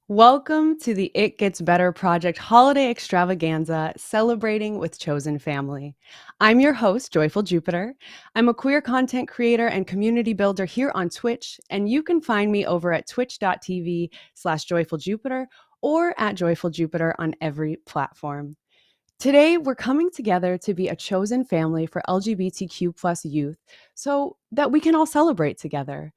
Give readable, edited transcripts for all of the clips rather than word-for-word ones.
Welcome to the It Gets Better Project Holiday Extravaganza, celebrating with Chosen Family. I'm your host, Joyful Jupiter. I'm a queer content creator and community builder here on Twitch, and you can find me over at twitch.tv/joyfuljupiter or at Joyful Jupiter on every platform. Today, we're coming together to be a chosen family for LGBTQ plus youth so that we can all celebrate together.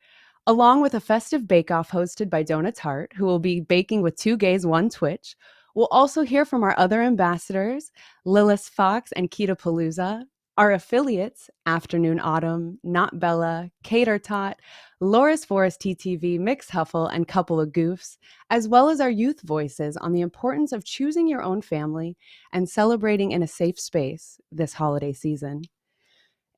Along with a festive bake-off hosted by Donut Tart, who will be baking with two gays, one Twitch, we'll also hear from our other ambassadors, Lilith Fox and Kita Palooza, our affiliates, Afternoon Autumn, Not Bella, Cater Tot, Laura's Forest TTV, Mix Huffle, and Couple of Goofs, as well as our youth voices on the importance of choosing your own family and celebrating in a safe space this holiday season.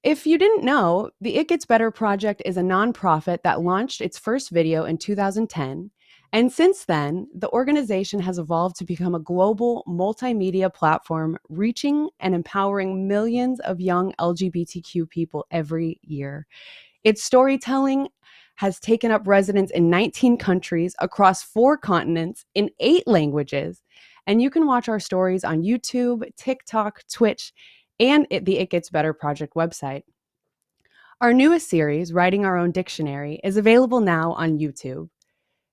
If you didn't know, the It Gets Better Project is a nonprofit that launched its first video in 2010. And since then, the organization has evolved to become a global multimedia platform reaching and empowering millions of young LGBTQ people every year. Its storytelling has taken up residence in 19 countries across 4 continents in 8 languages. And you can watch our stories on YouTube, TikTok, Twitch, and the It Gets Better Project website. Our newest series, Writing Our Own Dictionary, is available now on YouTube.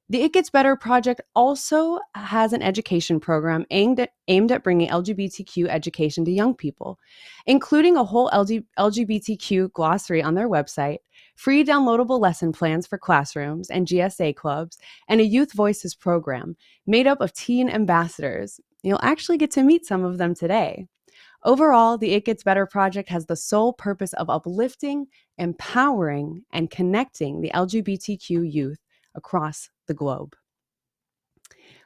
The It Gets Better Project also has an education program aimed at bringing LGBTQ education to young people, including a whole LGBTQ glossary on their website, free downloadable lesson plans for classrooms and GSA clubs, and a Youth Voices program made up of teen ambassadors. You'll actually get to meet some of them today. Overall, the It Gets Better Project has the sole purpose of uplifting, empowering, and connecting the LGBTQ youth across the globe.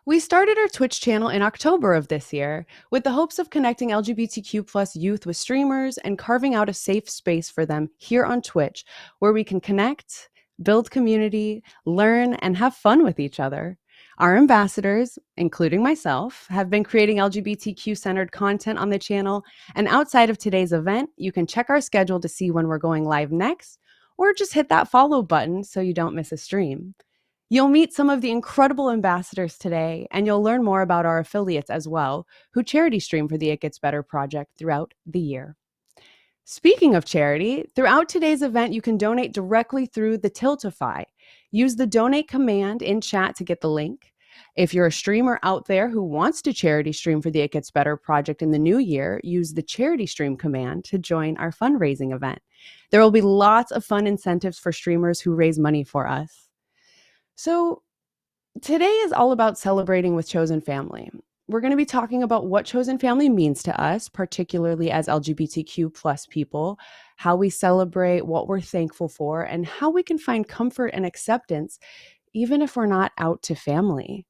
We started our Twitch channel in October of this year with the hopes of connecting LGBTQ plus youth with streamers and carving out a safe space for them here on Twitch where we can connect, build community, learn, and have fun with each other. Our ambassadors, including myself, have been creating LGBTQ-centered content on the channel, and outside of today's event, you can check our schedule to see when we're going live next, or just hit that follow button so you don't miss a stream. You'll meet some of the incredible ambassadors today, and you'll learn more about our affiliates as well, who charity stream for the It Gets Better Project throughout the year. Speaking of charity, throughout today's event, you can donate directly through the Tiltify. Use the donate command in chat to get the link. If you're a streamer out there who wants to charity stream for the It Gets Better Project in the new year, use the charity stream command to join our fundraising event. There will be lots of fun incentives for streamers who raise money for us. So today is all about celebrating with Chosen Family. We're going to be talking about what Chosen Family means to us, particularly as LGBTQ plus people, how we celebrate, what we're thankful for, and how we can find comfort and acceptance even if we're not out to family.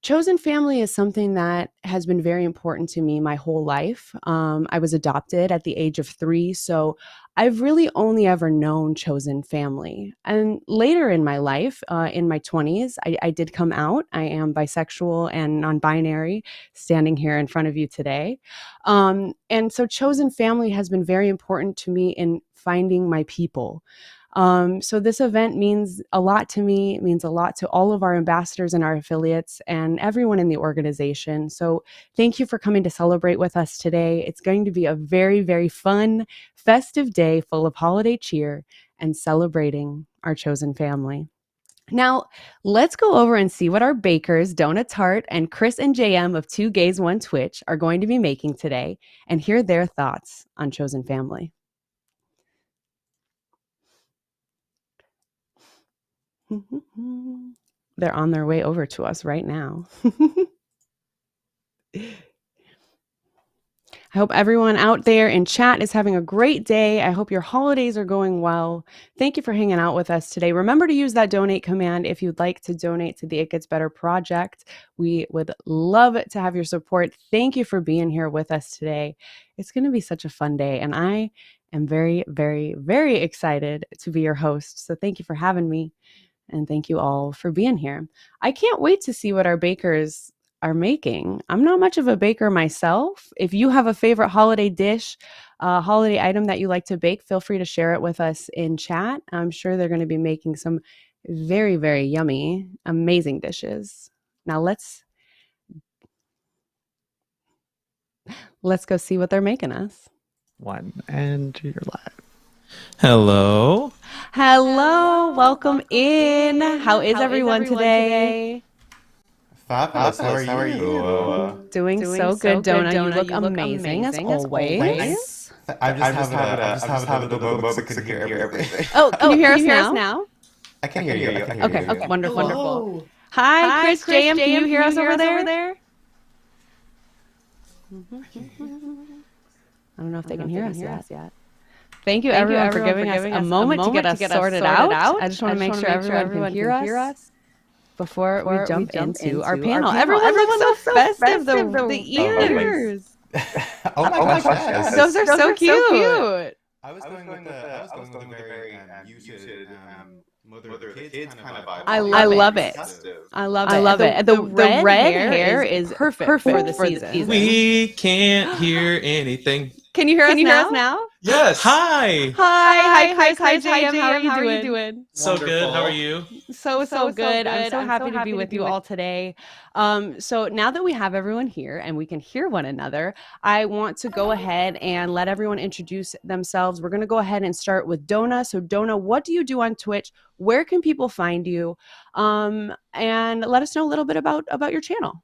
Chosen family is something that has been very important to me my whole life. I was adopted at the age of 3, so I've really only ever known chosen family. And later in my life, in my 20s, I did come out. I am bisexual and non-binary, standing here in front of you today. And so chosen family has been very important to me in finding my people. So this event means a lot to me. It means a lot to all of our ambassadors and our affiliates and everyone in the organization. So thank you for coming to celebrate with us today. It's going to be a very, very fun, festive day full of holiday cheer and celebrating our chosen family. Now, let's go over and see what our bakers, Donut Tart and Chris and JM of Two Gays, One Twitch are going to be making today and hear their thoughts on chosen family. They're on their way over to us right now. I hope everyone out there in chat is having a great day. I hope your holidays are going well. Thank you for hanging out with us today. Remember to use that donate command if you'd like to donate to the It Gets Better Project. We would love to have your support. Thank you for being here with us today. It's going to be such a fun day, and I am very, very, very excited to be your host. So thank you for having me. And thank you all for being here. I can't wait to see what our bakers are making. I'm not much of a baker myself. If you have a favorite holiday dish, holiday item that you like to bake, feel free to share it with us in chat. I'm sure they're going to be making some very, very yummy, amazing dishes. Now let's go see what they're making us. One, and you're live. Hello. Hello, welcome in. How is everyone today? Fabulous. How are you? Doing so good, Donna. You look amazing as always. Thanks. I'm just having a little moment so I can hear everything. Oh, can you hear us now? I can hear you. I can hear Okay, you. okay, wonderful. Hi, Chris JM. Can you hear us over there? I don't know if they can hear us yet. Thank you, everyone, for giving us a moment to get us sorted out. I just want to make sure everyone can hear us before we jump into our panel. Everyone looks so festive. The ears. Oh my gosh, yes. Those are so cute. I was going with the very muted mother of the kids kind of vibe. I love it. I love it. The red hair is perfect for the season. We can't hear anything. Can you hear us now? Yes. Hi. Hi, Chris. Hi, JM. How are you doing? So good. How are you? So good. I'm so happy to be with you all today. So now that we have everyone here and we can hear one another, I want to go ahead and let everyone introduce themselves. We're going to go ahead and start with Donna. So Donna, what do you do on Twitch? Where can people find you? And let us know a little bit about your channel.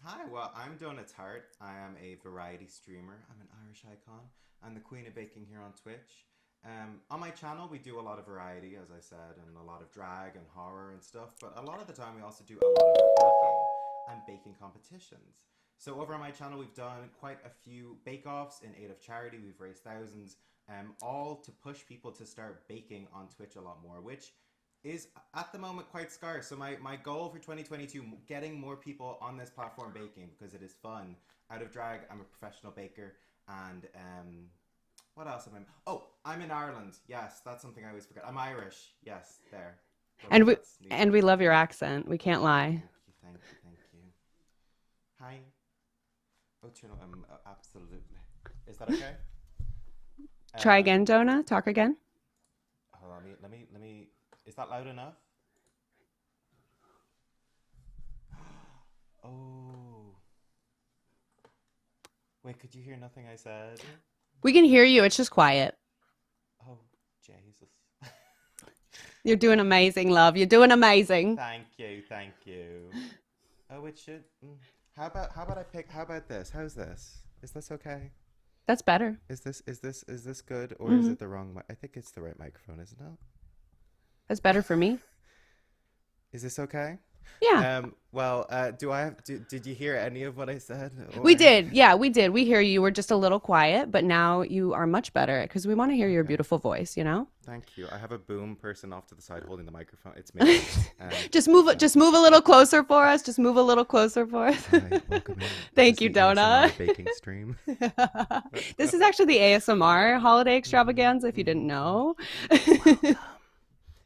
Hi, well, I'm Donut Tart. I am a variety streamer. I'm an Irish icon. I'm the queen of baking here on Twitch. On my channel, we do a lot of variety, as I said, and a lot of drag and horror and stuff. But a lot of the time, we also do a lot of baking and baking competitions. So over on my channel, we've done quite a few bake-offs in aid of charity. We've raised thousands, all to push people to start baking on Twitch a lot more, which is at the moment quite scarce. So my goal for 2022, getting more people on this platform baking because it is fun. Out of drag, I'm a professional baker, and what else am I? Oh, I'm in Ireland. Yes, that's something I always forget. I'm Irish. Yes, there. And we love your accent. We can't lie. Thank you. Hi. Oh, turn on. Absolutely. Is that okay? Try again, Donna. Talk again. Hold on. Let me. Is that loud enough? Oh. Wait, could you hear nothing I said? We can hear you. It's just quiet. Oh, Jesus. You're doing amazing, love. You're doing amazing. Thank you. Oh, it should. How about this? How's this? Is this okay? That's better. Is this good, or is it the wrong I think it's the right microphone, isn't it? That's better for me. Is this okay? Yeah. Did you hear any of what I said? Or? We did. Yeah, we did. We hear you. We're just a little quiet, but now you are much better because we want to hear your beautiful voice, you know? Thank you. I have a boom person off to the side holding the microphone. It's me. Just move a little closer for us. Just move a little closer for us. Hi, welcome in. Thank you, Donna. Baking stream. This is actually the ASMR holiday extravaganza, if you didn't know.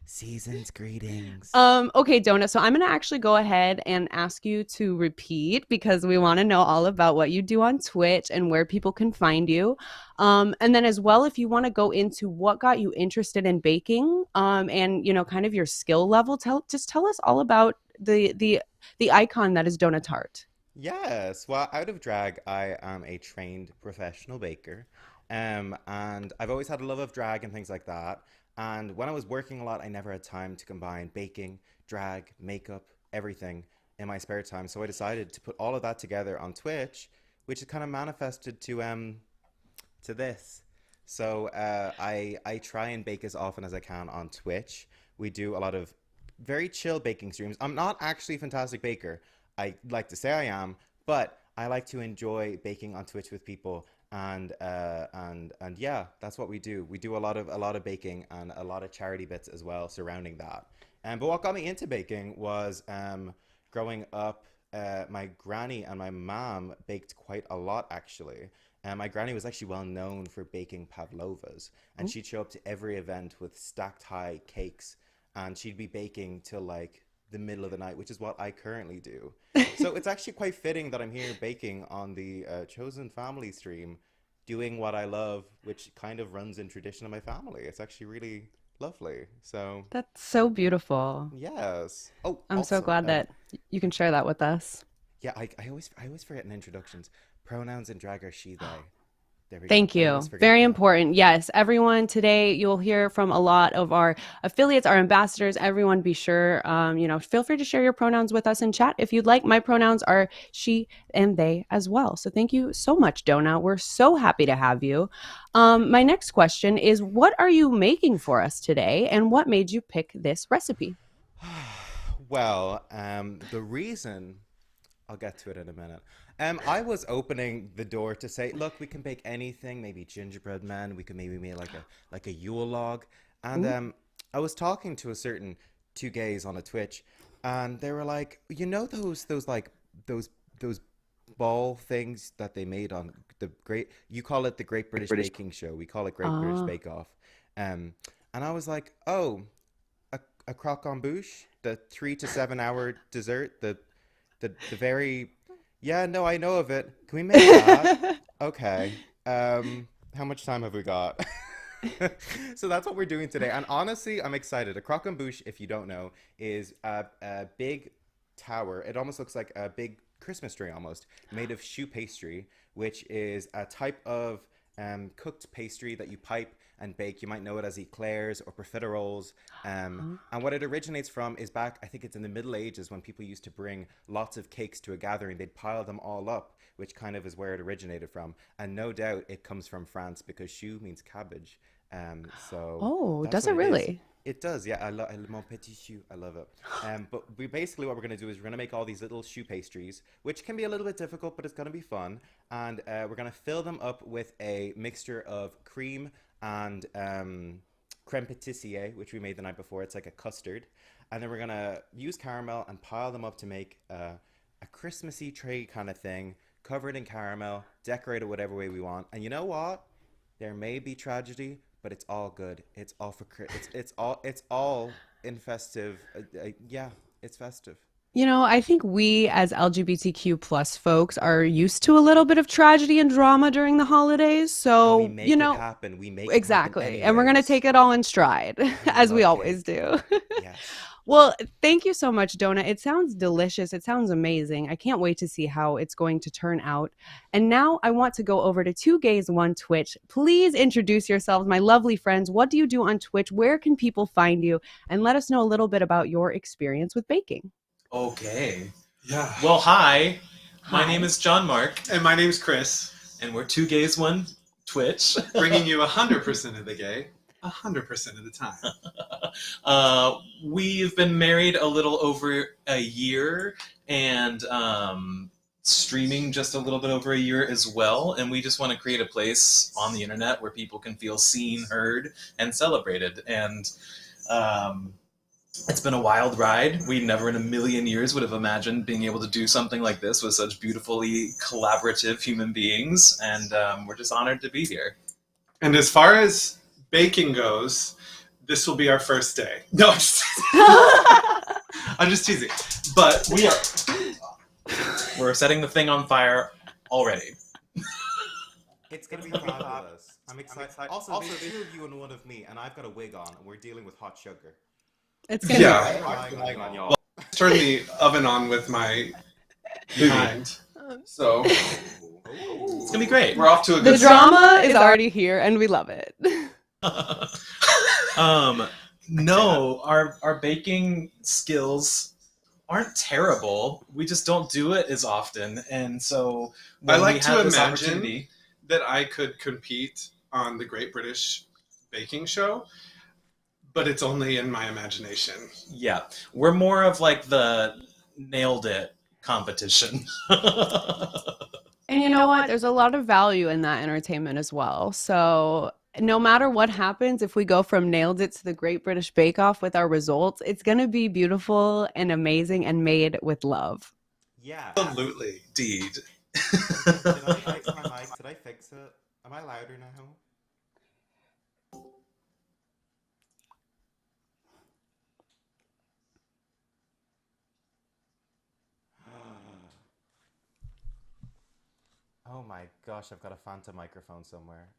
Season's greetings. Okay, Donna. So I'm going to actually go ahead and ask you to repeat because we want to know all about what you do on Twitch and where people can find you. And then as well, if you want to go into what got you interested in baking, and you know, kind of your skill level, tell us all about the icon that is Donut Tart. Yes. Well, out of drag, I am a trained professional baker. And I've always had a love of drag and things like that. And when I was working a lot, I never had time to combine baking, drag, makeup, everything in my spare time. So I decided to put all of that together on Twitch, which is kind of manifested to this. So I try and bake as often as I can on Twitch. We do a lot of very chill baking streams. I'm not actually a fantastic baker. I like to say I am, but I like to enjoy baking on Twitch with people. And yeah, that's what we do. We do a lot of baking and a lot of charity bits as well surrounding that. But what got me into baking was growing up. My granny and my mom baked quite a lot, actually. My granny was actually well known for baking pavlovas, and she'd show up to every event with stacked high cakes, and she'd be baking till like the middle of the night, which is what I currently do. So it's actually quite fitting that I'm here baking on the Chosen Family stream, doing what I love, which kind of runs in tradition of my family. It's actually really lovely. So, That's so beautiful. yes. Oh, I'm so also, glad that you can share that with us. yeah, I always forget in introductions. Pronouns in drag are she, they. There we go. Thank I always you. forget Very that. important. Yes, everyone, today you'll hear from a lot of our affiliates, our ambassadors. Everyone, be sure, feel free to share your pronouns with us in chat if you'd like. My pronouns are she and they as well. So thank you so much, Donna. We're so happy to have you. My next question is, what are you making for us today, and what made you pick this recipe? Well, the reason I'll get to it in a minute. I was opening the door to say, look, we can bake anything, maybe gingerbread man. We could maybe make like a Yule log. And Ooh. I was talking to a certain two gays on a Twitch, and they were like, you know those those ball things that they made on the great. You call it the Great British Baking Show. We call it Great British Ah. Bake Off. Um, and I was like, oh, a croque en bouche, the 3 to 7 hour dessert, the very yeah, no, I know of it. Can we make that? Okay. How much time have we got? So that's what we're doing today. And honestly, I'm excited. A croque en bouche, if you don't know, is a big tower. It almost looks like a big Christmas tree almost, made of choux pastry, which is a type of cooked pastry that you pipe and bake. You might know it as eclairs or profiteroles. And what it originates from is back, I think it's in the Middle Ages when people used to bring lots of cakes to a gathering. They'd pile them all up, which kind of is where it originated from. And no doubt it comes from France because choux means cabbage. So Oh, that's does what it it is. really? It does, yeah. I love mon petit choux. I love it. But we basically what we're gonna do is we're gonna make all these little choux pastries, which can be a little bit difficult, but it's gonna be fun. And we're gonna fill them up with a mixture of cream and creme patissier, which we made the night before. It's like a custard. And then we're gonna use caramel and pile them up to make a Christmassy tray kind of thing, covered in caramel, decorate it whatever way we want. And you know what? There may be tragedy, but it's all good. It's all for it's all in festive. Yeah, it's festive. I think we as LGBTQ plus folks are used to a little bit of tragedy and drama during the holidays. And we So, make it happen. We make it happen exactly. And we're going to anyways. take it all in stride, We as we love always cake. do. Yes. Well, thank you so much, Donna. It sounds delicious. It sounds amazing. I can't wait to see how it's going to turn out. And now I want to go over to Two Gays, One Twitch. Please introduce yourselves, my lovely friends. What do you do on Twitch? Where can people find you? And let us know a little bit about your experience with baking. Okay. Yeah. Well, hi. My Hi. name is John Mark, And my name's Chris, and we're two gays, one Twitch. bringing you 100% of the gay, 100% of the time. We've been married a little over a year, and streaming just a little bit over a year as well. And we just want to create a place on the internet where people can feel seen, heard, and celebrated. And it's been a wild ride. We never in a million years would have imagined being able to do something like this with such beautifully collaborative human beings. And we're just honored to be here. And as far as baking goes, this will be our first day. No, I'm just teasing. But We're setting the thing on fire already. It's gonna be fabulous. I'm excited. Also, there's two of you and one of me, and I've got a wig on, and we're dealing with hot sugar. It's going to Yeah. be I'm relying on y'all. turn the oven on with my behind. So It's gonna be great. we're off to a The good drama is already here, and we love it. No, our baking skills aren't terrible. We just don't do it as often, and so I when like we to had this imagine opportunity, that I could compete on the Great British Baking Show, but it's only in my imagination. yeah, we're more of like the nailed it competition. And you know what? There's a lot of value in that entertainment as well. So no matter what happens, if we go from nailed it to the Great British Bake Off with our results, it's going to be beautiful and amazing and made with love. Yeah. Absolutely. Indeed. Did I fix my mic? Did I fix it? Am I louder now? Oh my gosh, I've got a Fanta microphone somewhere.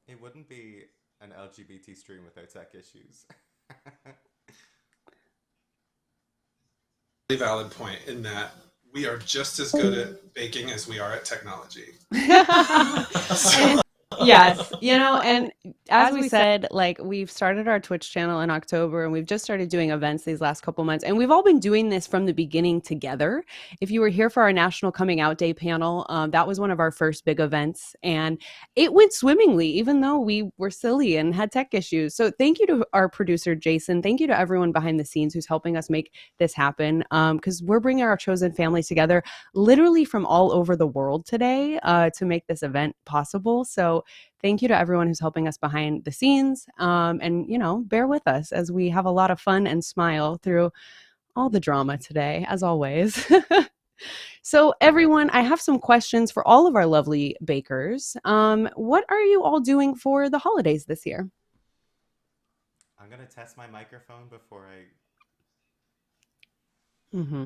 It wouldn't be an LGBT stream without tech issues. Valid point in that we are just as good at baking as we are at technology. Yes, and as we said, like we've started our Twitch channel in October and we've just started doing events these last couple months. And we've all been doing this from the beginning together. If you were here for our National Coming Out Day panel, that was one of our first big events. And it went swimmingly, even though we were silly and had tech issues. So thank you to our producer, Jason. Thank you to everyone behind the scenes who's helping us make this happen. Because we're bringing our chosen family together literally from all over the world today to make this event possible. So thank you to everyone who's helping us behind the scenes. And, bear with us as we have a lot of fun and smile through all the drama today, as always. So, everyone, I have some questions for all of our lovely bakers. What are you all doing for the holidays this year? I'm going to test my microphone before I. Mm-hmm.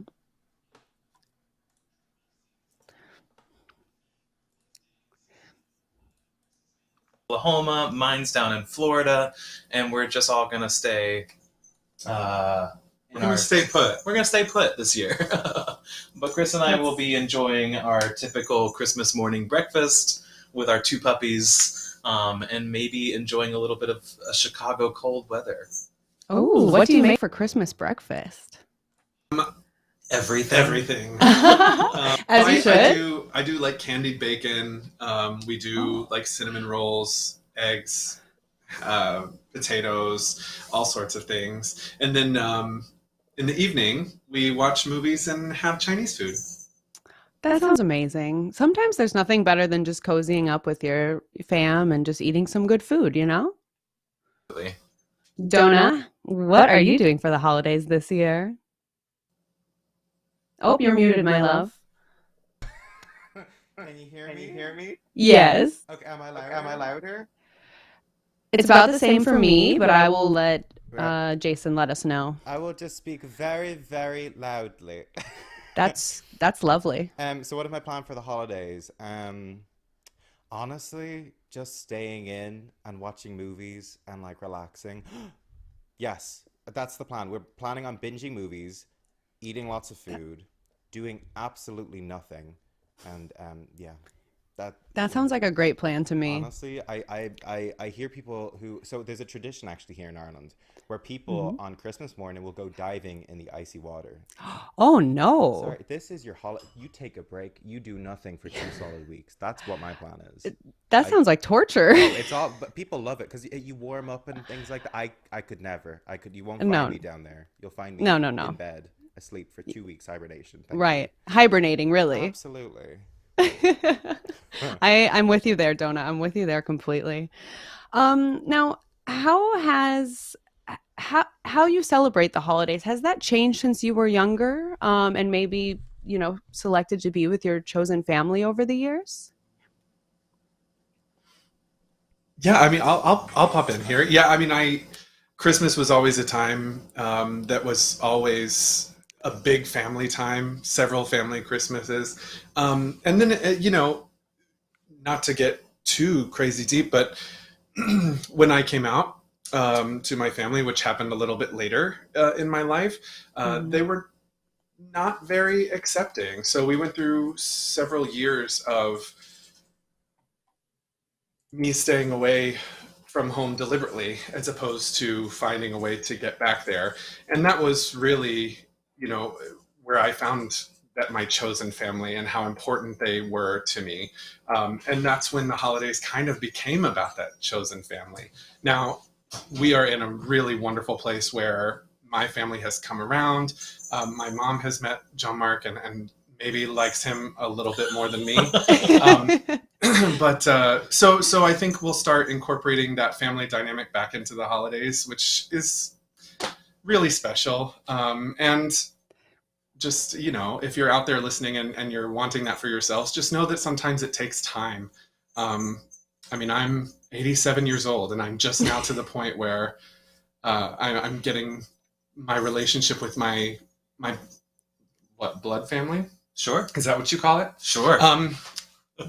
Oklahoma, mine's down in Florida, and we're just all gonna stay. We're gonna stay put. We're gonna stay put this year. But Chris and I will be enjoying our typical Christmas morning breakfast with our two puppies, and maybe enjoying a little bit of a Chicago cold weather. Oh, what do you make for Christmas breakfast? Everything. As you should. I do like candied bacon. We do like cinnamon rolls, eggs, potatoes, all sorts of things. And then in the evening, we watch movies and have Chinese food. That sounds amazing. Sometimes there's nothing better than just cozying up with your fam and just eating some good food, Really. Donna, what are you doing for the holidays this year? Oh, you're muted, my love. Can you hear me? Yes. Okay, am I louder? It's about the same for me, but I will let Jason let us know. I will just speak very, very loudly. That's lovely. So what is my plan for the holidays? Honestly, just staying in and watching movies and like relaxing. Yes, that's the plan. We're planning on binging movies, eating lots of food, doing absolutely nothing, and that sounds like a great plan to me. Honestly, I hear people who, so there's a tradition actually here in Ireland where people on Christmas morning will go diving in the icy water. Oh no! Sorry, this is your holiday. You take a break. You do nothing for 2 solid weeks. That's what my plan is. That sounds like torture. It's all, but people love it because you warm up and things like that. I could never. You won't find me down there. You'll find me in bed, asleep for 2 weeks hibernation. Right, hibernating, really. Absolutely. I'm with you there, Donna. I'm with you there completely. Now, how you celebrate the holidays, has that changed since you were younger? And maybe, selected to be with your chosen family over the years? Yeah, I mean, I'll pop in here. Yeah, I mean, Christmas was always a time that was always a big family time, several family Christmases. And then, not to get too crazy deep, but when I came out to my family, which happened a little bit later in my life, they were not very accepting. So we went through several years of me staying away from home deliberately as opposed to finding a way to get back there. And that was really, where I found that my chosen family and how important they were to me. And that's when the holidays kind of became about that chosen family. Now, we are in a really wonderful place where my family has come around. My mom has met John Mark and maybe likes him a little bit more than me. But so I think we'll start incorporating that family dynamic back into the holidays, which is really special. And just, if you're out there listening and you're wanting that for yourselves, just know that sometimes it takes time. I mean, I'm 87 years old and I'm just now to the point where I'm getting my relationship with my blood family. Sure. Is that what you call it? Sure.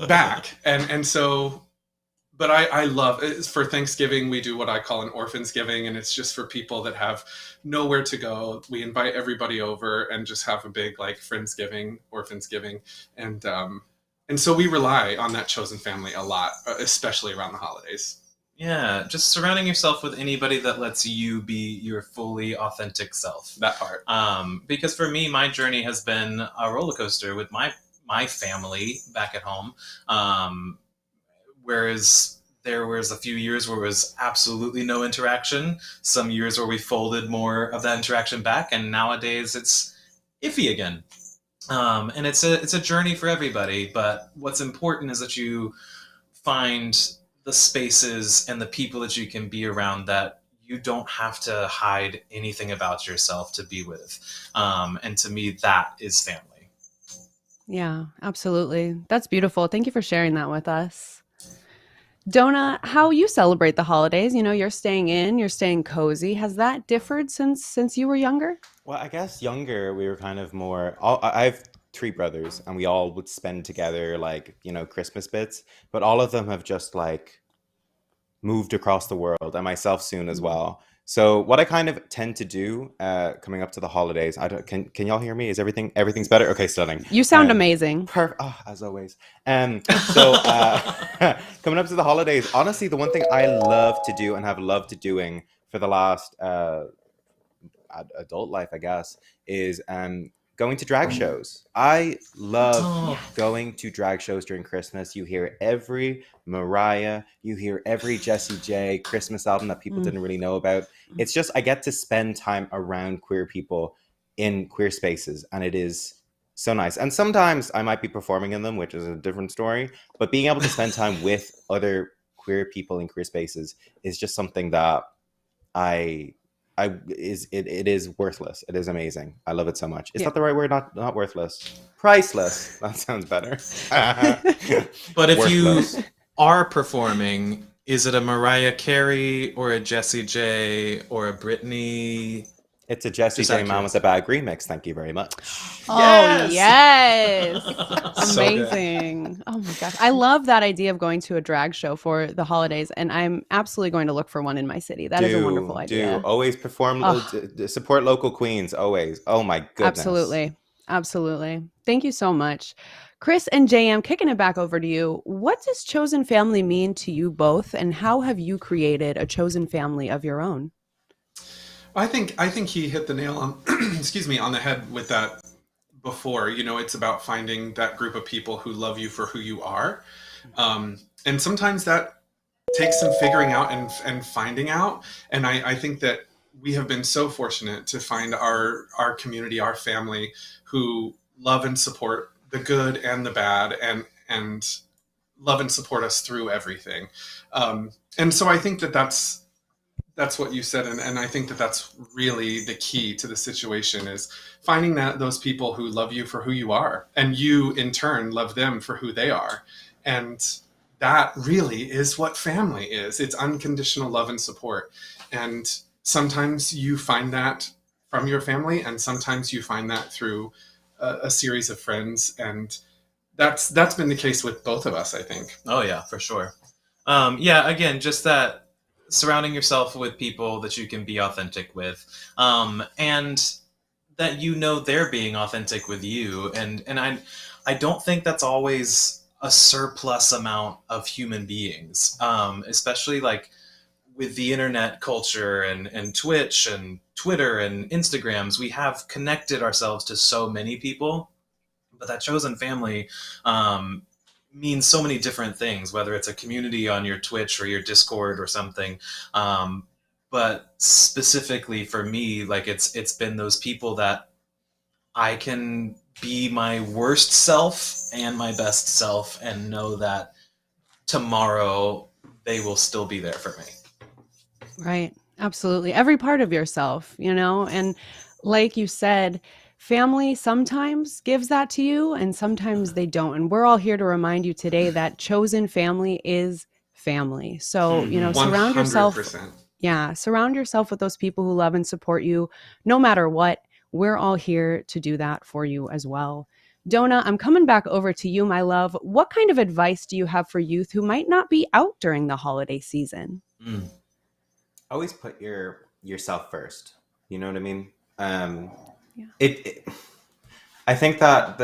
Back. And so, but I love, for Thanksgiving, we do what I call an Orphansgiving, and it's just for people that have nowhere to go. We invite everybody over and just have a big like Friendsgiving, Orphansgiving. And so we rely on that chosen family a lot, especially around the holidays. Yeah, just surrounding yourself with anybody that lets you be your fully authentic self. That part. Because for me, my journey has been a roller coaster with my family back at home. Whereas there was a few years where there was absolutely no interaction, some years where we folded more of that interaction back, and nowadays it's iffy again. And it's a journey for everybody, but what's important is that you find the spaces and the people that you can be around that you don't have to hide anything about yourself to be with. And to me, that is family. Yeah, absolutely. That's beautiful. Thank you for sharing that with us. Donna, how you celebrate the holidays? You know, you're staying cozy. Has that differed since you were younger? Well, I guess younger, we were kind of more. I have three brothers, and we all would spend together, like, Christmas bits. But all of them have just like moved across the world, and myself soon as Mm. well. So what I kind of tend to do, coming up to the holidays, I don't, can y'all hear me? Is everything's better? Okay, stunning. You sound amazing. Perfect. Oh, as always. So coming up to the holidays, honestly, the one thing I love to do and have loved doing for the last adult life, I guess, is going to drag shows. I love Oh, going to drag shows during Christmas. You hear every Mariah, you hear every Jessie J Christmas album that people Mm. didn't really know about. It's just, I get to spend time around queer people in queer spaces, and it is so nice. And sometimes I might be performing in them, which is a different story, but being able to spend time with other queer people in queer spaces is just something that I it is worthless. It is amazing. I love it so much. Is Yeah. that the right word? Not worthless. Priceless. That sounds better. but if Worthless. you are performing, is it a Mariah Carey or a Jessie J or a Britney? It's a Jessie Just out J of Man with a Bag remix. Thank you very much. Oh, Yes! yes. So good. Amazing. Oh my gosh. I love that idea of going to a drag show for the holidays, and I'm absolutely going to look for one in my city. That is a wonderful Do idea. always perform. Oh, Support local queens. Always. Oh my goodness. absolutely. Absolutely. Thank you so much. Chris and JM, kicking it back over to you. What does chosen family mean to you both, and how have you created a chosen family of your own? I think he hit the nail on excuse me, on the head with that before. It's about finding that group of people who love you for who you are. And sometimes that takes some figuring out and finding out. And I think that we have been so fortunate to find our community, our family, who love and support the good and the bad, and love and support us through everything. And so I think that that's what you said, and I think that that's really the key to the situation, is finding those people who love you for who you are, and you in turn love them for who they are. And that really is what family is. It's unconditional love and support. And sometimes you find that from your family, and sometimes you find that through a series of friends. And that's been the case with both of us, I think. Oh yeah, for sure. Yeah, again, just that surrounding yourself with people that you can be authentic with, and that they're being authentic with you, and I don't think that's always a surplus amount of human beings, especially like with the internet culture and Twitch and Twitter and Instagrams. We have connected ourselves to so many people, but that chosen family means so many different things, whether it's a community on your Twitch or your Discord or something. But specifically for me, like it's been those people that I can be my worst self and my best self and know that tomorrow they will still be there for me. Right. Absolutely. Every part of yourself, and like you said, family sometimes gives that to you and sometimes they don't. And we're all here to remind you today that chosen family is family. So, Mhm. surround yourself. 100%. Yeah. Surround yourself with those people who love and support you no matter what. We're all here to do that for you as well. Donna, I'm coming back over to you, my love. What kind of advice do you have for youth who might not be out during the holiday season? Mm. Always put yourself first. You know what I mean? Um, Yeah. it I think that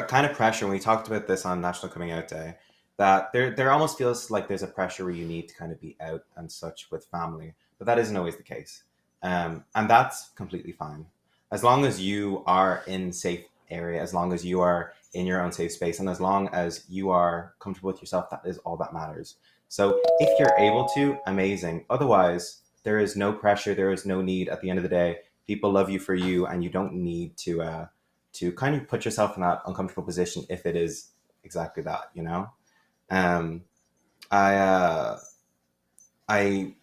kind of pressure, when we talked about this on National Coming Out Day, that there almost feels like there's a pressure where you need to kind of be out and such with family, but that isn't always the case. And that's completely fine. As long as you are in safe area, as long as you are in your own safe space, and as long as you are comfortable with yourself, that is all that matters. So if you're able to, amazing. Otherwise, there is no pressure. There is no need. At the end of the day, people love you for you, and you don't need to kind of put yourself in that uncomfortable position if it is exactly that, you know. um i uh i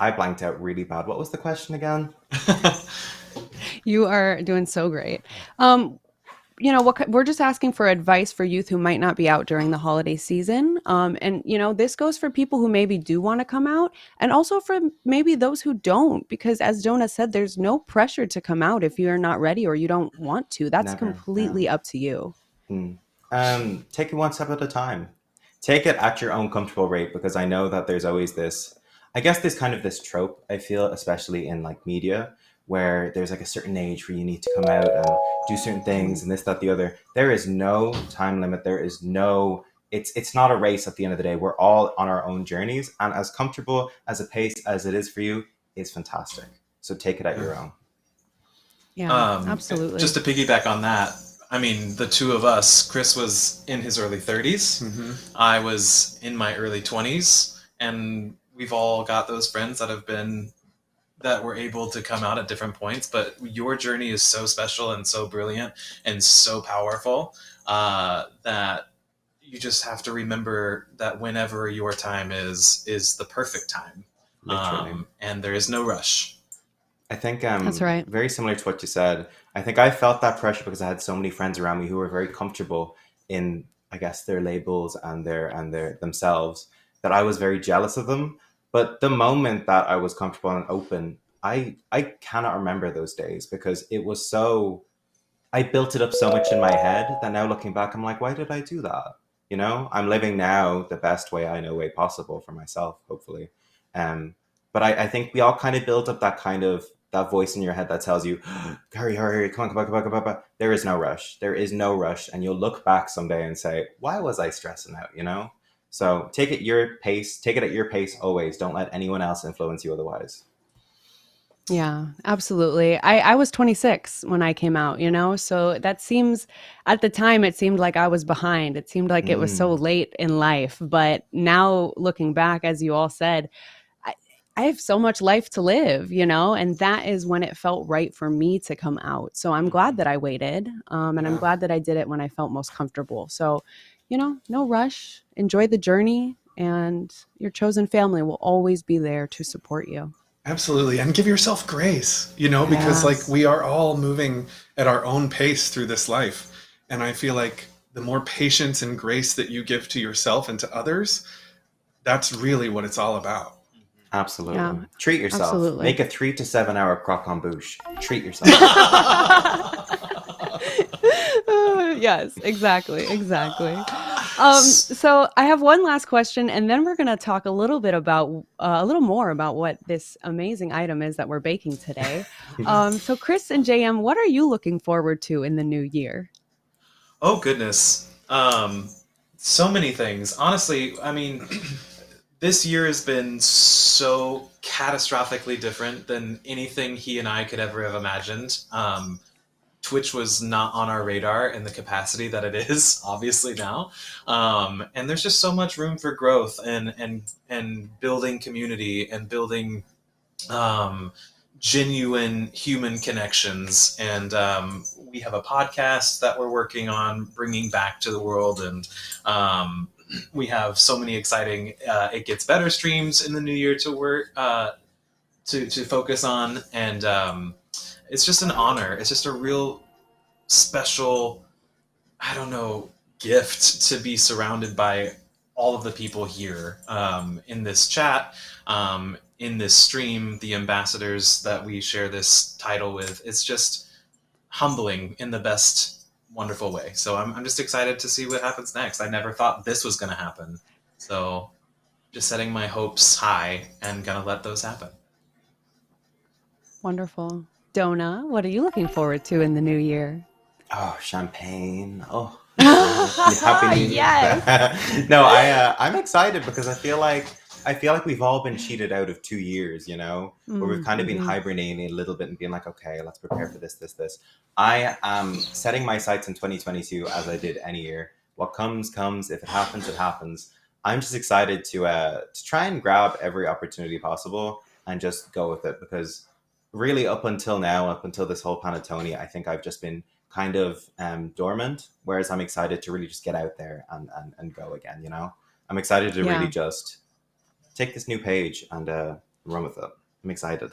I blanked out really bad. What was the question again? You are doing so great. We're just asking for advice for youth who might not be out during the holiday season. And this goes for people who maybe do want to come out, and also for maybe those who don't, because as Jonah said, there's no pressure to come out if you're not ready or you don't want to. That's Never. Yeah. completely up to you. Take it one step at a time. Take it at your own comfortable rate, because I know that there's always this, I guess, this kind of this trope, I feel, especially in like media, where there's like a certain age where you need to come out and do certain things and this, that, the other. There is no time limit. There is no, it's not a race at the end of the day. We're all on our own journeys, and as comfortable as a pace as it is for you is fantastic. So take it at your own. Yeah, absolutely. Just to piggyback on that, I mean, the two of us, Chris was in his early 30s. Mm-hmm. I was in my early 20s, and we've all got those friends that were able to come out at different points. But your journey is so special and so brilliant and so powerful that you just have to remember that whenever your time is the perfect time. Literally. And there is no rush. I think That's right. very similar to what you said. I think I felt that pressure because I had so many friends around me who were very comfortable in, I guess, their labels and their themselves, that I was very jealous of them. But the moment that I was comfortable and open, I cannot remember those days, because it was so, I built it up so much in my head that now looking back, I'm like, why did I do that? You know, I'm living now the best way I know way possible for myself, hopefully. Um, but I think we all kind of build up that kind of that voice in your head that tells you, hurry, hurry, come on, come on, come on, come on, come on. There is no rush. There is no rush. And you'll look back someday and say, why was I stressing out? You know? So take it your pace, take it at your pace always. Don't let anyone else influence you otherwise. Yeah, absolutely. I was 26 when I came out, so that seems, at the time, it seemed like I was behind. It seemed like it was so late in life. But now looking back, as you all said, I have so much life to live, and that is when it felt right for me to come out. So I'm glad that I waited. And I'm glad that I did it when I felt most comfortable. So, no rush, enjoy the journey, and your chosen family will always be there to support you. Absolutely. And give yourself grace, because like we are all moving at our own pace through this life. And I feel like the more patience and grace that you give to yourself and to others, that's really what it's all about. Absolutely. Yeah, Treat yourself. absolutely. Make a 3 to 7 hour croquant bouche. Treat yourself. Yes, exactly. So I have one last question, and then we're going to talk a little more about what this amazing item is that we're baking today. So Chris and JM, what are you looking forward to in the new year? Oh, goodness. So many things. Honestly, I mean, this year has been so catastrophically different than anything he and I could ever have imagined. Twitch was not on our radar in the capacity that it is, obviously now. And there's just so much room for growth and building community and building genuine human connections. And we have a podcast that we're working on bringing back to the world. And we have so many exciting It Gets Better streams in the new year to work to focus on. And it's just an honor. It's just a real special, I don't know, gift to be surrounded by all of the people here in this chat, in this stream, the ambassadors that we share this title with. It's just humbling in the best wonderful way. So I'm just excited to see what happens next. I never thought this was going to happen. So just setting my hopes high and going to let those happen. Wonderful. Donna, what are you looking forward to in the new year? Oh, champagne. Oh, happy New Year. Yes. No, I'm excited because I feel like we've all been cheated out of 2 years, where we've kind of been hibernating a little bit and being like, okay, let's prepare for this. I am setting my sights in 2022 as I did any year. What comes, comes. If it happens, it happens. I'm just excited to try and grab every opportunity possible and just go with it, because really up until now, up until this whole panettone, I think I've just been kind of dormant, whereas I'm excited to really just get out there and go again. I'm excited to really just take this new page and run with it. I'm excited.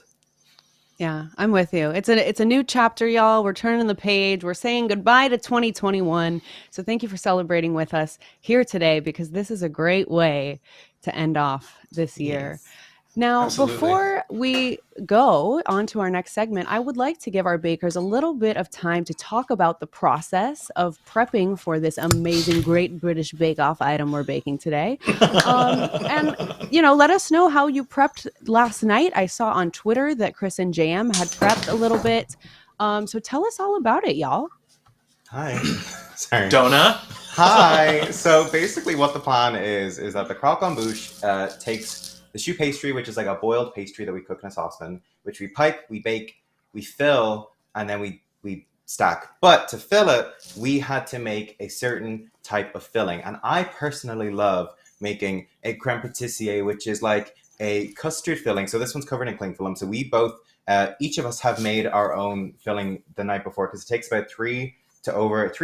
Yeah, I'm with you. It's a new chapter, y'all. We're turning the page. We're saying goodbye to 2021. So thank you for celebrating with us here today, because this is a great way to end off this year. Yes. Now, Absolutely. before we go on to our next segment, I would like to give our bakers a little bit of time to talk about the process of prepping for this amazing Great British Bake Off item we're baking today. And, let us know how you prepped last night. I saw on Twitter that Chris and JM had prepped a little bit. So tell us all about it, y'all. Hi. Sorry. Donna? Hi. So basically what the plan is that the croque en bouche takes the choux pastry, which is like a boiled pastry that we cook in a saucepan, which we pipe, we bake, we fill, and then we stack. But to fill it, we had to make a certain type of filling. And I personally love making a creme patissier, which is like a custard filling. So this one's covered in cling film. So we both, each of us have made our own filling the night before, because it takes about 3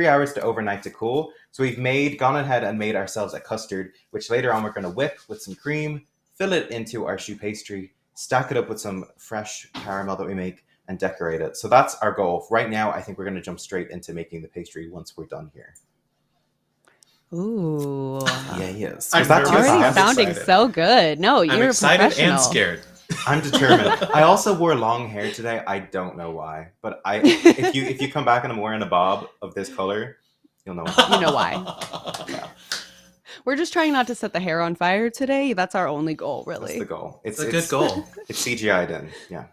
hours to overnight to cool. So we've gone ahead and made ourselves a custard, which later on we're going to whip with some cream, fill it into our choux pastry, stack it up with some fresh caramel that we make, and decorate it. So that's our goal. Right now, I think we're going to jump straight into making the pastry once we're done here. Ooh. Yeah, yes. I'm Was that too nervous. Already I'm fast? sounding excited. so good. No, I'm you're excited professional. and scared. I'm determined. I also wore long hair today. I don't know why, but if you come back and I'm wearing a bob of this color, you'll know why. You know why. Yeah, We're just trying not to set the hair on fire today. That's our only goal, that's really. the goal. It's a good goal. It's CGI'd in. Yeah.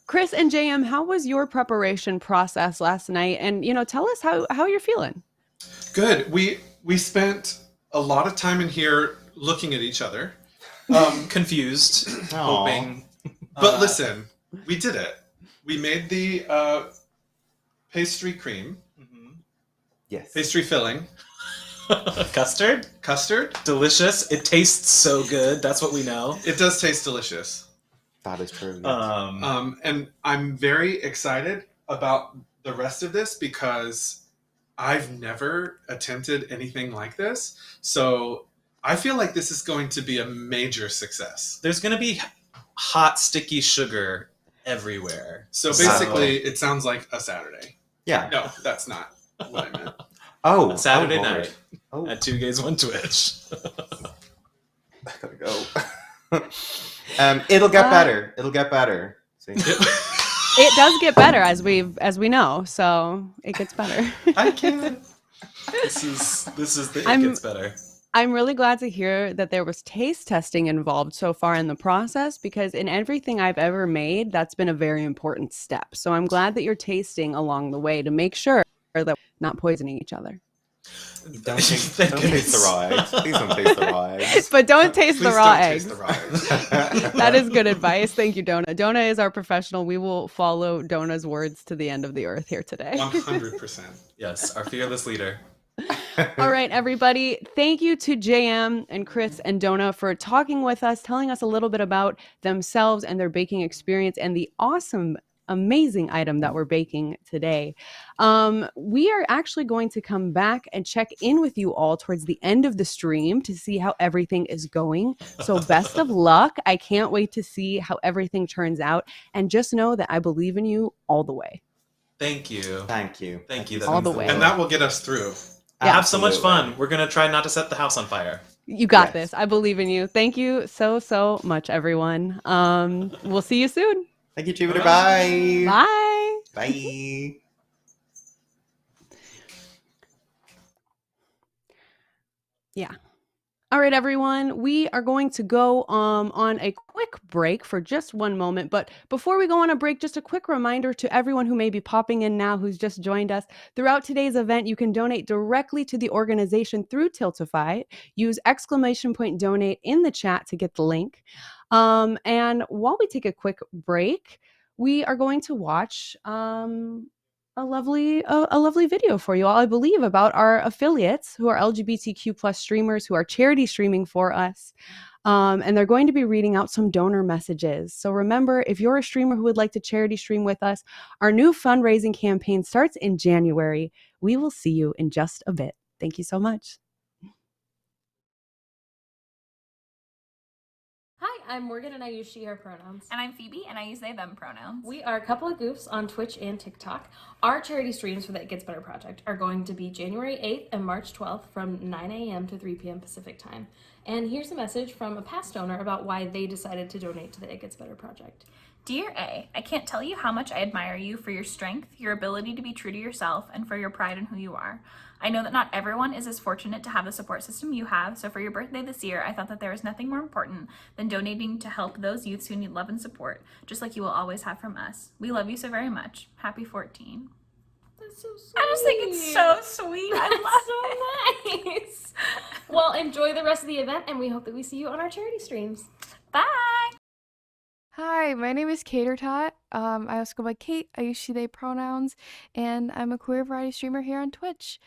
Chris and JM, how was your preparation process last night? And, tell us how you're feeling. Good. We spent a lot of time in here looking at each other. Confused, Aw. hoping. But listen, we did it. We made the pastry cream, Yes. pastry filling, Custard? custard. Delicious. It tastes so good. That's what we know. It does taste delicious. That is true. Yes. And I'm very excited about the rest of this because I've never attempted anything like this. So I feel like this is going to be a major success. There's going to be hot, sticky sugar everywhere. So basically, it sounds like a Saturday. Yeah. No, that's not what I meant. Oh, A Saturday Lord. night Oh, at 2 Gays, 1 Twitch. I gotta go. It'll get better. It'll get better. See? It does get better as we know, so it gets better. I can't. This is it gets better. I'm really glad to hear that there was taste testing involved so far in the process, because in everything I've ever made, that's been a very important step. So I'm glad that you're tasting along the way to make sure that we're not poisoning each other. Don't taste the raw eggs. Please don't taste the raw eggs. But don't taste the Please raw don't eggs. taste the raw eggs. That is good advice. Thank you, Donna. Donna is our professional. We will follow Donna's words to the end of the earth here today. 100%. Yes, our fearless leader. All right, everybody. Thank you to JM and Chris and Donna for talking with us, telling us a little bit about themselves and their baking experience and the awesome, amazing item that we're baking today. We are actually going to come back and check in with you all towards the end of the stream to see how everything is going. So best of luck. I can't wait to see how everything turns out. And just know that I believe in you all the way. Thank you. Thank you. Thank you. All the means a way. lot. And that will get us through. Yeah. Have so much Absolutely. fun. We're going to try not to set the house on fire. You got Yes. this. I believe in you. Thank you so much, everyone. We'll see you soon. Thank you, Jupiter. Bye. Bye. Bye. Yeah. All right, everyone, we are going to go on a quick break for just one moment. But before we go on a break, just a quick reminder to everyone who may be popping in now who's just joined us. Throughout today's event, you can donate directly to the organization through Tiltify. Use !donate in the chat to get the link. And while we take a quick break, we are going to watch a lovely video for you all, I believe, about our affiliates who are LGBTQ plus streamers who are charity streaming for us. And they're going to be reading out some donor messages. So remember, if you're a streamer who would like to charity stream with us, our new fundraising campaign starts in January. We will see you in just a bit. Thank you so much. Hi, I'm Morgan and I use she, her pronouns. And I'm Phoebe and I use they, them pronouns. We are a couple of goofs on Twitch and TikTok. Our charity streams for the It Gets Better project are going to be January 8th and March 12th from 9 a.m. to 3 p.m. Pacific time. And here's a message from a past donor about why they decided to donate to the It Gets Better project. Dear A, I can't tell you how much I admire you for your strength, your ability to be true to yourself, and for your pride in who you are. I know that not everyone is as fortunate to have the support system you have, so for your birthday this year, I thought that there was nothing more important than donating to help those youths who need love and support, just like you will always have from us. We love you so very much. Happy 14. That's so sweet. I just think it's so sweet. I love so nice. Well, enjoy the rest of the event, and we hope that we see you on our charity streams. Bye! Hi, my name is Cater Tot. I also go by Kate. I use she, they pronouns, and I'm a queer variety streamer here on Twitch.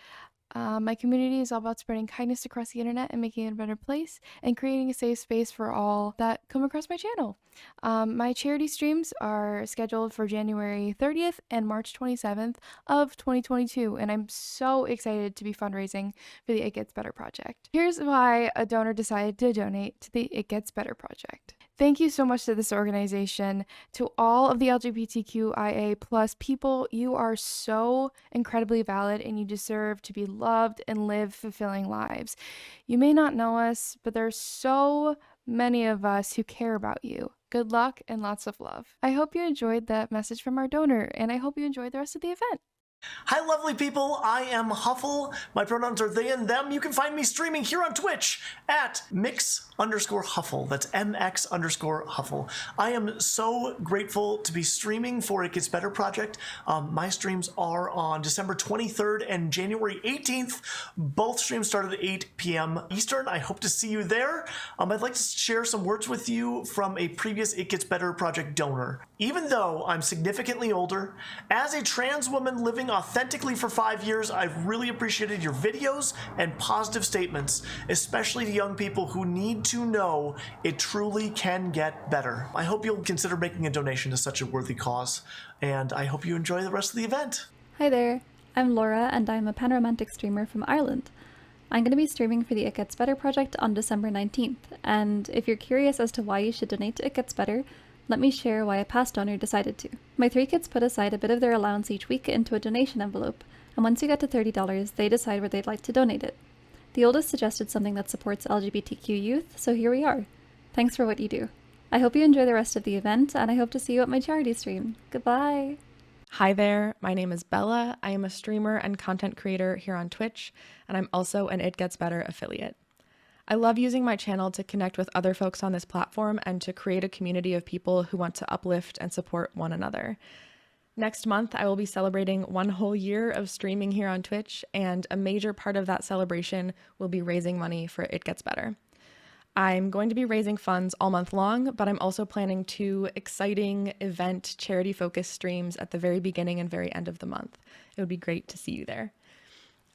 My community is all about spreading kindness across the internet and making it a better place and creating a safe space for all that come across my channel. My charity streams are scheduled for January 30th and March 27th of 2022, and I'm so excited to be fundraising for the It Gets Better project. Here's why a donor decided to donate to the It Gets Better project. Thank you so much to this organization, to all of the LGBTQIA plus people. You are so incredibly valid and you deserve to be loved and live fulfilling lives. You may not know us, but there's so many of us who care about you. Good luck and lots of love. I hope you enjoyed that message from our donor, and I hope you enjoyed the rest of the event. Hi, lovely people. I am Huffle. My pronouns are they and them. You can find me streaming here on Twitch at mix_Huffle. That's MX_Huffle. I am so grateful to be streaming for It Gets Better project. My streams are on December 23rd and January 18th. Both streams start at 8 p.m. Eastern. I hope to see you there. I'd like to share some words with you from a previous It Gets Better project donor. Even though I'm significantly older, as a trans woman living authentically for 5 years, I've really appreciated your videos and positive statements, especially to young people who need to know it truly can get better. I hope you'll consider making a donation to such a worthy cause, and I hope you enjoy the rest of the event. Hi there, I'm Laura and I'm a panromantic streamer from Ireland. I'm going to be streaming for the It Gets Better project on December 19th, and if you're curious as to why you should donate to It Gets Better, let me share why a past donor decided to. My 3 kids put aside a bit of their allowance each week into a donation envelope, and once you get to $30, they decide where they'd like to donate it. The oldest suggested something that supports LGBTQ youth, so here we are. Thanks for what you do. I hope you enjoy the rest of the event, and I hope to see you at my charity stream. Goodbye! Hi there, my name is Bella. I am a streamer and content creator here on Twitch, and I'm also an It Gets Better affiliate. I love using my channel to connect with other folks on this platform and to create a community of people who want to uplift and support one another. Next month, I will be celebrating 1 whole year of streaming here on Twitch, and a major part of that celebration will be raising money for It Gets Better. I'm going to be raising funds all month long, but I'm also planning 2 exciting event charity-focused streams at the very beginning and very end of the month. It would be great to see you there.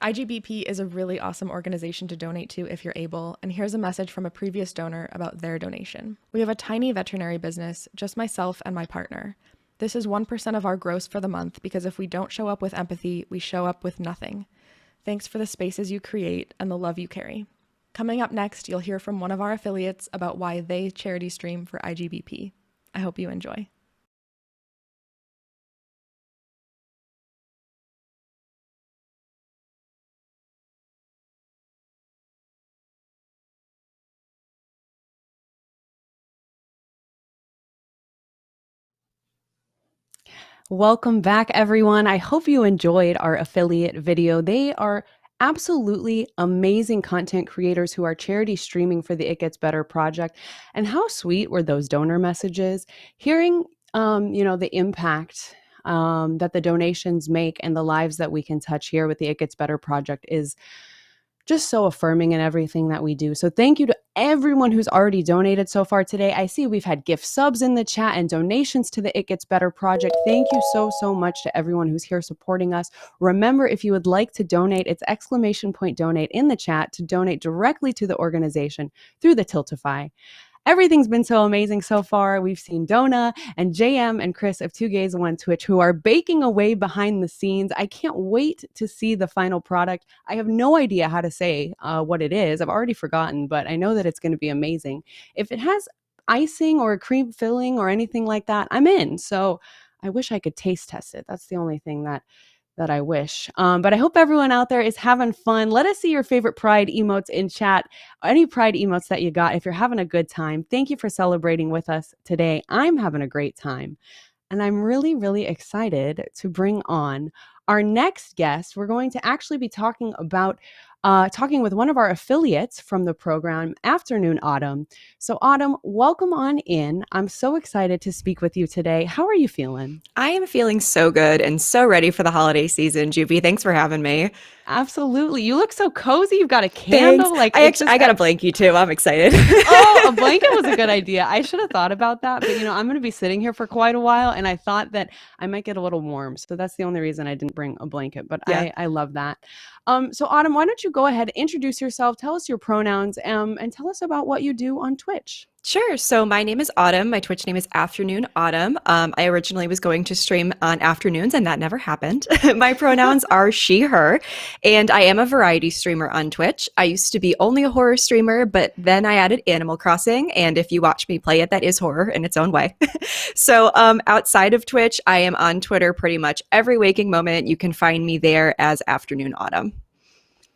IGBP is a really awesome organization to donate to if you're able, and here's a message from a previous donor about their donation. We have a tiny veterinary business, just myself and my partner. This is 1% of our gross for the month because if we don't show up with empathy, we show up with nothing. Thanks for the spaces you create and the love you carry. Coming up next, you'll hear from one of our affiliates about why they charity stream for IGBP. I hope you enjoy. Welcome back, everyone. I hope you enjoyed our affiliate video. They are absolutely amazing content creators who are charity streaming for the It Gets Better project. And how sweet were those donor messages? Hearing, the impact that the donations make and the lives that we can touch here with the It Gets Better project is just so affirming in everything that we do. So thank you to everyone who's already donated so far today. I see we've had gift subs in the chat and donations to the It Gets Better project. Thank you so much to everyone who's here supporting us. Remember, if you would like to donate, it's !donate in the chat to donate directly to the organization through the Tiltify. Everything's been so amazing so far. We've seen Donna and JM and Chris of Two Gays One Twitch who are baking away behind the scenes. I can't wait to see the final product. I have no idea how to say what it is. I've already forgotten, but I know that it's going to be amazing. If it has icing or a cream filling or anything like that, I'm in. So I wish I could taste test it. That's the only thing that I wish. But I hope everyone out there is having fun. Let us see your favorite Pride emotes in chat. Any Pride emotes that you got if you're having a good time. Thank you for celebrating with us today. I'm having a great time. And I'm really excited to bring on our next guest. We're going to actually be talking with one of our affiliates from the program, Afternoon Autumn. So Autumn, welcome on in. I'm so excited to speak with you today. How are you feeling? I am feeling so good and so ready for the holiday season, Juvie. Thanks for having me. Absolutely. You look so cozy. You've got a candle. Thanks. I got a blankie too. I'm excited. Oh, a blanket was a good idea. I should have thought about that. But, I'm going to be sitting here for quite a while. And I thought that I might get a little warm. So that's the only reason I didn't bring a blanket. But yeah. I love that. So Autumn, why don't you go ahead, introduce yourself, tell us your pronouns, and tell us about what you do on Twitch. Sure. So my name is Autumn. My Twitch name is Afternoon Autumn. I originally was going to stream on afternoons, and that never happened. My pronouns are she, her, and I am a variety streamer on Twitch. I used to be only a horror streamer, but then I added Animal Crossing, and if you watch me play it, that is horror in its own way. So outside of Twitch, I am on Twitter pretty much every waking moment. You can find me there as Afternoon Autumn.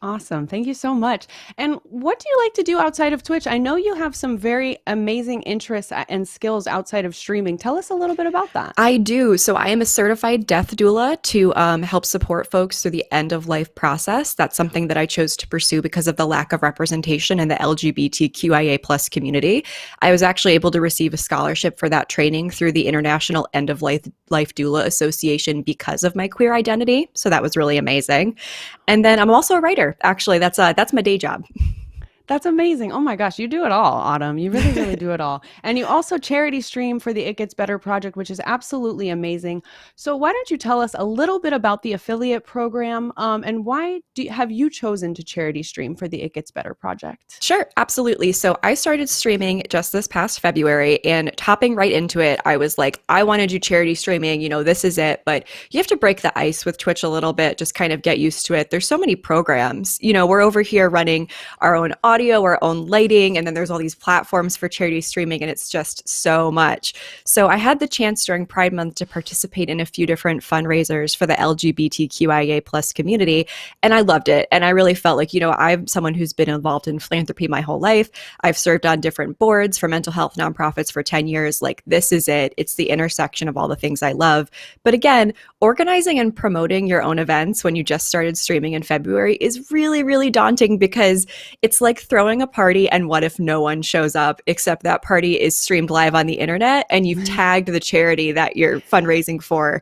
Awesome. Thank you so much. And what do you like to do outside of Twitch? I know you have some very amazing interests and skills outside of streaming. Tell us a little bit about that. I do. So I am a certified death doula to help support folks through the end of life process. That's something that I chose to pursue because of the lack of representation in the LGBTQIA plus community. I was actually able to receive a scholarship for that training through the International End of Life Doula Association because of my queer identity. So that was really amazing. And then I'm also a writer. Actually, that's my day job. That's amazing. Oh my gosh, you do it all, Autumn. You really do it all. And you also charity stream for the It Gets Better project, which is absolutely amazing. So why don't you tell us a little bit about the affiliate program and why have you chosen to charity stream for the It Gets Better project? Sure, absolutely. So I started streaming just this past February, and hopping right into it, I was like, I want to do charity streaming. This is it. But you have to break the ice with Twitch a little bit, just kind of get used to it. There's so many programs. We're over here running our own audio, our own lighting, and then there's all these platforms for charity streaming, and it's just so much. So I had the chance during Pride Month to participate in a few different fundraisers for the LGBTQIA plus community, and I loved it. And I really felt like, I'm someone who's been involved in philanthropy my whole life. I've served on different boards for mental health nonprofits for 10 years. Like, this is it. It's the intersection of all the things I love. But again, organizing and promoting your own events when you just started streaming in February is really daunting, because it's like throwing a party and what if no one shows up, except that party is streamed live on the internet and you've tagged the charity that you're fundraising for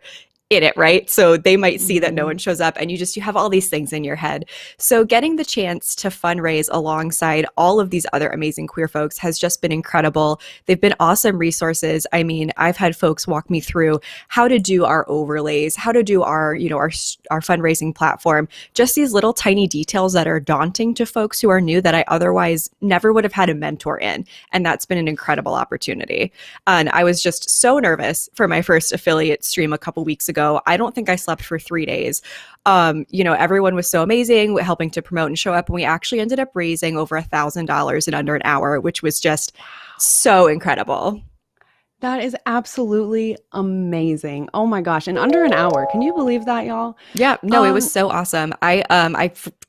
in it, right? So they might see that no one shows up, and you have all these things in your head. So getting the chance to fundraise alongside all of these other amazing queer folks has just been incredible. They've been awesome resources. I mean, I've had folks walk me through how to do our overlays, how to do our fundraising platform, just these little tiny details that are daunting to folks who are new that I otherwise never would have had a mentor in. And that's been an incredible opportunity. And I was just so nervous for my first affiliate stream a couple weeks ago. I don't think I slept for 3 days. Everyone was so amazing, helping to promote and show up. And we actually ended up raising over $1,000 in under an hour, which was just so incredible. That is absolutely amazing. Oh my gosh. In under an hour. Can you believe that, y'all? Yeah, no, it was so awesome.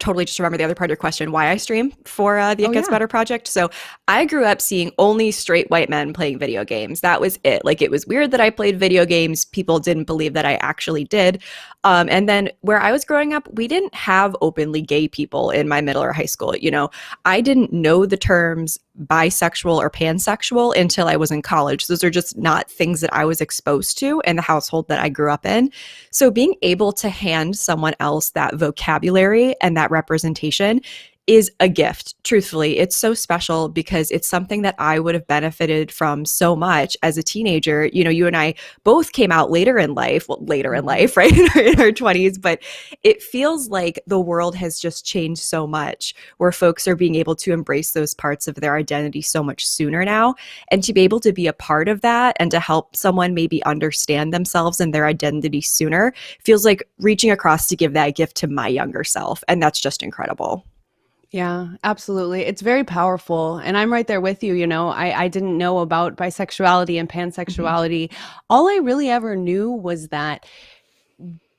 Totally just remember the other part of your question, why I stream for the Oh It Gets yeah. Better project. So I grew up seeing only straight white men playing video games. That was it. Like, it was weird that I played video games. People didn't believe that I actually did. And then where I was growing up, we didn't have openly gay people in my middle or high school. You know, I didn't know the terms bisexual or pansexual until I was in college. Those are just not things that I was exposed to in the household that I grew up in. So being able to hand someone else that vocabulary and that representation is a gift. Truthfully, it's so special because it's something that I would have benefited from so much as a teenager. You know, you and I both came out later in life, right? In our 20s, but it feels like the world has just changed so much where folks are being able to embrace those parts of their identity so much sooner now. And to be able to be a part of that and to help someone maybe understand themselves and their identity sooner feels like reaching across to give that gift to my younger self. And that's just incredible. Yeah, absolutely. It's very powerful. And I'm right there with you. You know, I didn't know about bisexuality and pansexuality. All I really ever knew was that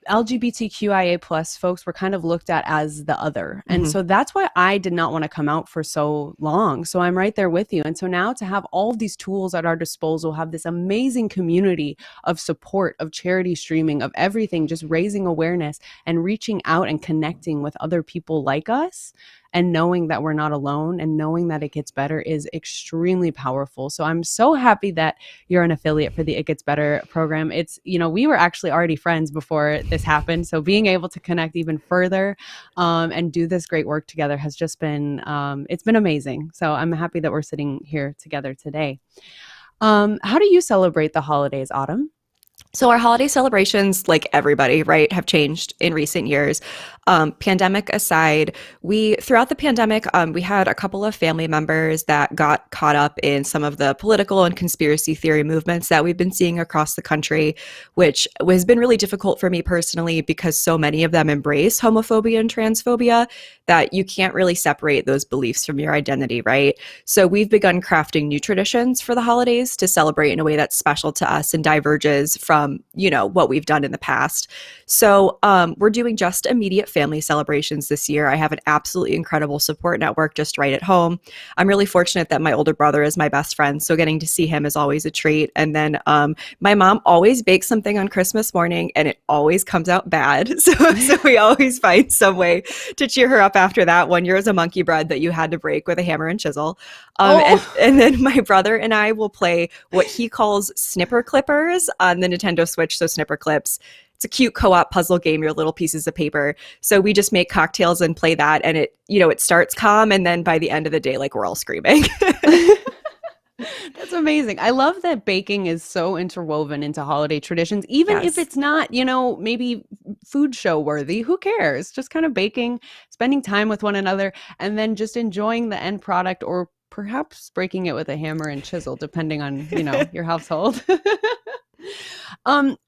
LGBTQIA plus folks were kind of looked at as the other. And so that's why I did not want to come out for so long. So I'm right there with you. And so now to have all of these tools at our disposal, have this amazing community of support, of charity streaming, of everything, just raising awareness and reaching out and connecting with other people like us, and knowing that we're not alone and knowing that it gets better is extremely powerful. So I'm so happy that you're an affiliate for the It Gets Better program. It's, you know, we were actually already friends before this happened. So being able to connect even further and do this great work together has just been, it's been amazing. So I'm happy that we're sitting here together today. How do you celebrate the holidays, Autumn? So our holiday celebrations, like everybody, right, have changed in recent years. Pandemic aside, throughout the pandemic, we had a couple of family members that got caught up in some of the political and conspiracy theory movements that we've been seeing across the country, which has been really difficult for me personally because so many of them embrace homophobia and transphobia that you can't really separate those beliefs from your identity, right? So we've begun crafting new traditions for the holidays to celebrate in a way that's special to us and diverges from, you know, what we've done in the past. So we're doing just immediate family celebrations this year. I have an absolutely incredible support network just right at home. I'm really fortunate that my older brother is my best friend, so getting to see him is always a treat. And then my mom always bakes something on Christmas morning, and it always comes out bad. So we always find some way to cheer her up after that. One year was a monkey bread that you had to break with a hammer and chisel. And then my brother and I will play what he calls snipper clippers on the Nintendo Switch, so snipper clips. It's a cute co-op puzzle game, your little pieces of paper. So we just make cocktails and play that, and it, you know, it starts calm, and then by the end of the day, like, we're all screaming. That's amazing. I love that baking is so interwoven into holiday traditions, even if it's not, you know, maybe food show worthy. Who cares? Just kind of baking, spending time with one another, and then just enjoying the end product, or perhaps breaking it with a hammer and chisel, depending on, you know, your household.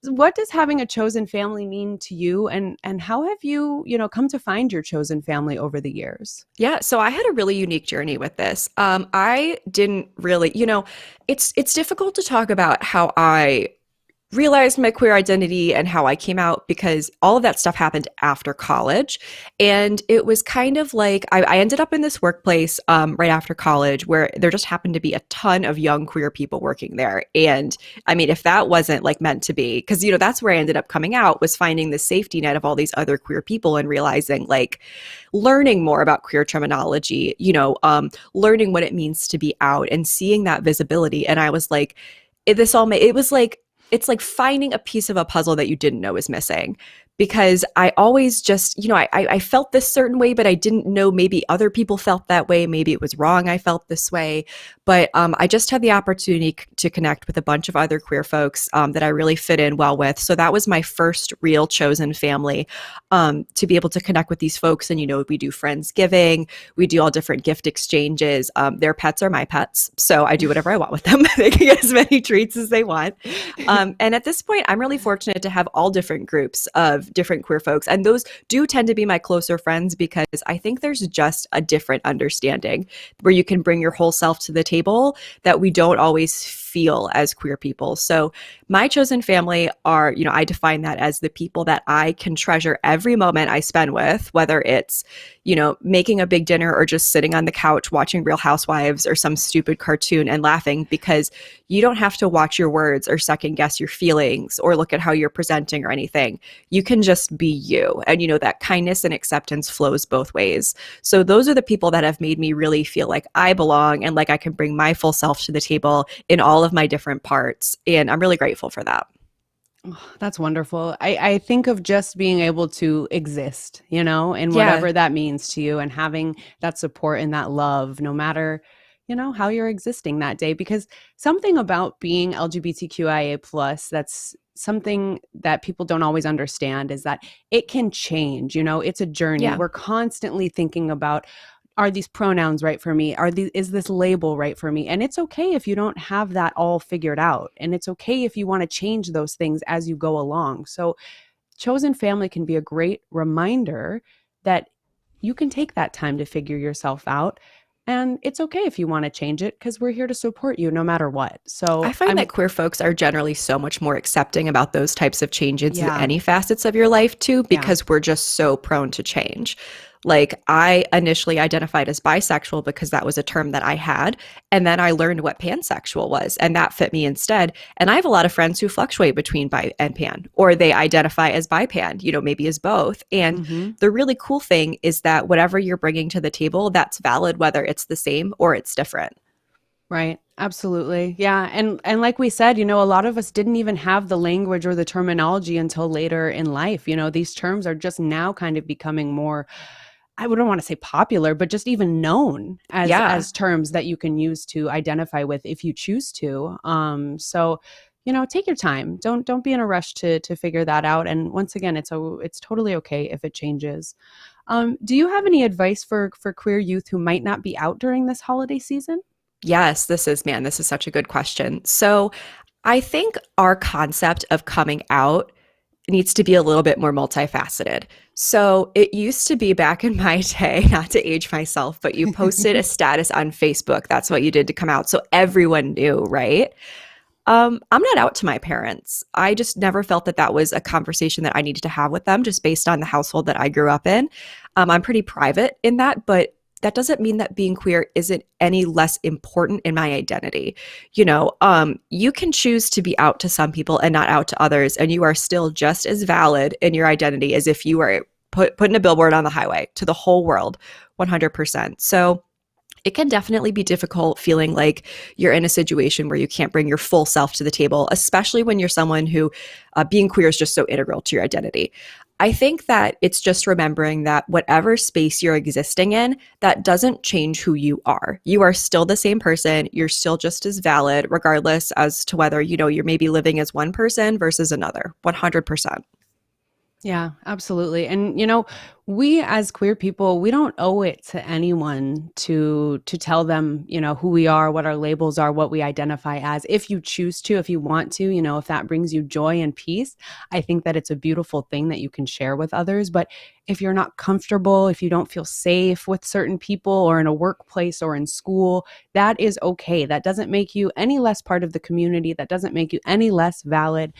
What does having a chosen family mean to you, and how have you, you know, come to find your chosen family over the years? Yeah, so I had a really unique journey with this. I didn't really, you know, it's difficult to talk about how I realized my queer identity and how I came out because all of that stuff happened after college. And it was kind of like I ended up in this workplace right after college where there just happened to be a ton of young queer people working there. And I mean, if that wasn't like meant to be, because, you know, that's where I ended up coming out, was finding the safety net of all these other queer people and realizing, like, learning more about queer terminology, you know, learning what it means to be out and seeing that visibility. And I was like, it was like, it's like finding a piece of a puzzle that you didn't know was missing. Because I always just, you know, I felt this certain way, but I didn't know maybe other people felt that way. Maybe it was wrong I felt this way. But I just had the opportunity to connect with a bunch of other queer folks that I really fit in well with. So that was my first real chosen family, to be able to connect with these folks. And, you know, we do Friendsgiving, we do all different gift exchanges. Their pets are my pets, so I do whatever I want with them. They can get as many treats as they want. And at this point, I'm really fortunate to have all different groups of different queer folks. And those do tend to be my closer friends because I think there's just a different understanding where you can bring your whole self to the table that we don't always feel as queer people. So my chosen family are, I define that as the people that I can treasure every moment I spend with, whether it's, making a big dinner or just sitting on the couch watching Real Housewives or some stupid cartoon and laughing, because you don't have to watch your words or second guess your feelings or look at how you're presenting or anything. You can just be you. And, that kindness and acceptance flows both ways. So those are the people that have made me really feel like I belong and like I can bring my full self to the table in all of my different parts. And I'm really grateful for that. Oh, that's wonderful. I think of just being able to exist, and Yeah. whatever that means to you, and having that support and that love, no matter, how you're existing that day. Because something about being LGBTQIA plus, that's something that people don't always understand, is that it can change. It's a journey. Yeah. We're constantly thinking about, are these pronouns right for me? Is this label right for me? And it's okay if you don't have that all figured out. And it's okay if you want to change those things as you go along. So chosen family can be a great reminder that you can take that time to figure yourself out. And it's okay if you want to change it, because we're here to support you no matter what. So I find that queer folks are generally so much more accepting about those types of changes in Yeah. any facets of your life too, because we're just so prone to change. Like, I initially identified as bisexual because that was a term that I had. And then I learned what pansexual was, and that fit me instead. And I have a lot of friends who fluctuate between bi and pan, or they identify as bipan, maybe as both. And the really cool thing is that whatever you're bringing to the table, that's valid, whether it's the same or it's different. Right. Absolutely. Yeah. And like we said, a lot of us didn't even have the language or the terminology until later in life. These terms are just now kind of becoming more, I wouldn't want to say popular, but just even known as terms that you can use to identify with if you choose to. So, take your time. Don't be in a rush to figure that out. And once again, it's totally okay if it changes. Do you have any advice for queer youth who might not be out during this holiday season? Yes, this is such a good question. So I think our concept of coming out needs to be a little bit more multifaceted. So it used to be back in my day, not to age myself, but you posted a status on Facebook. That's what you did to come out. So everyone knew, right? I'm not out to my parents. I just never felt that was a conversation that I needed to have with them, just based on the household that I grew up in. I'm pretty private in that, but that doesn't mean that being queer isn't any less important in my identity. You can choose to be out to some people and not out to others, and you are still just as valid in your identity as if you were putting a billboard on the highway to the whole world, 100%. So it can definitely be difficult feeling like you're in a situation where you can't bring your full self to the table, especially when you're someone who being queer is just so integral to your identity. I think that it's just remembering that whatever space you're existing in, that doesn't change who you are. You are still the same person. You're still just as valid, regardless as to whether, you're maybe living as one person versus another, 100%. Yeah, absolutely. And we as queer people, we don't owe it to anyone to tell them, who we are, what our labels are, what we identify as. If you choose to, if you want to, if that brings you joy and peace, I think that it's a beautiful thing that you can share with others. But if you're not comfortable, if you don't feel safe with certain people or in a workplace or in school, that is okay. That doesn't make you any less part of the community. That doesn't make you any less valid.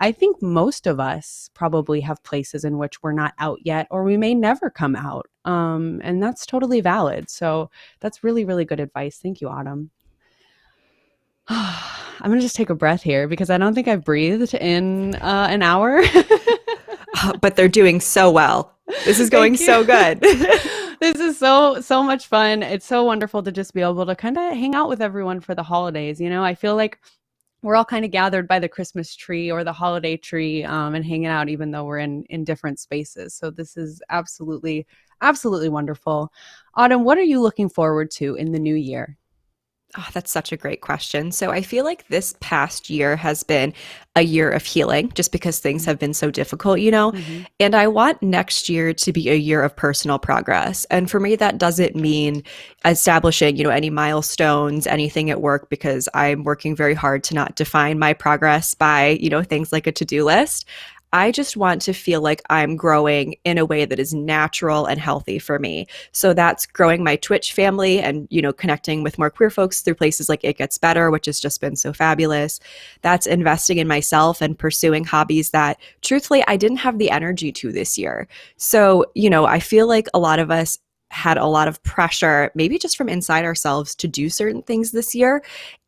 I think most of us probably have places in which we're not out yet, or we may never come out. And that's totally valid. So that's really, really good advice. Thank you, Autumn. I'm going to just take a breath here because I don't think I've breathed in an hour. But they're doing so well. This is going so good. This is so much fun. It's so wonderful to just be able to kind of hang out with everyone for the holidays. I feel like we're all kind of gathered by the Christmas tree or the holiday tree and hanging out, even though we're in different spaces. So this is absolutely, absolutely wonderful. Autumn, what are you looking forward to in the new year? Oh, that's such a great question. So I feel like this past year has been a year of healing just because things have been so difficult, and I want next year to be a year of personal progress. And for me, that doesn't mean establishing, any milestones, anything at work, because I'm working very hard to not define my progress by, things like a to-do list. I just want to feel like I'm growing in a way that is natural and healthy for me. So that's growing my Twitch family and, connecting with more queer folks through places like It Gets Better, which has just been so fabulous. That's investing in myself and pursuing hobbies that truthfully I didn't have the energy to this year. So, I feel like a lot of us had a lot of pressure, maybe just from inside ourselves, to do certain things this year.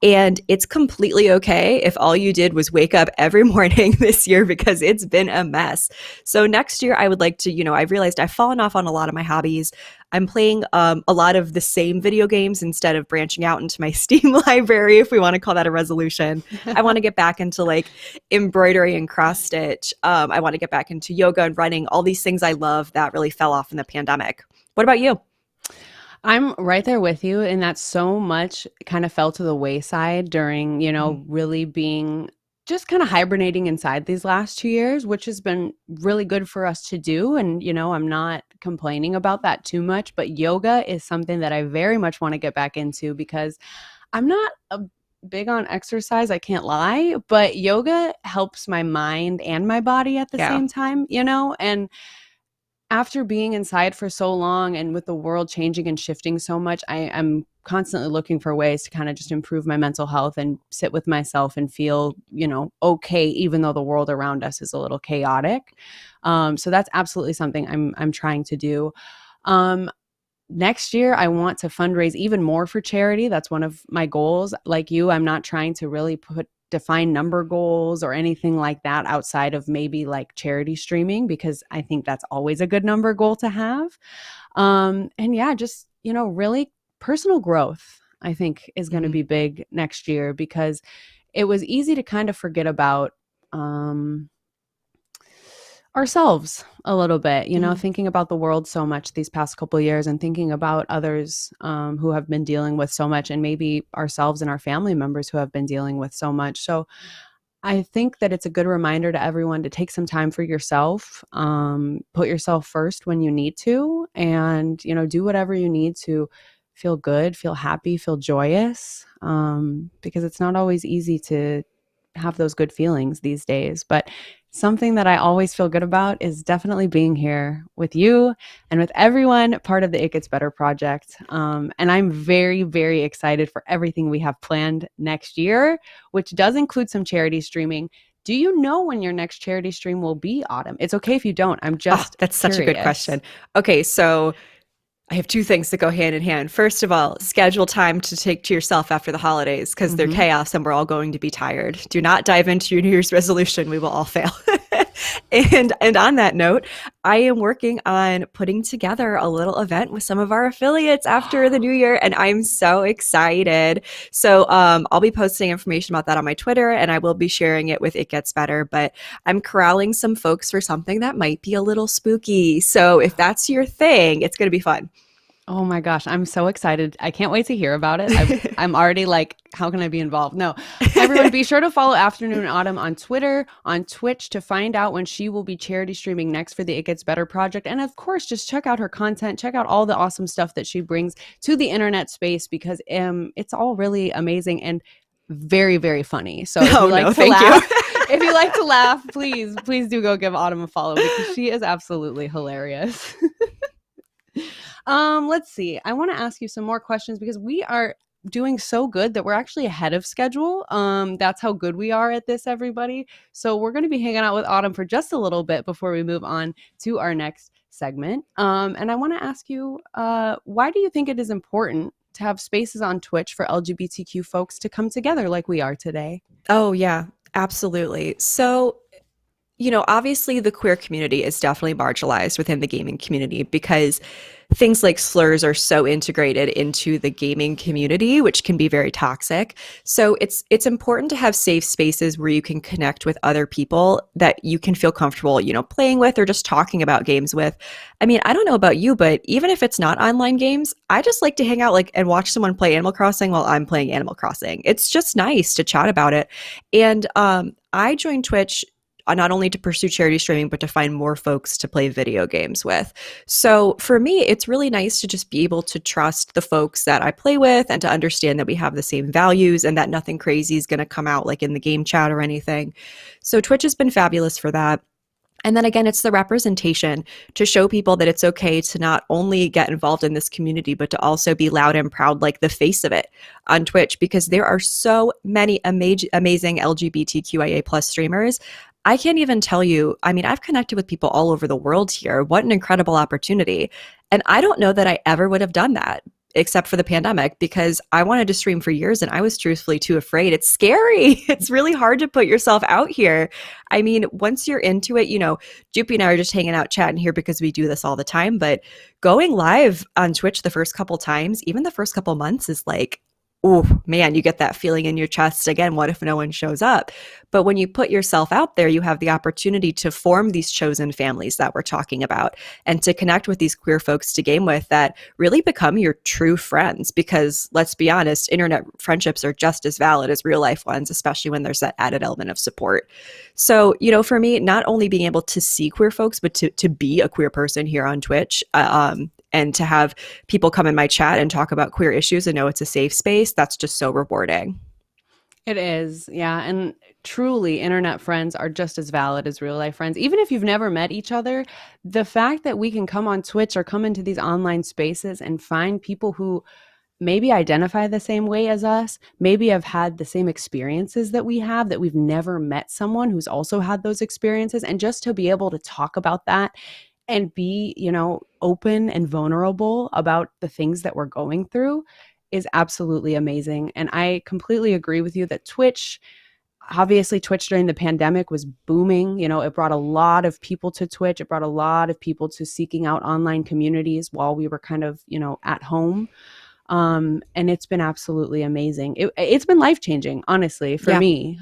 And it's completely okay if all you did was wake up every morning this year, because it's been a mess. So next year, I would like to, I've realized I've fallen off on a lot of my hobbies. I'm playing a lot of the same video games instead of branching out into my Steam library, if we want to call that a resolution. I want to get back into like embroidery and cross stitch. I want to get back into yoga and running, all these things I love that really fell off in the pandemic. What about you? I'm right there with you, and that so much kind of fell to the wayside during, really being just kind of hibernating inside these last 2 years, which has been really good for us to do. And, I'm not complaining about that too much, but yoga is something that I very much want to get back into, because I'm not big on exercise, I can't lie, but yoga helps my mind and my body at the same time, and after being inside for so long and with the world changing and shifting so much, I am constantly looking for ways to kind of just improve my mental health and sit with myself and feel, okay, even though the world around us is a little chaotic. So that's absolutely something I'm trying to do. Next year, I want to fundraise even more for charity. That's one of my goals. Like you, I'm not trying to really define number goals or anything like that outside of maybe like charity streaming, because I think that's always a good number goal to have. And yeah, just, really personal growth, I think, is going to be big next year, because it was easy to kind of forget about ourselves a little bit, thinking about the world so much these past couple of years, and thinking about others who have been dealing with so much, and maybe ourselves and our family members who have been dealing with so much. So I think that it's a good reminder to everyone to take some time for yourself, put yourself first when you need to, and, do whatever you need to feel good, feel happy, feel joyous, because it's not always easy to have those good feelings these days. But something that I always feel good about is definitely being here with you and with everyone part of the It Gets Better project. And I'm very, very excited for everything we have planned next year, which does include some charity streaming. Do you know when your next charity stream will be, Autumn? It's okay if you don't. I'm just that's such a good question. Okay, so I have two things that go hand in hand. First of all, schedule time to take to yourself after the holidays, because they're chaos and we're all going to be tired. Do not dive into your New Year's resolution. We will all fail. And on that note, I am working on putting together a little event with some of our affiliates after the new year, and I'm so excited. So I'll be posting information about that on my Twitter, and I will be sharing it with It Gets Better, but I'm corralling some folks for something that might be a little spooky. So if that's your thing, it's going to be fun. Oh my gosh, I'm so excited. I can't wait to hear about it. I'm already like, how can I be involved? No. Everyone, be sure to follow Afternoon Autumn on Twitter, on Twitch, to find out when she will be charity streaming next for the It Gets Better project. And of course, just check out her content. Check out all the awesome stuff that she brings to the internet space, because it's all really amazing and very, very funny. So if you like to laugh, if you like to laugh, please do go give Autumn a follow, because she is absolutely hilarious. Let's see. I want to ask you some more questions, because we are doing so good that we're actually ahead of schedule. That's how good we are at this, everybody. So we're going to be hanging out with Autumn for just a little bit before we move on to our next segment. And I want to ask you, why do you think it is important to have spaces on Twitch for LGBTQ folks to come together like we are today? Oh, yeah, absolutely. So obviously the queer community is definitely marginalized within the gaming community, because things like slurs are so integrated into the gaming community, which can be very toxic. So it's important to have safe spaces where you can connect with other people that you can feel comfortable, playing with or just talking about games with. I mean, I don't know about you, but even if it's not online games, I just like to hang out and watch someone play Animal Crossing while I'm playing Animal Crossing. It's just nice to chat about it. And I joined Twitch not only to pursue charity streaming, but to find more folks to play video games with. So for me, it's really nice to just be able to trust the folks that I play with, and to understand that we have the same values, and that nothing crazy is going to come out like in the game chat or anything. So Twitch has been fabulous for that. And then again, it's the representation to show people that it's okay to not only get involved in this community, but to also be loud and proud, like the face of it on Twitch, because there are so many amazing LGBTQIA plus streamers. I can't even tell you. I mean, I've connected with people all over the world here. What an incredible opportunity. And I don't know that I ever would have done that except for the pandemic, because I wanted to stream for years and I was truthfully too afraid. It's scary. It's really hard to put yourself out here. I mean, once you're into it, Joopy and I are just hanging out chatting here because we do this all the time. But going live on Twitch the first couple times, even the first couple months, is like, oh man, you get that feeling in your chest. Again, what if no one shows up? But when you put yourself out there, you have the opportunity to form these chosen families that we're talking about and to connect with these queer folks to game with that really become your true friends. Because let's be honest, internet friendships are just as valid as real life ones, especially when there's that added element of support. So, for me, not only being able to see queer folks, but to be a queer person here on Twitch, and to have people come in my chat and talk about queer issues and know it's a safe space, that's just so rewarding. It is, yeah. And truly, internet friends are just as valid as real life friends. Even if you've never met each other, the fact that we can come on Twitch or come into these online spaces and find people who maybe identify the same way as us, maybe have had the same experiences that we have, that we've never met someone who's also had those experiences, and just to be able to talk about that and be, open and vulnerable about the things that we're going through is absolutely amazing. And I completely agree with you that obviously Twitch during the pandemic was booming. It brought a lot of people to Twitch. It brought a lot of people to seeking out online communities while we were kind of, at home. And it's been absolutely amazing. It's been life-changing, honestly, for me,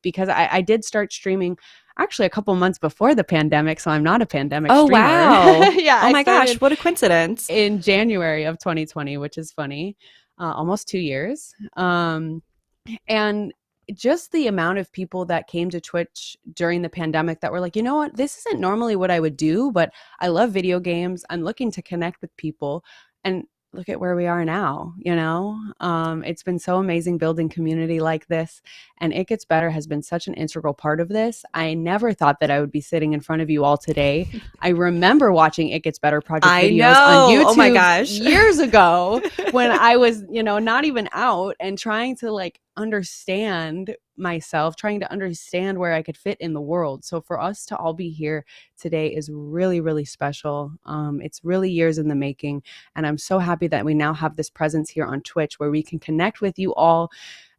because I did start streaming actually a couple months before the pandemic, so I'm not a pandemic streamer. Wow. Yeah. Oh my gosh, what a coincidence. In January of 2020, which is funny. Almost 2 years. And just the amount of people that came to Twitch during the pandemic that were like, you know what, this isn't normally what I would do, but I love video games. I'm looking to connect with people. And look at where we are now, it's been so amazing building community like this, and It Gets Better has been such an integral part of this. I never thought that I would be sitting in front of you all today. I remember watching It Gets Better project videos on YouTube oh my gosh. years ago when I was, not even out, and trying to understand myself, trying to understand where I could fit in the world. So for us to all be here today is really, really special. It's really years in the making. And I'm so happy that we now have this presence here on Twitch where we can connect with you all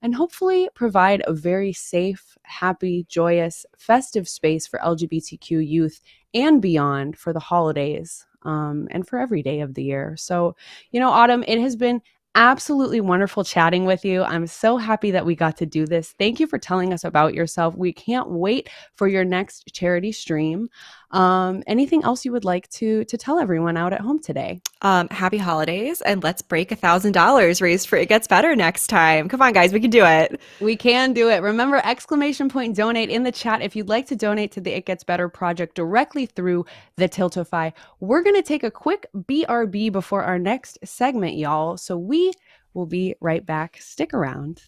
and hopefully provide a very safe, happy, joyous, festive space for LGBTQ youth and beyond for the holidays, and for every day of the year. So, Autumn, it has been absolutely wonderful chatting with you. I'm so happy that we got to do this. Thank you for telling us about yourself. We can't wait for your next charity stream. Anything else you would like to tell everyone out at home today? Happy holidays, and let's break $1,000 raised for It Gets Better next time. Come on, guys, we can do it. We can do it. Remember, !donate in the chat if you'd like to donate to the It Gets Better project directly through the Tiltify. We're going to take a quick BRB before our next segment, y'all. So we will be right back. Stick around.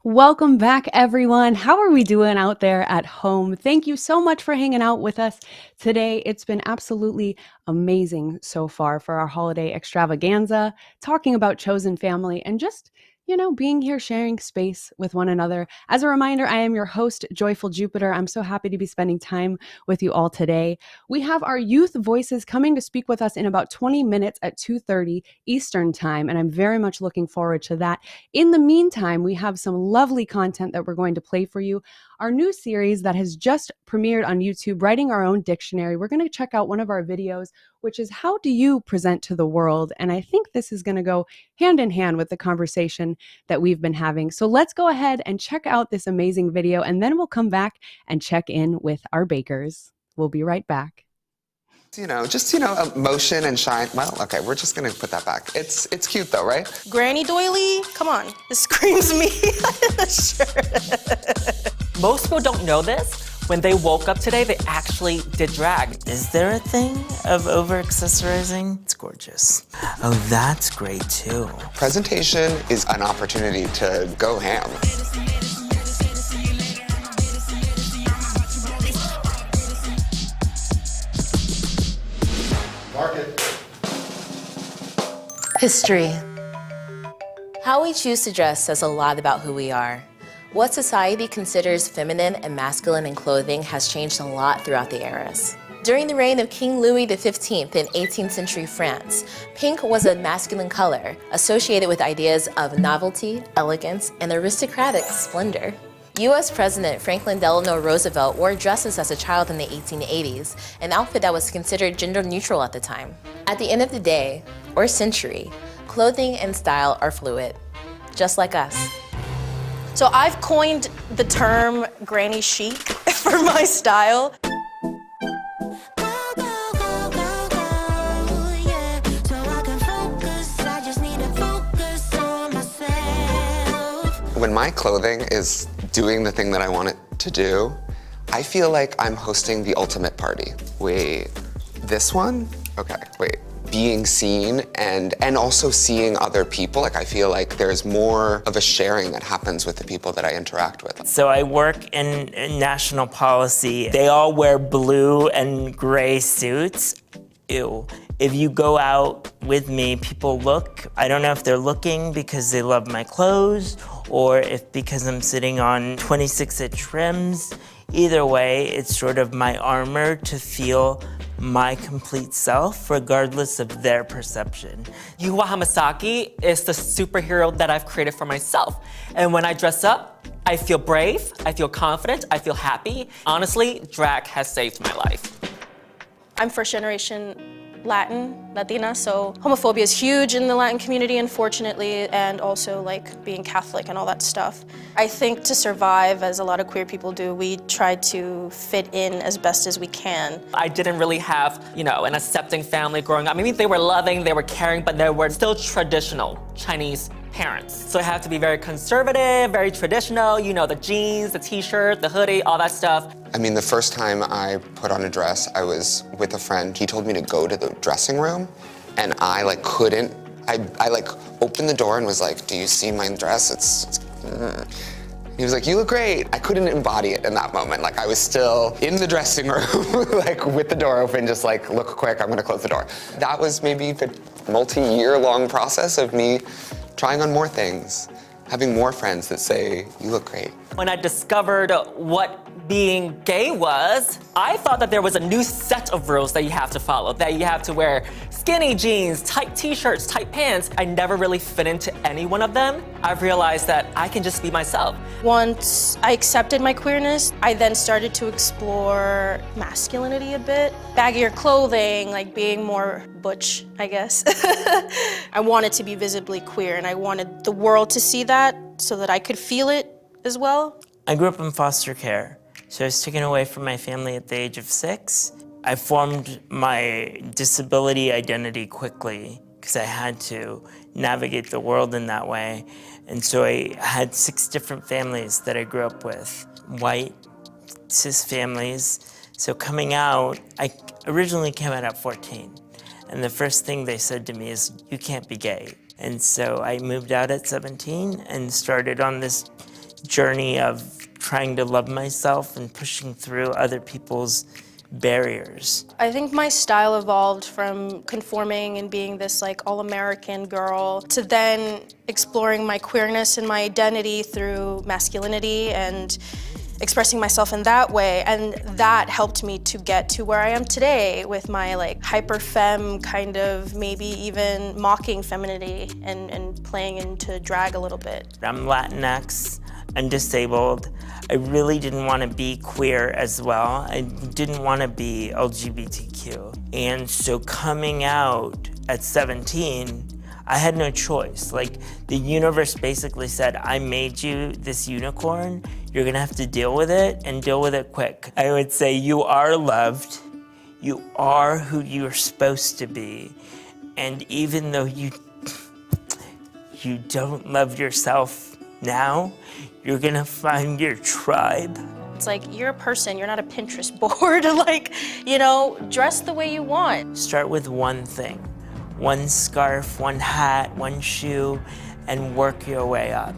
Welcome back, everyone. How are we doing out there at home? Thank you so much for hanging out with us today. It's been absolutely amazing so far for our holiday extravaganza, talking about chosen family and just, being here sharing space with one another. As a reminder, I am your host, Joyful Jupiter. I'm so happy to be spending time with you all today. We have our youth voices coming to speak with us in about 20 minutes at 2:30 Eastern Time, and I'm very much looking forward to that. In the meantime, we have some lovely content that we're going to play for you. Our new series that has just premiered on YouTube, Writing Our Own Dictionary. We're going to check out one of our videos, which is how do you present to the world? And I think this is going to go hand in hand with the conversation that we've been having. So let's go ahead and check out this amazing video, and then we'll come back and check in with our bakers. We'll be right back. Motion and shine. Well, okay, we're just gonna put that back. It's cute though, right? Granny doily? Come on, this screams me. Most people don't know this. When they woke up today, they actually did drag. Is there a thing of over-accessorizing? It's gorgeous. Oh, that's great too. Presentation is an opportunity to go ham. History. How we choose to dress says a lot about who we are. What society considers feminine and masculine in clothing has changed a lot throughout the eras. During the reign of King Louis XV in 18th century France, pink was a masculine color associated with ideas of novelty, elegance, and aristocratic splendor. U.S. President Franklin Delano Roosevelt wore dresses as a child in the 1880s, an outfit that was considered gender neutral at the time. At the end of the day, or century, clothing and style are fluid, just like us. So I've coined the term granny chic for my style. When my clothing is doing the thing that I want it to do, I feel like I'm hosting the ultimate party. Wait, this one? Okay, wait. Being seen and also seeing other people, like I feel like there's more of a sharing that happens with the people that I interact with. So I work in national policy. They all wear blue and gray suits. Ew. If you go out with me, people look. I don't know if they're looking because they love my clothes or if because I'm sitting on 26-inch rims. Either way, it's sort of my armor to feel my complete self, regardless of their perception. Yuwa Hamasaki is the superhero that I've created for myself. And when I dress up, I feel brave, I feel confident, I feel happy. Honestly, drag has saved my life. I'm first generation Latina, so homophobia is huge in the Latin community, unfortunately, and also like being Catholic and all that stuff. I think to survive, as a lot of queer people do, we try to fit in as best as we can. I didn't really have, an accepting family growing up. I mean, they were loving, they were caring, but they were still traditional Chinese parents. So I have to be very conservative, very traditional, the jeans, the t-shirt, the hoodie, all that stuff. I mean, the first time I put on a dress, I was with a friend. He told me to go to the dressing room, and I couldn't. I opened the door and was like, "Do you see my dress? He was like, "You look great." I couldn't embody it in that moment. I was still in the dressing room, with the door open, just look quick, I'm gonna close the door. That was maybe the multi-year-long process of me trying on more things, having more friends that say, "You look great." When I discovered what being gay was, I thought that there was a new set of rules that you have to follow, that you have to wear skinny jeans, tight t-shirts, tight pants. I never really fit into any one of them. I've realized that I can just be myself. Once I accepted my queerness, I then started to explore masculinity a bit. Baggier clothing, being more butch, I guess. I wanted to be visibly queer, and I wanted the world to see that so that I could feel it as well. I grew up in foster care. So I was taken away from my family at the age of 6. I formed my disability identity quickly because I had to navigate the world in that way. And so I had 6 different families that I grew up with, white, cis families. So coming out, I originally came out at 14. And the first thing they said to me is, "You can't be gay." And so I moved out at 17 and started on this journey of trying to love myself and pushing through other people's barriers. I think my style evolved from conforming and being this like all-American girl to then exploring my queerness and my identity through masculinity and expressing myself in that way, and that helped me to get to where I am today with my like hyper femme kind of maybe even mocking femininity and playing into drag a little bit. I'm Latinx, I'm disabled. I really didn't want to be queer as well. I didn't want to be LGBTQ. And so coming out at 17, I had no choice. Like, the universe basically said, I made you this unicorn, you're gonna have to deal with it and deal with it quick. I would say you are loved, you are who you're supposed to be, and even though you don't love yourself now, you're gonna find your tribe. It's like, you're a person, you're not a Pinterest board. Like, you know, dress the way you want. Start with one thing. One scarf, one hat, one shoe, and work your way up.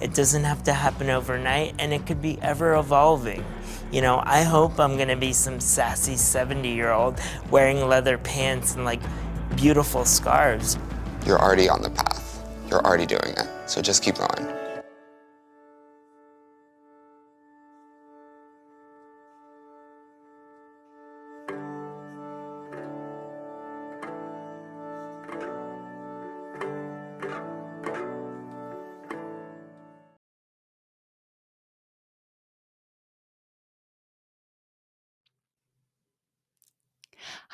It doesn't have to happen overnight, and it could be ever evolving. You know, I hope I'm gonna be some sassy 70-year-old wearing leather pants and like beautiful scarves. You're already on the path. You're already doing it. So just keep going.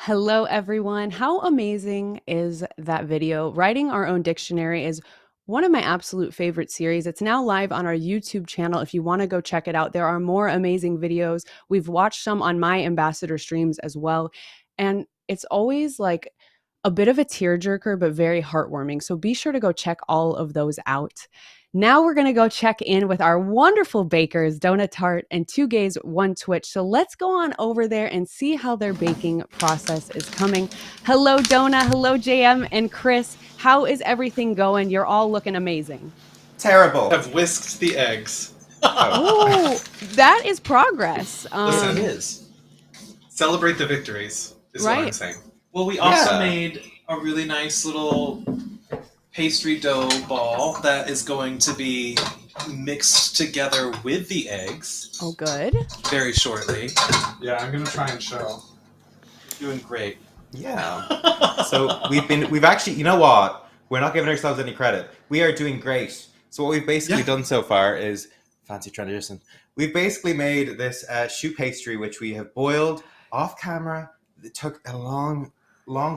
Hello, everyone. How amazing is that video? Writing Our Own Dictionary is one of my absolute favorite series. It's now live on our YouTube channel. If you want to go check it out, there are more amazing videos. We've watched some on my ambassador streams as well. And it's always like a bit of a tearjerker, but very heartwarming. So be sure to go check all of those out. Now we're going to go check in with our wonderful bakers, Donut Tart and Two Gays, One Twitch. So let's go on over there and see how their baking process is coming. Hello, Donna. Hello, JM and Chris. How is everything going? You're all looking amazing. Terrible. Have whisked the eggs. Oh, that is progress. Listen, it is. Celebrate the victories, is what I'm saying. Well, we also made a really nice little pastry dough ball that is going to be mixed together with the eggs. Oh, good. Very shortly. Yeah, I'm gonna try and show. Doing great. Yeah. So we've actually, you know what? We're not giving ourselves any credit. We are doing great. So what we've basically done so far is, fancy transition. We've basically made this choux pastry, which we have boiled off camera. It took a long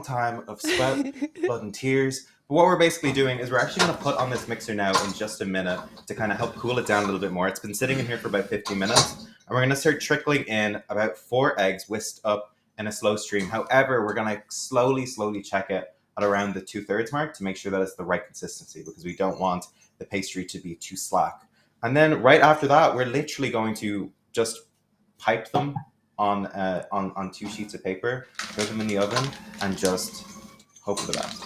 time of sweat, blood and tears. But what we're basically doing is we're actually going to put on this mixer now in just a minute to kind of help cool it down a little bit more. It's been sitting in here for about 15 minutes. And we're going to start trickling in about 4 eggs whisked up in a slow stream. However, we're going to slowly check it at around the 2/3 mark to make sure that it's the right consistency, because we don't want the pastry to be too slack. And then right after that, we're literally going to just pipe them on 2 sheets of paper, throw them in the oven, and just hope for the best.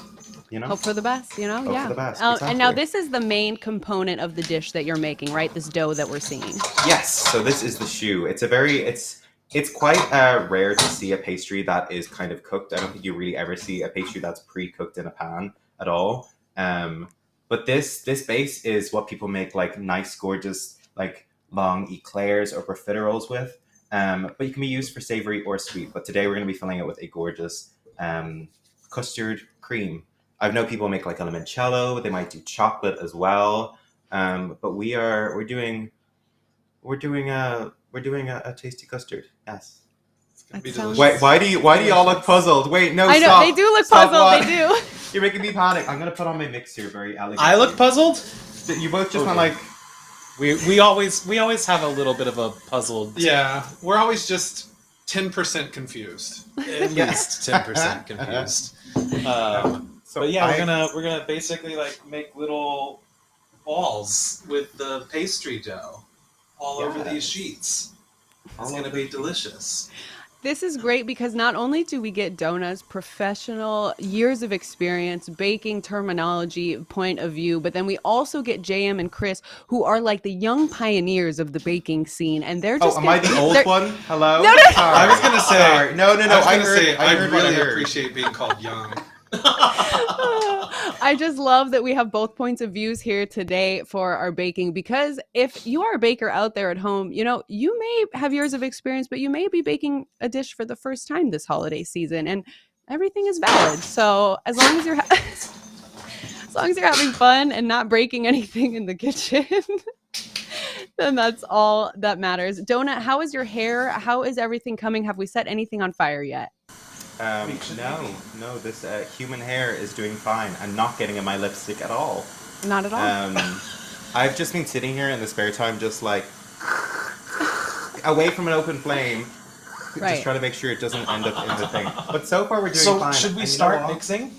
You know? Hope for the best, you know? Hope yeah. for the best, And now exactly. this is the main component of the dish that you're making, right? This dough that we're seeing. Yes. So this is the choux. It's quite rare to see a pastry that is kind of cooked. I don't think you really ever see a pastry that's pre-cooked in a pan at all. But this base is what people make like nice, gorgeous, like long eclairs or profiteroles with. But it can be used for savory or sweet. But today we're going to be filling it with a gorgeous custard cream. I know people make like a limoncello. They might do chocolate as well. But we're doing a tasty custard. Yes. It's gonna be delicious. Wait, why do you all look puzzled? Wait, no, I know, stop. they do look Stop, puzzled, what? they do. You're making me panic. I'm gonna put on my mixer very elegantly. I look puzzled? You both just went like... We always have a little bit of a puzzled... Yeah, we're always just 10% confused. At least 10% confused. But yeah, we're gonna basically like make little balls with the pastry dough all over these sheets. It's gonna be delicious. This is great because not only do we get Donna's professional years of experience, baking terminology, point of view, but then we also get JM and Chris, who are like the young pioneers of the baking scene, and they're just. Oh, am I the old one? Hello? No. Sorry. I was gonna say. Sorry. No. I heard what really heard. appreciate being called young. I just love that we have both points of views here today for our baking, because if you are a baker out there at home, you know, you may have years of experience, but you may be baking a dish for the first time this holiday season, and everything is valid. So as long as you're as long as you're having fun and not breaking anything in the kitchen, then that's all that matters. Donna, how is your hair? How is everything coming? Have we set anything on fire yet? No. This human hair is doing fine. I'm not getting in my lipstick at all. Not at all. I've just been sitting here in the spare time, just like away from an open flame, just trying to make sure it doesn't end up in the thing. But so far we're doing fine. So should we And start you know what? mixing?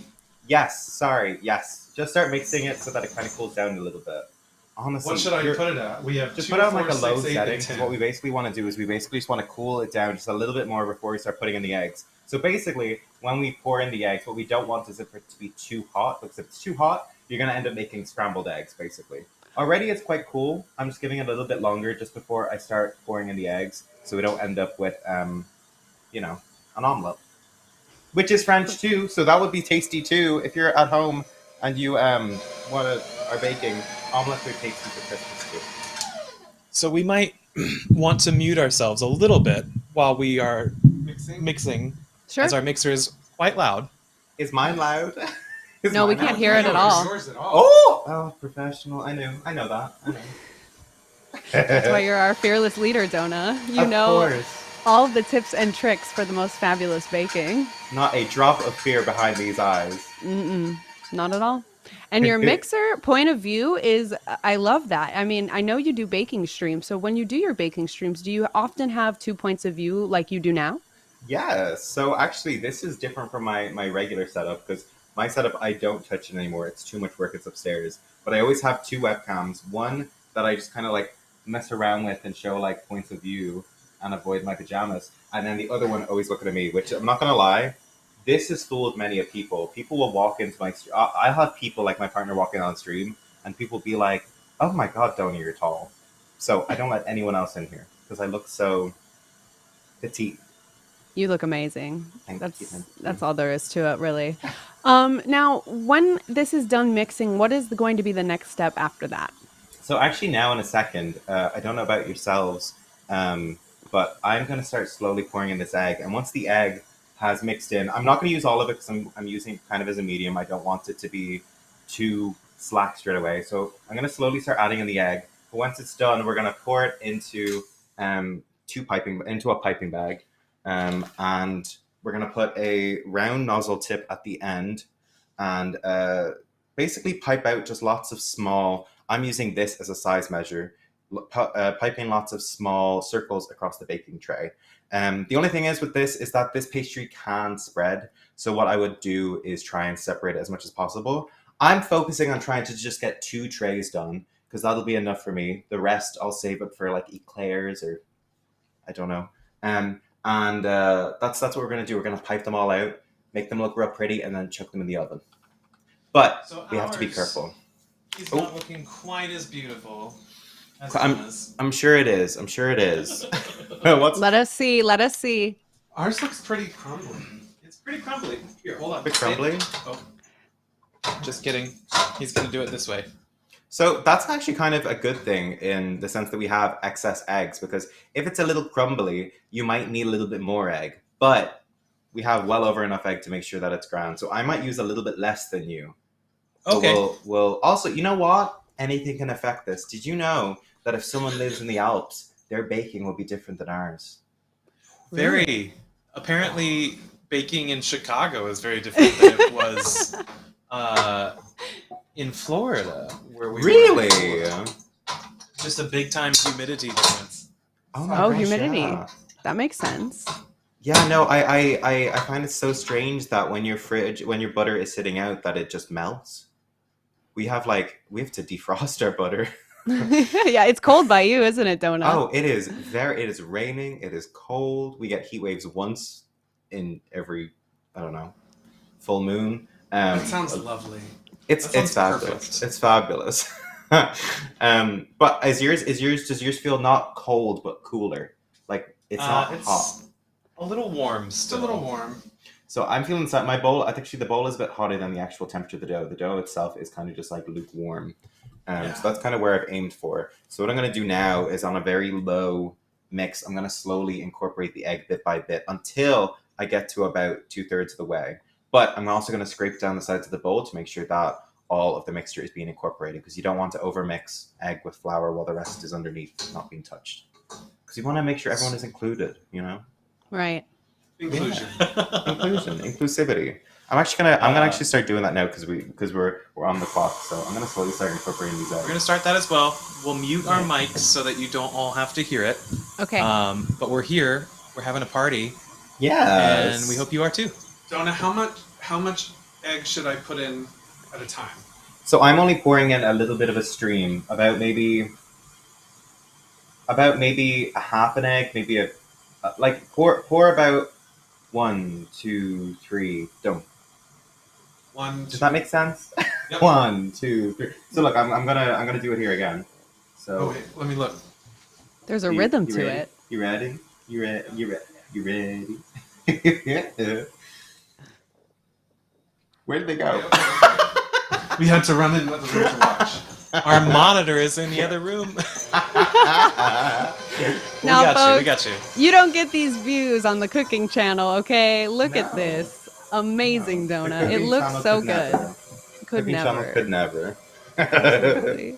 Yes. Just start mixing it so that it kind of cools down a little bit. Honestly, What should I put it at? We have just 2, put it on 4, like a low 6, 8, setting. and 10. What we basically want to do is we basically just want to cool it down just a little bit more before we start putting in the eggs. So basically, when we pour in the eggs, what we don't want is it for it to be too hot, because if it's too hot, you're going to end up making scrambled eggs, basically. Already it's quite cool. I'm just giving it a little bit longer just before I start pouring in the eggs, so we don't end up with, an omelet. Which is French too, so that would be tasty too. If you're at home and you are baking, omelets are tasty for Christmas too. So we might want to mute ourselves a little bit while we are mixing. Sure. As our mixer is quite loud. Is mine loud? No, we can't hear it at all. Oh, professional. I know that. That's why you're our fearless leader, Donna. You Of know course. all of the tips and tricks for the most fabulous baking. Not a drop of fear behind these eyes. Not at all. And your mixer point of view is, I love that. I mean, I know you do baking streams. So when you do your baking streams, do you often have 2 points of view like you do now? Yeah, so actually this is different from my regular setup, because my setup, I don't touch it anymore. It's too much work. It's upstairs. But I always have 2 webcams. One that I just kind of like mess around with and show like points of view and avoid my pajamas. And then the other one always looking at me, which I'm not going to lie, this has fooled many of people. People will walk into my stream. I'll have people like my partner walking on stream, and people be like, oh my God, Donna, you're tall. So I don't let anyone else in here because I look so petite. You look amazing. Thank you. That's all there is to it, really. Now, when this is done mixing, what is going to be the next step after that? So actually now in a second, I don't know about yourselves, but I'm going to start slowly pouring in this egg. And once the egg has mixed in, I'm not going to use all of it because I'm using it kind of as a medium. I don't want it to be too slack straight away. So I'm going to slowly start adding in the egg. But once it's done, we're going to pour it into a piping bag. And we're going to put a round nozzle tip at the end and basically pipe out just lots of small, I'm using this as a size measure, piping lots of small circles across the baking tray. The only thing is with this is that this pastry can spread. So what I would do is try and separate it as much as possible. I'm focusing on trying to just get 2 trays done because that'll be enough for me. The rest I'll save it for like eclairs or I don't know. And that's what we're going to do. We're going to pipe them all out, make them look real pretty, and then chuck them in the oven. But So we have to be ours careful. It's not looking quite as beautiful as I'm sure it is. I'm sure it is. Let us see. Let us see. Ours looks pretty crumbly. It's pretty crumbly. Here, hold on. Bit crumbly? Oh. Just kidding. He's going to do it this way. So that's actually kind of a good thing in the sense that we have excess eggs, because if it's a little crumbly, you might need a little bit more egg. But we have well over enough egg to make sure that it's ground. So I might use a little bit less than you. Okay. We'll also, you know what? Anything can affect this. Did you know that if someone lives in the Alps, their baking will be different than ours? Very. Apparently, baking in Chicago is very different than it was in Florida, where we really were. Just a big time humidity difference. Oh, humidity. Yeah. That makes sense. Yeah, no, I find it so strange that when your butter is sitting out, that it just melts. We have to defrost our butter. Yeah, it's cold by you, isn't it, Donut? Oh, it is raining, it is cold. We get heat waves once in every, I don't know, full moon. That sounds lovely. It's That sounds fabulous. perfect. It's fabulous. But does yours feel not cold but cooler? Like it's not It's hot. a little warm It's a still. little warm. So I'm feeling inside my bowl. I think actually the bowl is a bit hotter than the actual temperature of the dough. The dough itself is kind of just like lukewarm. So that's kind of where I've aimed for. So what I'm going to do now is on a very low mix, I'm going to slowly incorporate the egg bit by bit until I get to about 2/3 of the way. But I'm also going to scrape down the sides of the bowl to make sure that all of the mixture is being incorporated, because you don't want to overmix egg with flour while the rest is underneath not being touched. Because you want to make sure everyone is included, you know? Right. Inclusion. Inclusivity. I'm gonna actually start doing that now because we're on the clock. So I'm gonna slowly start incorporating these eggs. We're gonna start that as well. We'll mute our mics so that you don't all have to hear it. Okay. But we're here. We're having a party. Yes. And we hope you are too. Donna, how much egg should I put in at a time? So I'm only pouring in a little bit of a stream, about maybe a half an egg, maybe like pour about 1, 2, 3. Don't. Does that make sense? Yep. 1, 2, 3. So look, I'm gonna do it here again. So. Oh wait, let me look. There's a rhythm to ready? it. You ready? You ready? Where did they go? We had to run in the room to watch. Our monitor is in the other room. Now, We got folks, you. you don't get these views on the cooking channel, okay? Look at this. Amazing donut. It Cooking looks channel so could good. never. Could Cooking channel never. could never. Absolutely.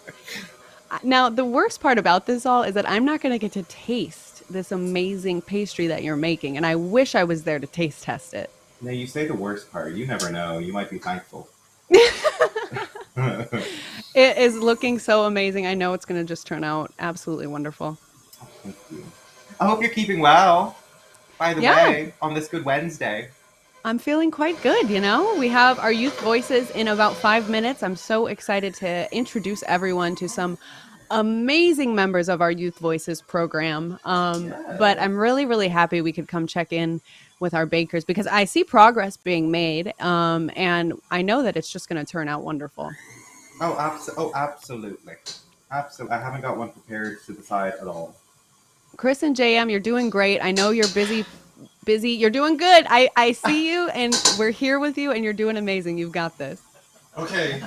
Now, the worst part about this all is that I'm not going to get to taste this amazing pastry that you're making, and I wish I was there to taste test it. No, you say the worst part. You never know. You might be thankful. It is looking so amazing. I know it's going to just turn out absolutely wonderful. Thank you. I hope you're keeping well, by the Yeah. way, on this Good Wednesday. I'm feeling quite good, you know? We have our youth voices in about 5 minutes. I'm so excited to introduce everyone to some amazing members of our Youth Voices program. But I'm really, really happy we could come check in with our bakers because I see progress being made. And I know that it's just going to turn out wonderful. Oh, absolutely. Absolutely. I haven't got one prepared to the side at all. Chris and JM, you're doing great. I know you're busy. You're doing good. I see you, and we're here with you, and you're doing amazing. You've got this. Okay.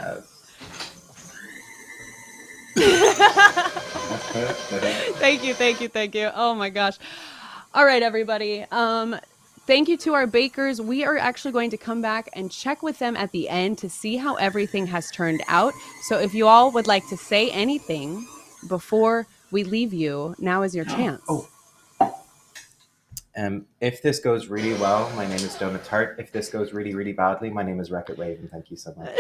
Thank you. Oh my gosh. All right, everybody. Thank you to our bakers. We are actually going to come back and check with them at the end to see how everything has turned out. So if you all would like to say anything before we leave you, now is your chance. If this goes really well, my name is Donut Tart. If this goes really, really badly, my name is Wreck-It Raven. Thank you so much.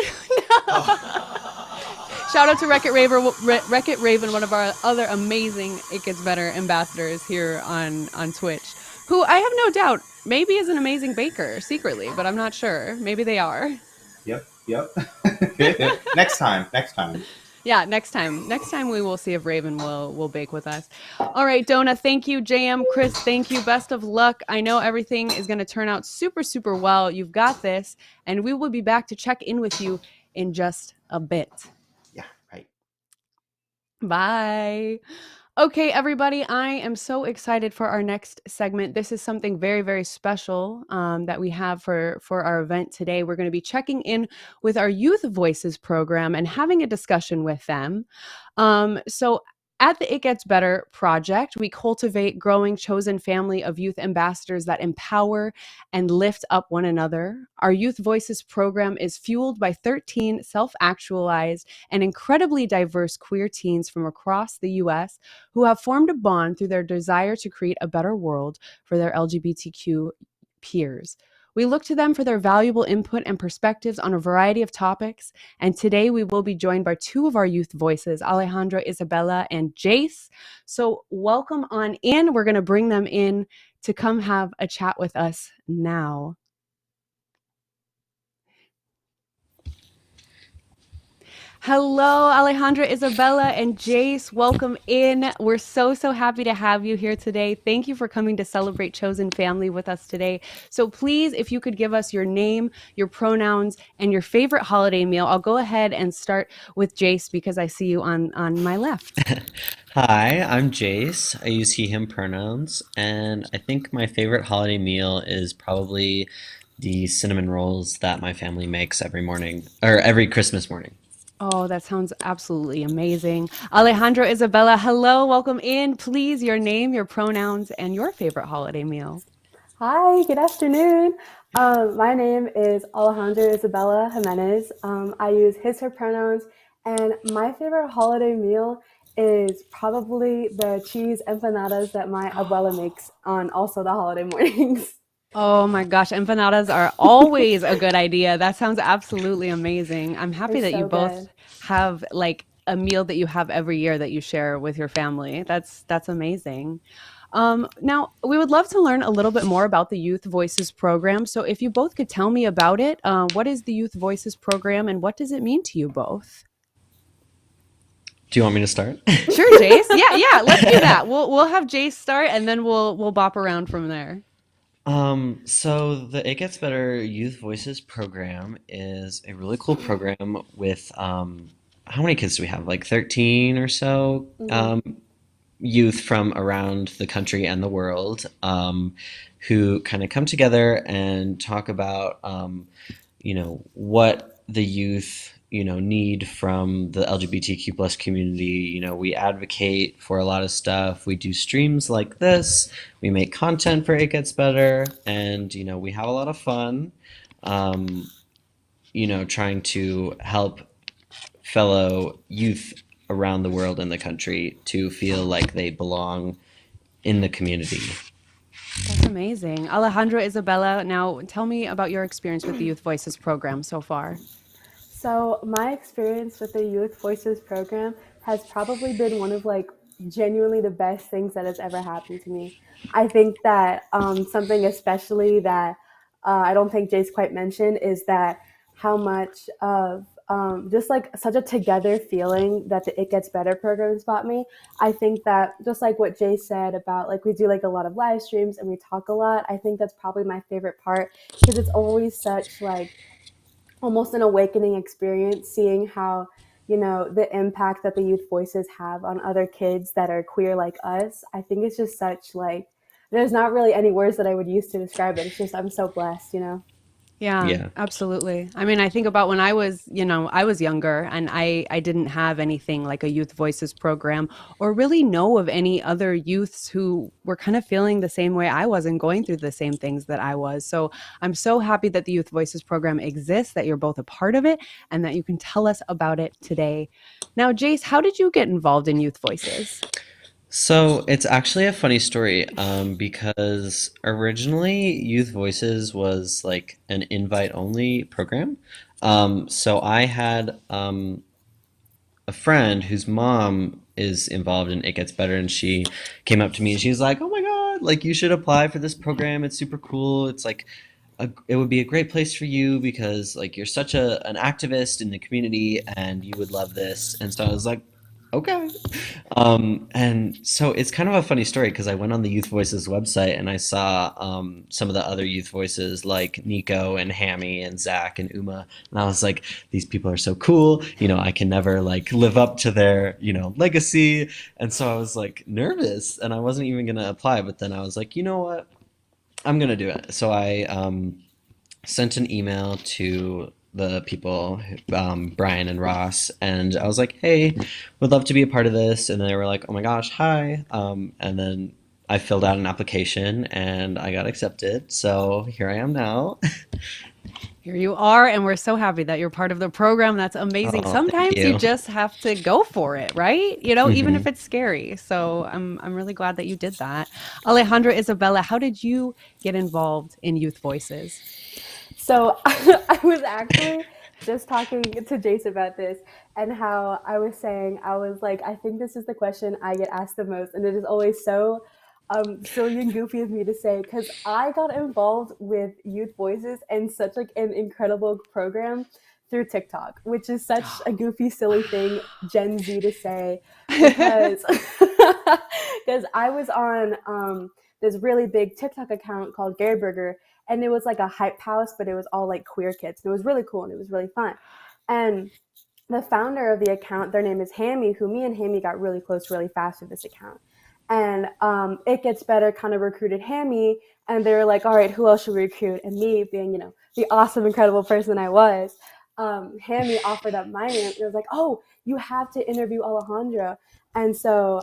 Shout out to Wreck-It Raven, one of our other amazing It Gets Better ambassadors here on Twitch, who I have no doubt maybe is an amazing baker secretly, but I'm not sure. Maybe they are. Yep. Next time. Yeah, next time we will see if Raven will bake with us. All right, Donna, thank you. JM, Chris, thank you. Best of luck. I know everything is going to turn out super, super well. You've got this, and we will be back to check in with you in just a bit. Yeah, right. Bye. Okay, everybody, I am so excited for our next segment. This is something very, very special that we have for our event today. We're going to be checking in with our Youth Voices program and having a discussion with them. So at the It Gets Better project, we cultivate growing chosen family of youth ambassadors that empower and lift up one another. Our Youth Voices program is fueled by 13 self-actualized and incredibly diverse queer teens from across the U.S. who have formed a bond through their desire to create a better world for their LGBTQ peers. We look to them for their valuable input and perspectives on a variety of topics, and today we will be joined by two of our youth voices, Alejandra, Isabella, and Jace. So welcome on in. We're going to bring them in to come have a chat with us now. Hello, Alejandra, Isabella, and Jace. Welcome in. We're so happy to have you here today. Thank you for coming to celebrate Chosen Family with us today. So please, if you could give us your name, your pronouns, and your favorite holiday meal. I'll go ahead and start with Jace because I see you on my left. Hi, I'm Jace. I use he, him pronouns, and I think my favorite holiday meal is probably the cinnamon rolls that my family makes every morning, or every Christmas morning. Oh, that sounds absolutely amazing. Alejandro, Isabella, hello, welcome in. Please, your name, your pronouns, and your favorite holiday meal. Hi, good afternoon. My name is Alejandra Isabella Jimenez. I use his, her pronouns, and my favorite holiday meal is probably the cheese empanadas that my abuela makes on also the holiday mornings. Oh my gosh, empanadas are always a good idea. That sounds absolutely amazing. I'm They're happy that you so both good. have like a meal that you have every year that you share with your family. That's amazing. Now, we would love to learn a little bit more about the Youth Voices program. So, if you both could tell me about it, what is the Youth Voices program and what does it mean to you both? Do you want me to start? Sure, Jace. Yeah, let's do that. We'll have Jace start and then we'll bop around from there. So the It Gets Better Youth Voices program is a really cool program with how many kids do we have? Like 13 or so youth from around the country and the world who kind of come together and talk about what the youth need from the LGBTQ plus community. We advocate for a lot of stuff. We do streams like this. We make content for It Gets Better, and we have a lot of fun. Um, trying to help fellow youth around the world and the country to feel like they belong in the community. That's amazing. Alejandra, Isabella, now tell me about your experience with the Youth Voices program so far. So my experience with the Youth Voices program has probably been one of like genuinely the best things that has ever happened to me. I think that something especially that I don't think Jace quite mentioned is that how much of just like such a together feeling that the It Gets Better program has brought me. I think that just like what Jace said about like we do like a lot of live streams and we talk a lot. I think that's probably my favorite part because it's always such like almost an awakening experience seeing how the impact that the youth voices have on other kids that are queer like us. I think it's just such like there's not really any words that I would use to describe it. It's just I'm so blessed. Yeah, Yeah. absolutely. I mean, I think about when I was younger and I didn't have anything like a Youth Voices program or really know of any other youths who were kind of feeling the same way I was and going through the same things that I was. So I'm so happy that the Youth Voices program exists, that you're both a part of it, and that you can tell us about it today. Now, Jace, how did you get involved in Youth Voices? So it's actually a funny story because originally Youth Voices was like an invite only program. So I had a friend whose mom is involved in It Gets Better, and she came up to me and she was like, "Oh my God, like you should apply for this program. It's super cool. It's like it would be a great place for you because like you're such an activist in the community and you would love this." And so I was like, okay. And so it's kind of a funny story because I went on the Youth Voices website and I saw some of the other Youth Voices like Nico and Hammy and Zach and Uma, and I was like, these people are so cool. I can never like live up to their legacy, and so I was like nervous and I wasn't even gonna apply. But then I was like, you know what, I'm gonna do it. So I sent an email to the people, Brian and Ross, and I was like, "Hey, would love to be a part of this." And they were like, "Oh my gosh, hi!" And then I filled out an application and I got accepted. So here I am now. Here you are, and we're so happy that you're part of the program. That's amazing. Oh, thank Sometimes you you. just have to go for it, right? Even if Hmm. it's scary. So I'm really glad that you did that. Alejandra, Isabella, how did you get involved in Youth Voices? So I was actually just talking to Jace about this and how I was saying, I was like, I think this is the question I get asked the most. And it is always so silly and goofy of me to say because I got involved with Youth Voices and such like an incredible program through TikTok, which is such a goofy, silly thing, Gen Z to say, because because I was on this really big TikTok account called Gary Burger, and it was like a hype house, but it was all like queer kids, and it was really cool and it was really fun. And the founder of the account, their name is Hammy, who me and Hammy got really close really fast with this account. And It Gets Better kind of recruited Hammy, and they were like, all right, who else should we recruit? And me being, the awesome, incredible person I was, Hammy offered up my name, and it was like, oh, you have to interview Alejandro. And so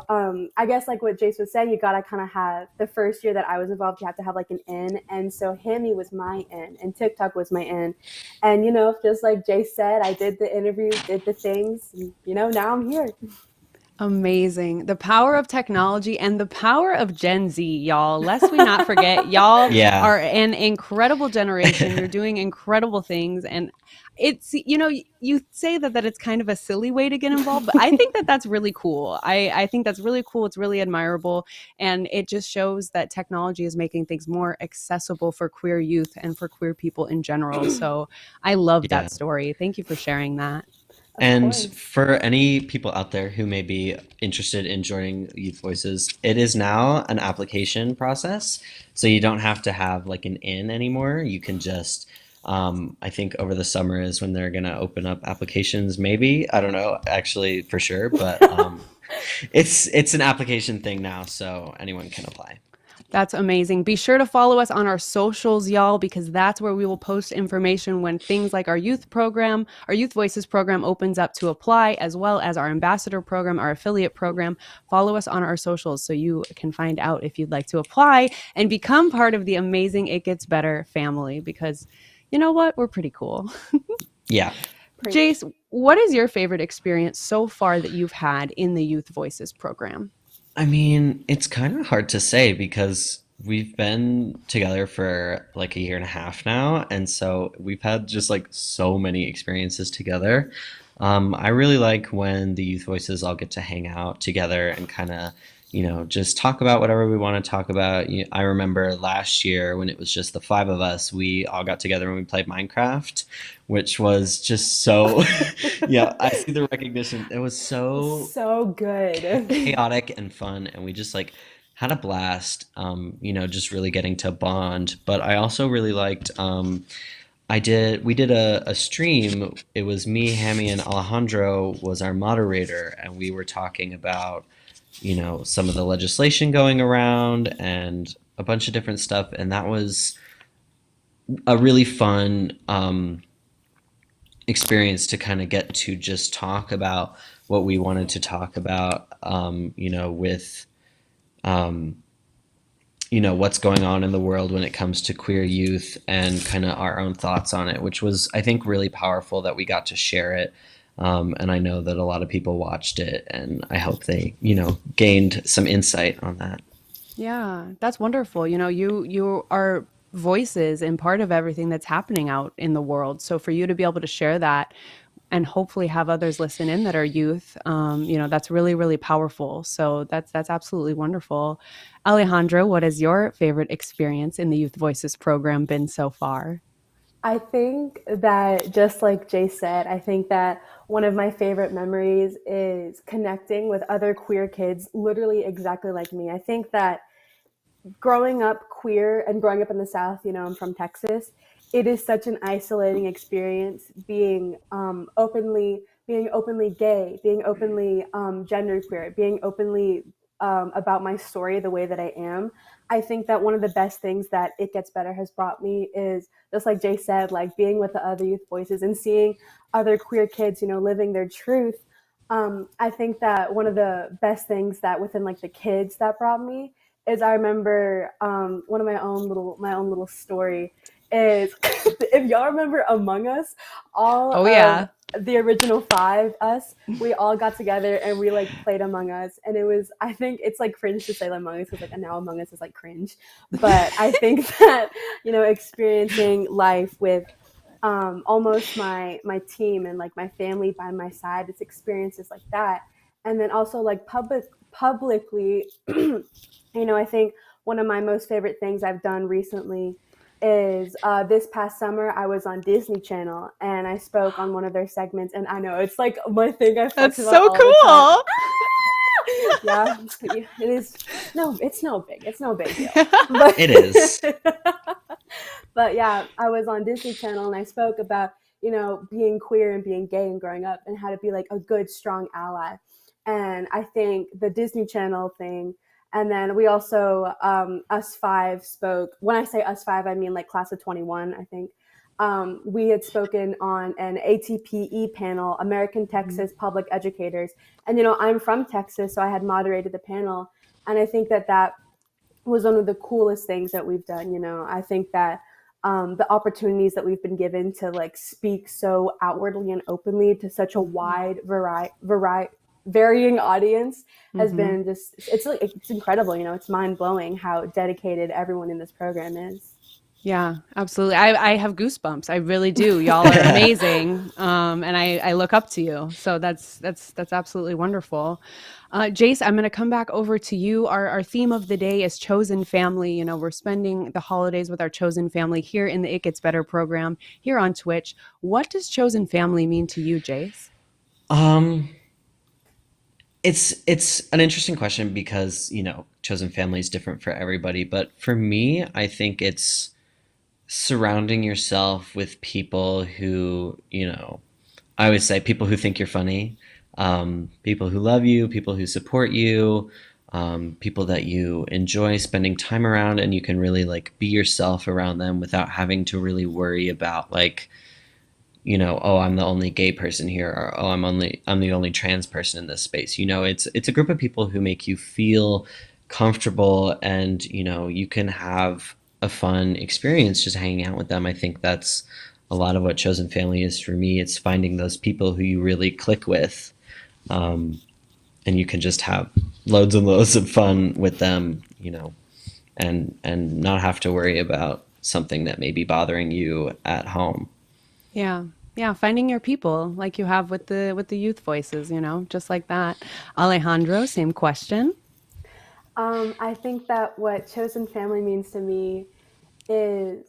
I guess like what Jace was saying, you gotta kind of have, the first year that I was involved, you have to have like an in. And so Hammy was my in, and TikTok was my in. And just like Jace said, I did the interviews, did the things, and, now I'm here. Amazing. The power of technology and the power of Gen Z, y'all. Lest we not forget, y'all Yeah. are an incredible generation. You're doing incredible things. And it's, you say that it's kind of a silly way to get involved, but I think that that's really cool. I think that's really cool. It's really admirable. And it just shows that technology is making things more accessible for queer youth and for queer people in general. So I love Yeah. that story. Thank you for sharing that. And for any people out there who may be interested in joining Youth Voices, it is now an application process. So you don't have to have like an in anymore. You can just, I think over the summer is when they're going to open up applications, maybe. I don't know actually for sure, but it's an application thing now. So anyone can apply. That's amazing. Be sure to follow us on our socials, y'all, because that's where we will post information when things like our youth program, our Youth Voices program opens up to apply, as well as our ambassador program, our affiliate program. Follow us on our socials so you can find out if you'd like to apply and become part of the amazing It Gets Better family, because you know what? We're pretty cool. Yeah. Jace, what is your favorite experience so far that you've had in the Youth Voices program? I mean, it's kind of hard to say because we've been together for like a year and a half now. And so we've had just like so many experiences together. I really like when the Youth Voices all get to hang out together and kind of, just talk about whatever we want to talk about. I remember last year when it was just the five of us, we all got together and we played Minecraft, which was just so, yeah, I see the recognition. It was so good, chaotic and fun, and we just like had a blast, just really getting to bond. But I also really liked, we did a stream. It was me, Hammy, and Alejandro was our moderator, and we were talking about, some of the legislation going around and a bunch of different stuff. And that was a really fun experience to kind of get to just talk about what we wanted to talk about, with, what's going on in the world when it comes to queer youth and kind of our own thoughts on it, which was, I think, really powerful that we got to share it. And I know that a lot of people watched it, and I hope they, gained some insight on that. Yeah, that's wonderful. You are voices and part of everything that's happening out in the world. So for you to be able to share that and hopefully have others listen in that are youth, that's really, really powerful. So that's absolutely wonderful. Alejandro, what has your favorite experience in the Youth Voices program been so far? I think that, just like Jay said, I think that one of my favorite memories is connecting with other queer kids, literally exactly like me. I think that growing up queer and growing up in the South, I'm from Texas, it is such an isolating experience being openly gay, being openly genderqueer, being openly about my story the way that I am. I think that one of the best things that It Gets Better has brought me is, just like Jay said, like being with the other youth voices and seeing other queer kids, living their truth. I think that one of the best things that within like the kids that brought me is, I remember one of my own little story is if y'all remember Among Us, all of the original five us, we all got together and we like played Among Us, and it was, I think it's like cringe to say Among Us because like now Among Us is like cringe, but I think that experiencing life with almost my team and like my family by my side, it's experiences like that, and then also like publicly I think one of my most favorite things I've done recently is this past summer I was on Disney Channel and I spoke on one of their segments, and I know it's like my thing I flex That's about so all the time. cool. Yeah, it is. No, it's no big deal. But It is. but yeah, I was on Disney Channel and I spoke about, being queer and being gay and growing up and how to be like a good, strong ally. And I think the Disney Channel thing, and then we also, us five spoke. When I say us five, I mean like class of 21, I think. We had spoken on an ATPE panel, American Texas Public Educators. And, I'm from Texas, so I had moderated the panel. And I think that was one of the coolest things that we've done. I think that the opportunities that we've been given to like speak so outwardly and openly to such a wide varying audience has been just, it's incredible. It's mind blowing how dedicated everyone in this program is. Yeah, absolutely. I have goosebumps. I really do. Y'all are amazing. And I look up to you. So that's absolutely wonderful. Jace, I'm going to come back over to you. Our theme of the day is chosen family. We're spending the holidays with our chosen family here in the It Gets Better program here on Twitch. What does chosen family mean to you, Jace? It's an interesting question because, chosen family is different for everybody. But for me, I think it's surrounding yourself with people who, I always say people who think you're funny, people who love you, people who support you, people that you enjoy spending time around, and you can really like be yourself around them without having to really worry about like, oh, I'm the only gay person here, or oh, I'm the only trans person in this space. It's a group of people who make you feel comfortable, and you can have a fun experience just hanging out with them. I think that's a lot of what chosen family is for me. It's finding those people who you really click with, and you can just have loads and loads of fun with them, and not have to worry about something that may be bothering you at home. Yeah. Yeah, finding your people like you have with the youth voices, just like that. Alejandro, same question. I think that what chosen family means to me is,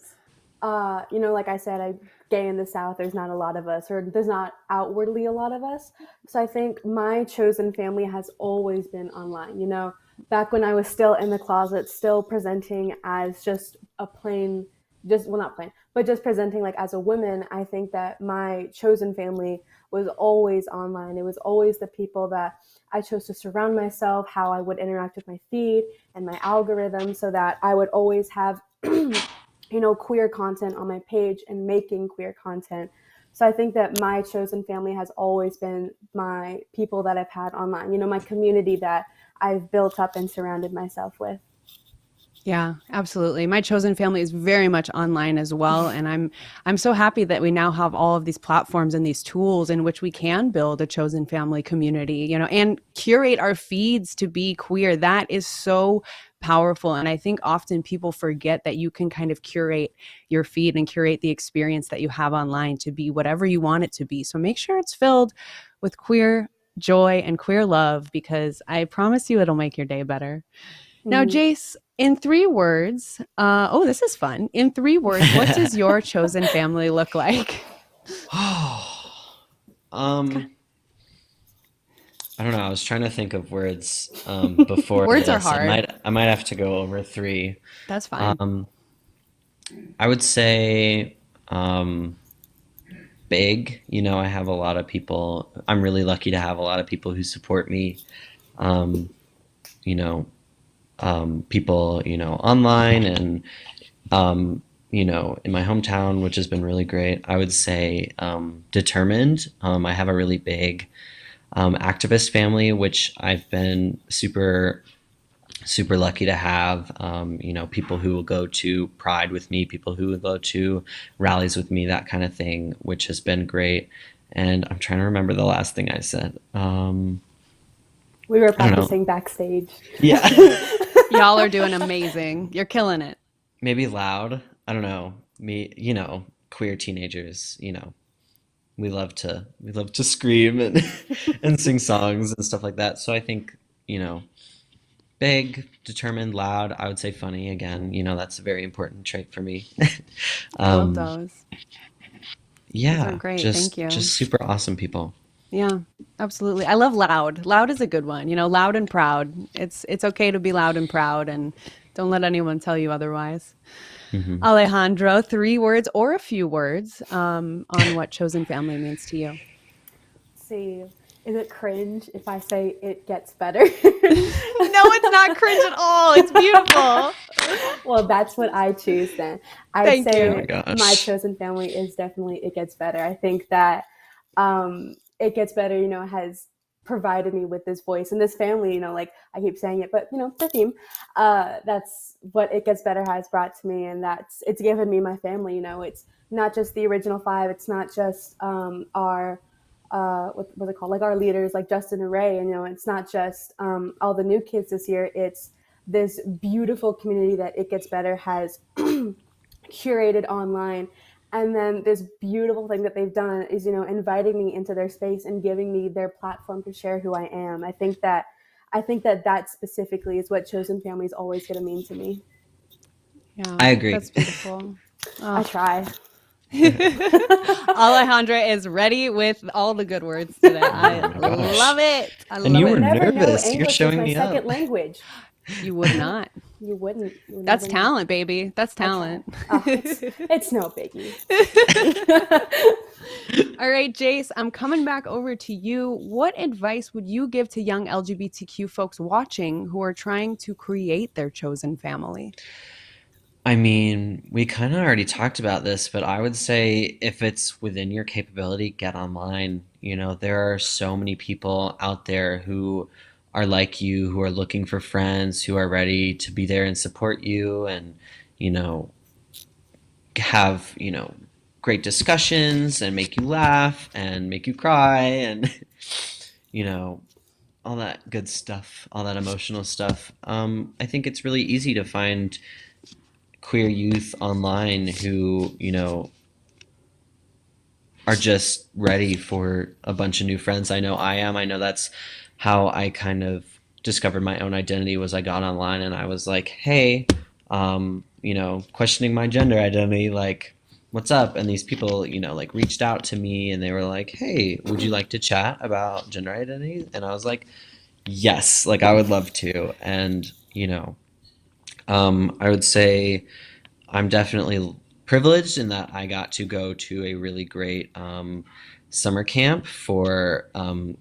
like I said, I'm gay in the South. There's not a lot of us, or there's not outwardly a lot of us. So I think my chosen family has always been online. Back when I was still in the closet, still presenting as just a plain, well, not plain, but just presenting like as a woman. I think that my chosen family was always online. It was always the people that I chose to surround myself, how I would interact with my feed and my algorithm, so that I would always have queer content on my page and making queer content. So I think that my chosen family has always been my people that I've had online, my community that I've built up and surrounded myself with. Yeah, absolutely. My chosen family is very much online as well, and I'm so happy that we now have all of these platforms and these tools in which we can build a chosen family community, and curate our feeds to be queer. That is so powerful, and I think often people forget that you can kind of curate your feed and curate the experience that you have online to be whatever you want it to be. So make sure it's filled with queer joy and queer love, because I promise you it'll make your day better. Now, Jace, in 3 words, this is fun. In 3 words, what does your chosen family look like? I don't know. I was trying to think of words before Words this. are hard. I might have to go over 3. That's fine. I would say big. I have a lot of people. I'm really lucky to have a lot of people who support me. People, online and, in my hometown, which has been really great. I would say determined. I have a really big activist family, which I've been super lucky to have. People who will go to Pride with me, people who will go to rallies with me, that kind of thing, which has been great. And I'm trying to remember the last thing I said. We were practicing backstage. Yeah. Y'all are doing amazing. You're killing it. Maybe loud. I don't know. Me, queer teenagers, we love to scream and and sing songs and stuff like that. So I think, big, determined, loud. I would say funny again. That's a very important trait for me. I love um, those. Those are yeah, great. Thank just you. super awesome people. Yeah, absolutely. I love loud. Loud is a good one. Loud and proud. It's okay to be loud and proud, and don't let anyone tell you otherwise. Hmm. Alejandro, 3 words or a few words on what chosen family means to you. See, is it cringe if I say it gets better? No, it's not cringe at all. It's beautiful. Well, that's what I choose then. I'd Thank Oh my say you. my gosh. chosen family is definitely It Gets Better. I think that It Gets Better, has provided me with this voice and this family, like I keep saying it, but the theme, that's what It Gets Better has brought to me. And it's given me my family. It's not just the original 5. It's not just our what's it called, like our leaders like Justin and Ray, and it's not just all the new kids this year. It's this beautiful community that It Gets Better has curated online. And then this beautiful thing that they've done is inviting me into their space and giving me their platform to share who I am. I think that specifically is what chosen family is always going to mean to me. Yeah, I agree. that's beautiful. I try. Alejandra is ready with all the good words today. I Oh my love gosh. it. I And You love you would were it. never know nervous. You're English was showing my me second up. language. You would not. You wouldn't. You would That's never know. talent, baby. That's I talent. try. Oh, it's no biggie. All right, Jace, I'm coming back over to you. What advice would you give to young LGBTQ folks watching who are trying to create their chosen family? I mean, we kind of already talked about this, but I would say if it's within your capability, get online. There are so many people out there who are like you, who are looking for friends, who are ready to be there and support you and, you know, have, great discussions and make you laugh and make you cry and, you know, all that good stuff, all that emotional stuff. I think it's really easy to find queer youth online who, are just ready for a bunch of new friends. I know I am. I know that's how I kind of discovered my own identity was I got online and I was like, hey, questioning my gender identity, like, what's up? And these people, like reached out to me and they were like, hey, would you like to chat about gender identity? And I was like, yes, like I would love to. And, I would say I'm definitely privileged in that I got to go to a really great summer camp for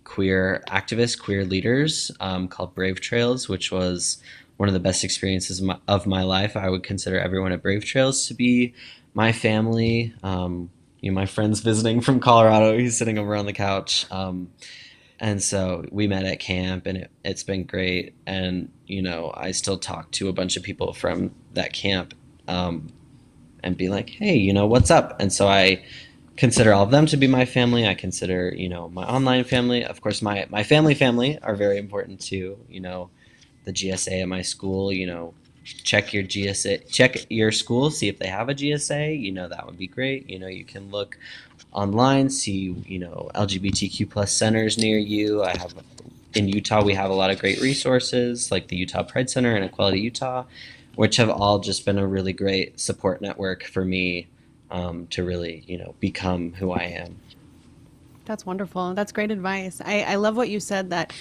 queer activists, queer leaders called Brave Trails, which was one of the best experiences of my life. I would consider everyone at Brave Trails to be my family. My friend's visiting from Colorado. He's sitting over on the couch. And so we met at camp and it's been great. And, I still talk to a bunch of people from that camp. And be like, hey, what's up? And so I consider all of them to be my family. I consider, my online family. Of course, my family are very important too. The GSA at my school, check your GSA, check your school, see if they have a GSA, that would be great. You can look online, see, LGBTQ plus centers near you. In Utah, we have a lot of great resources like the Utah Pride Center and Equality Utah, which have all just been a really great support network for me to really, become who I am. That's wonderful. That's great advice. I love what you said that,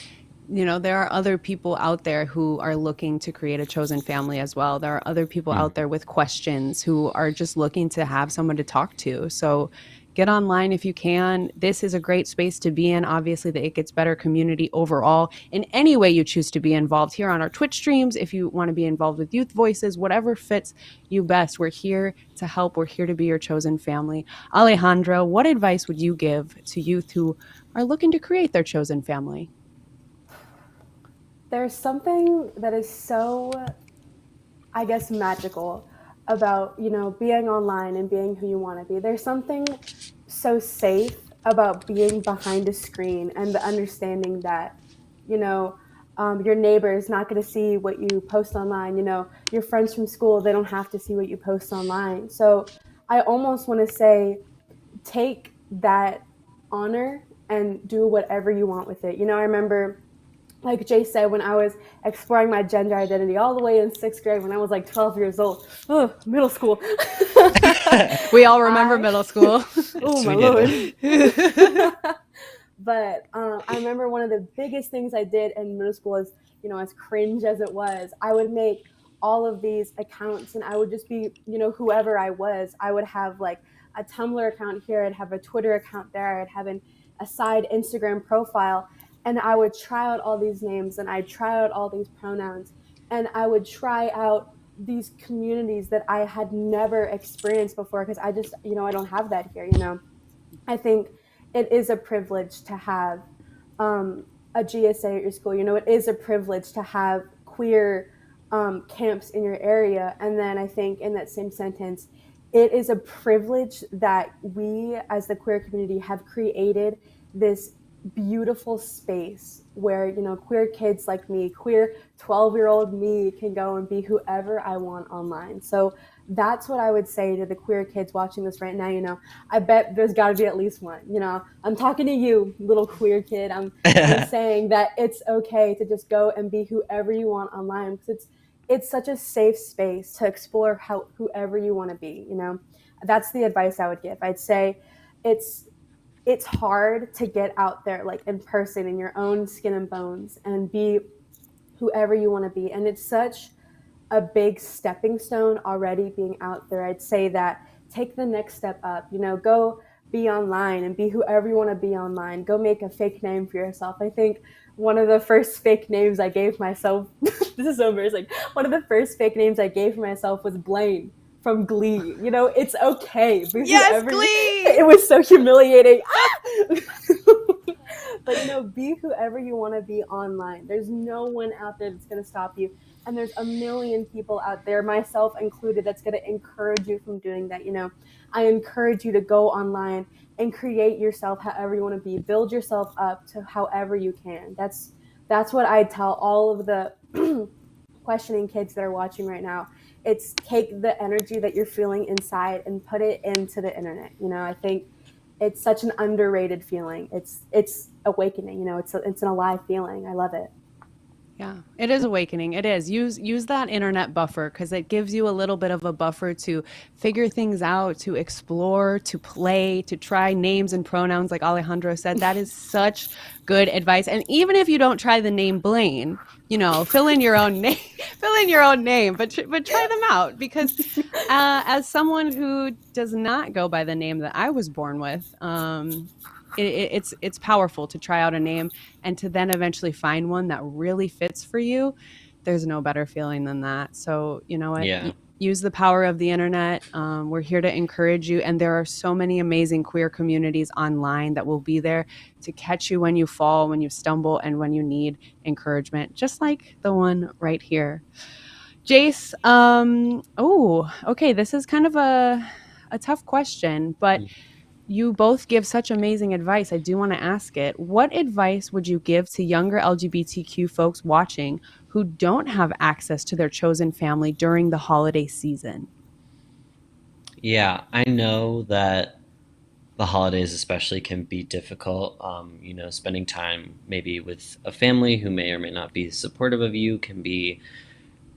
there are other people out there who are looking to create a chosen family as well. There are other people out there with questions who are just looking to have someone to talk to. So get online if you can. This is a great space to be in. Obviously, the It Gets Better community overall. In any way you choose to be involved here on our Twitch streams, if you want to be involved with Youth Voices, whatever fits you best, we're here to help. We're here to be your chosen family. Alejandro, what advice would you give to youth who are looking to create their chosen family? There's something that is so, I guess, magical about, being online and being who you want to be. There's something so safe about being behind a screen and the understanding that, your neighbor is not going to see what you post online. Your friends from school, they don't have to see what you post online. So I almost want to say, take that honor and do whatever you want with it. I remember like Jay said, when I was exploring my gender identity all the way in 6th grade, when I was like 12 years old, oh, middle school. We all remember middle school. Oh Yes, my we do. Lord. But I remember one of the biggest things I did in middle school is, as cringe as it was, I would make all of these accounts and I would just be, whoever I was. I would have like a Tumblr account here, I'd have a Twitter account there, I'd have a side Instagram profile, and I would try out all these names and I'd try out all these pronouns and I would try out these communities that I had never experienced before because I just, I don't have that here. I think it is a privilege to have a GSA at your school. It is a privilege to have queer camps in your area. And then I think in that same sentence, it is a privilege that we as the queer community have created this beautiful space where, queer kids like me, queer 12-year-old me can go and be whoever I want online. So that's what I would say to the queer kids watching this right now. I bet there's got to be at least one. I'm talking to you, little queer kid. I'm saying that it's okay to just go and be whoever you want online because it's such a safe space to explore whoever you want to be. That's the advice I would give. I'd say it's hard to get out there like in person in your own skin and bones and be whoever you want to be, and it's such a big stepping stone already being out there. I'd say that take the next step up, go be online and be whoever you want to be online. Go make a fake name for yourself. I think one of the first fake names I gave myself, this is so embarrassing. One of the first fake names I gave for myself was Blaine from Glee. It's okay. Be Yes, whoever Glee! It was so humiliating. But be whoever you want to be online. There's no one out there that's going to stop you. And there's a million people out there, myself included, that's going to encourage you from doing that. I encourage you to go online and create yourself however you want to be. Build yourself up to however you can. That's what I tell all of the questioning kids that are watching right now. It's take the energy that you're feeling inside and put it into the internet. I think it's such an underrated feeling. It's awakening. It's an alive feeling. I love it. Yeah, it is awakening. It is. Use that internet buffer because it gives you a little bit of a buffer to figure things out, to explore, to play, to try names and pronouns like Alejandro said. That is such good advice. And even if you don't try the name Blaine, fill in your own name, but try them out because as someone who does not go by the name that I was born with, it's powerful to try out a name and to then eventually find one that really fits for you. There's no better feeling than that. So you know what? Yeah. Use the power of the internet. We're here to encourage you, and there are so many amazing queer communities online that will be there to catch you when you fall, when you stumble, and when you need encouragement, just like the one right here. Jace, okay, this is kind of a tough question, but you both give such amazing advice. I do want to ask it. What advice would you give to younger LGBTQ folks watching who don't have access to their chosen family during the holiday season? Yeah, I know that the holidays especially can be difficult. Spending time maybe with a family who may or may not be supportive of you can be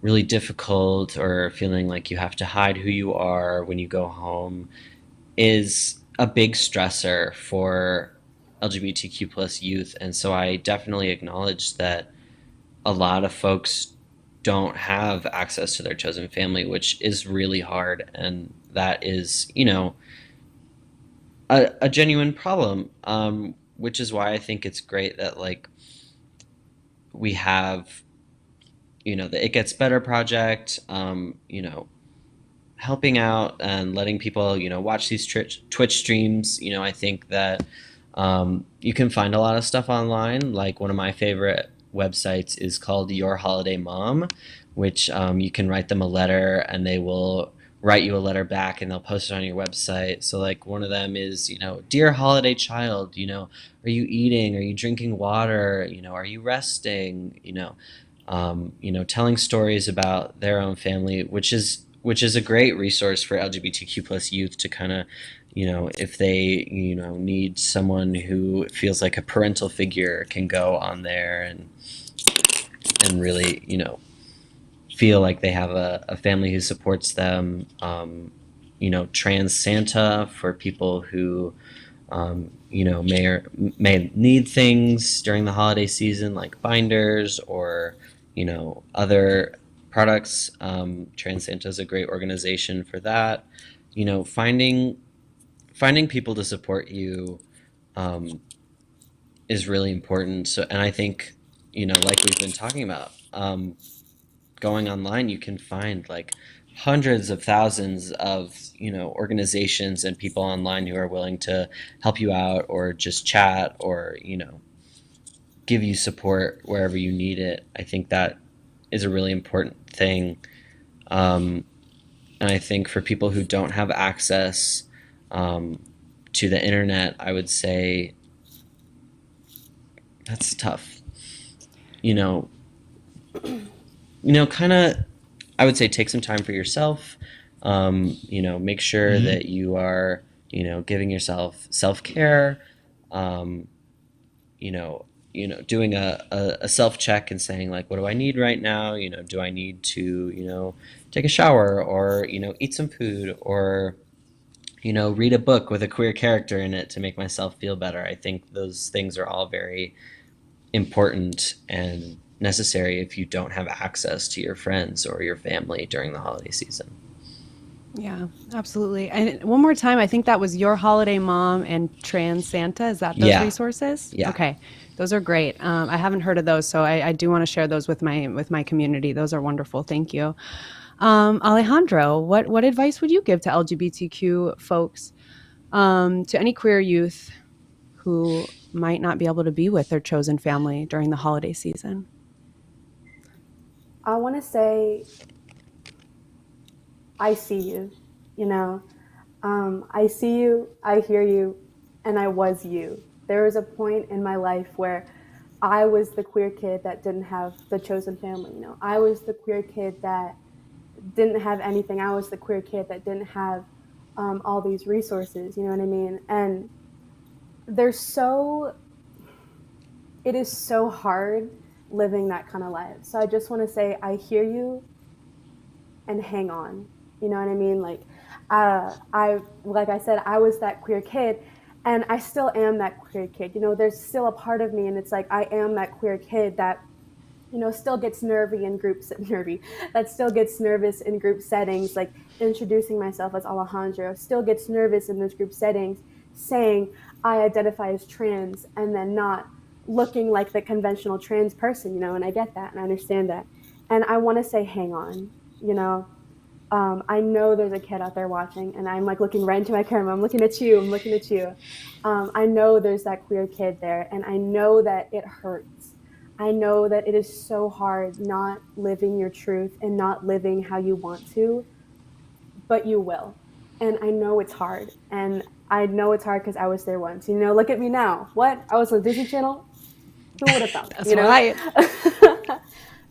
really difficult, or feeling like you have to hide who you are when you go home is a big stressor for LGBTQ plus youth. And so I definitely acknowledge that a lot of folks don't have access to their chosen family, which is really hard. And that is, a genuine problem, which is why I think it's great that we have, the It Gets Better project, helping out and letting people, watch these Twitch streams. I think that you can find a lot of stuff online. Like one of my favorite websites is called Your Holiday Mom, which you can write them a letter and they will write you a letter back and they'll post it on your website. So one of them is, dear holiday child, are you eating? Are you drinking water? Are you resting? Telling stories about their own family, which is a great resource for LGBTQ plus youth to kind of, if they, need someone who feels like a parental figure, can go on there and, and really, you know, feel like they have a family who supports them. You know, trans Santa for people who, you know, may need things during the holiday season, like binders or, you know, other products. Trans Santa is a great organization for that. You know, finding people to support you is really important. So, and I think, you know, like we've been talking about, going online, you can find like hundreds of thousands of, you know, organizations and people online who are willing to help you out or just chat or, you know, give you support wherever you need it. I think that is a really important thing. And I think for people who don't have access to the internet, I would say that's tough. You know, kind of, I would say take some time for yourself. You know, make sure that you are, you know, giving yourself self-care. You know, doing a self-check and saying like, what do I need right now? You know, do I need to, you know, take a shower or, you know, eat some food or, you know, read a book with a queer character in it to make myself feel better. I think those things are all very important and necessary if you don't have access to your friends or your family during the holiday season. Yeah, absolutely. And one more time, I think that was Your Holiday Mom and Trans Santa. Is that those Yeah. resources? Yeah. Okay, those are great. I haven't heard of those, so I do want to share those with my community. Those are wonderful. Thank you, Alejandro. What advice would you give to LGBTQ folks, to any queer youth who might not be able to be with their chosen family during the holiday season? I want to say, I see you, you know. I see you, I hear you, and I was you. There was a point in my life where I was the queer kid that didn't have the chosen family. You know, I was the queer kid that didn't have anything. I was the queer kid that didn't have all these resources. You know what I mean? And there's so it is so hard living that kind of life. So I just want to say I hear you and hang on. You know what I mean? Like I said, I was that queer kid, and I still am that queer kid. You know, there's still a part of me, and it's like I am that queer kid that, you know, still gets that still gets nervous in group settings, like introducing myself as Alejandro, still gets nervous in those group settings, saying I identify as trans and then not looking like the conventional trans person, you know, and I get that and I understand that. And I want to say, hang on, you know. I know there's a kid out there watching, and I'm like looking right into my camera. I'm looking at you. I'm looking at you. I know there's that queer kid there, and I know that it hurts. I know that it is so hard not living your truth and not living how you want to, but you will. And I know it's hard. And I know it's hard because I was there once. You know, look at me now. What? I was on the Disney Channel? Who would have thought? That's you know? right.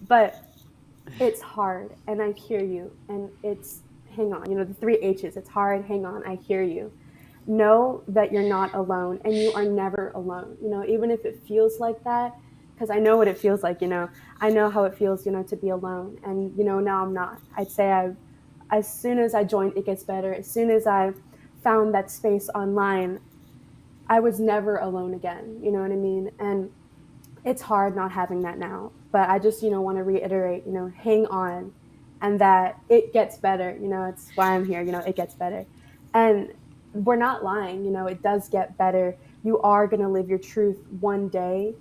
But it's hard, and I hear you. And it's, hang on. You know, the 3 H's. It's hard, hang on, I hear you. Know that you're not alone, and you are never alone. You know, even if it feels like that, because I know what it feels like, you know. I know how it feels, you know, to be alone. And, you know, now I'm not. I'd say as soon as I joined It Gets Better, as soon as I found that space online, I was never alone again. You know what I mean? And it's hard not having that now. But I just, you know, want to reiterate, you know, hang on, and that it gets better. You know, it's why I'm here. You know, it gets better. And we're not lying. You know, it does get better. You are going to live your truth one day,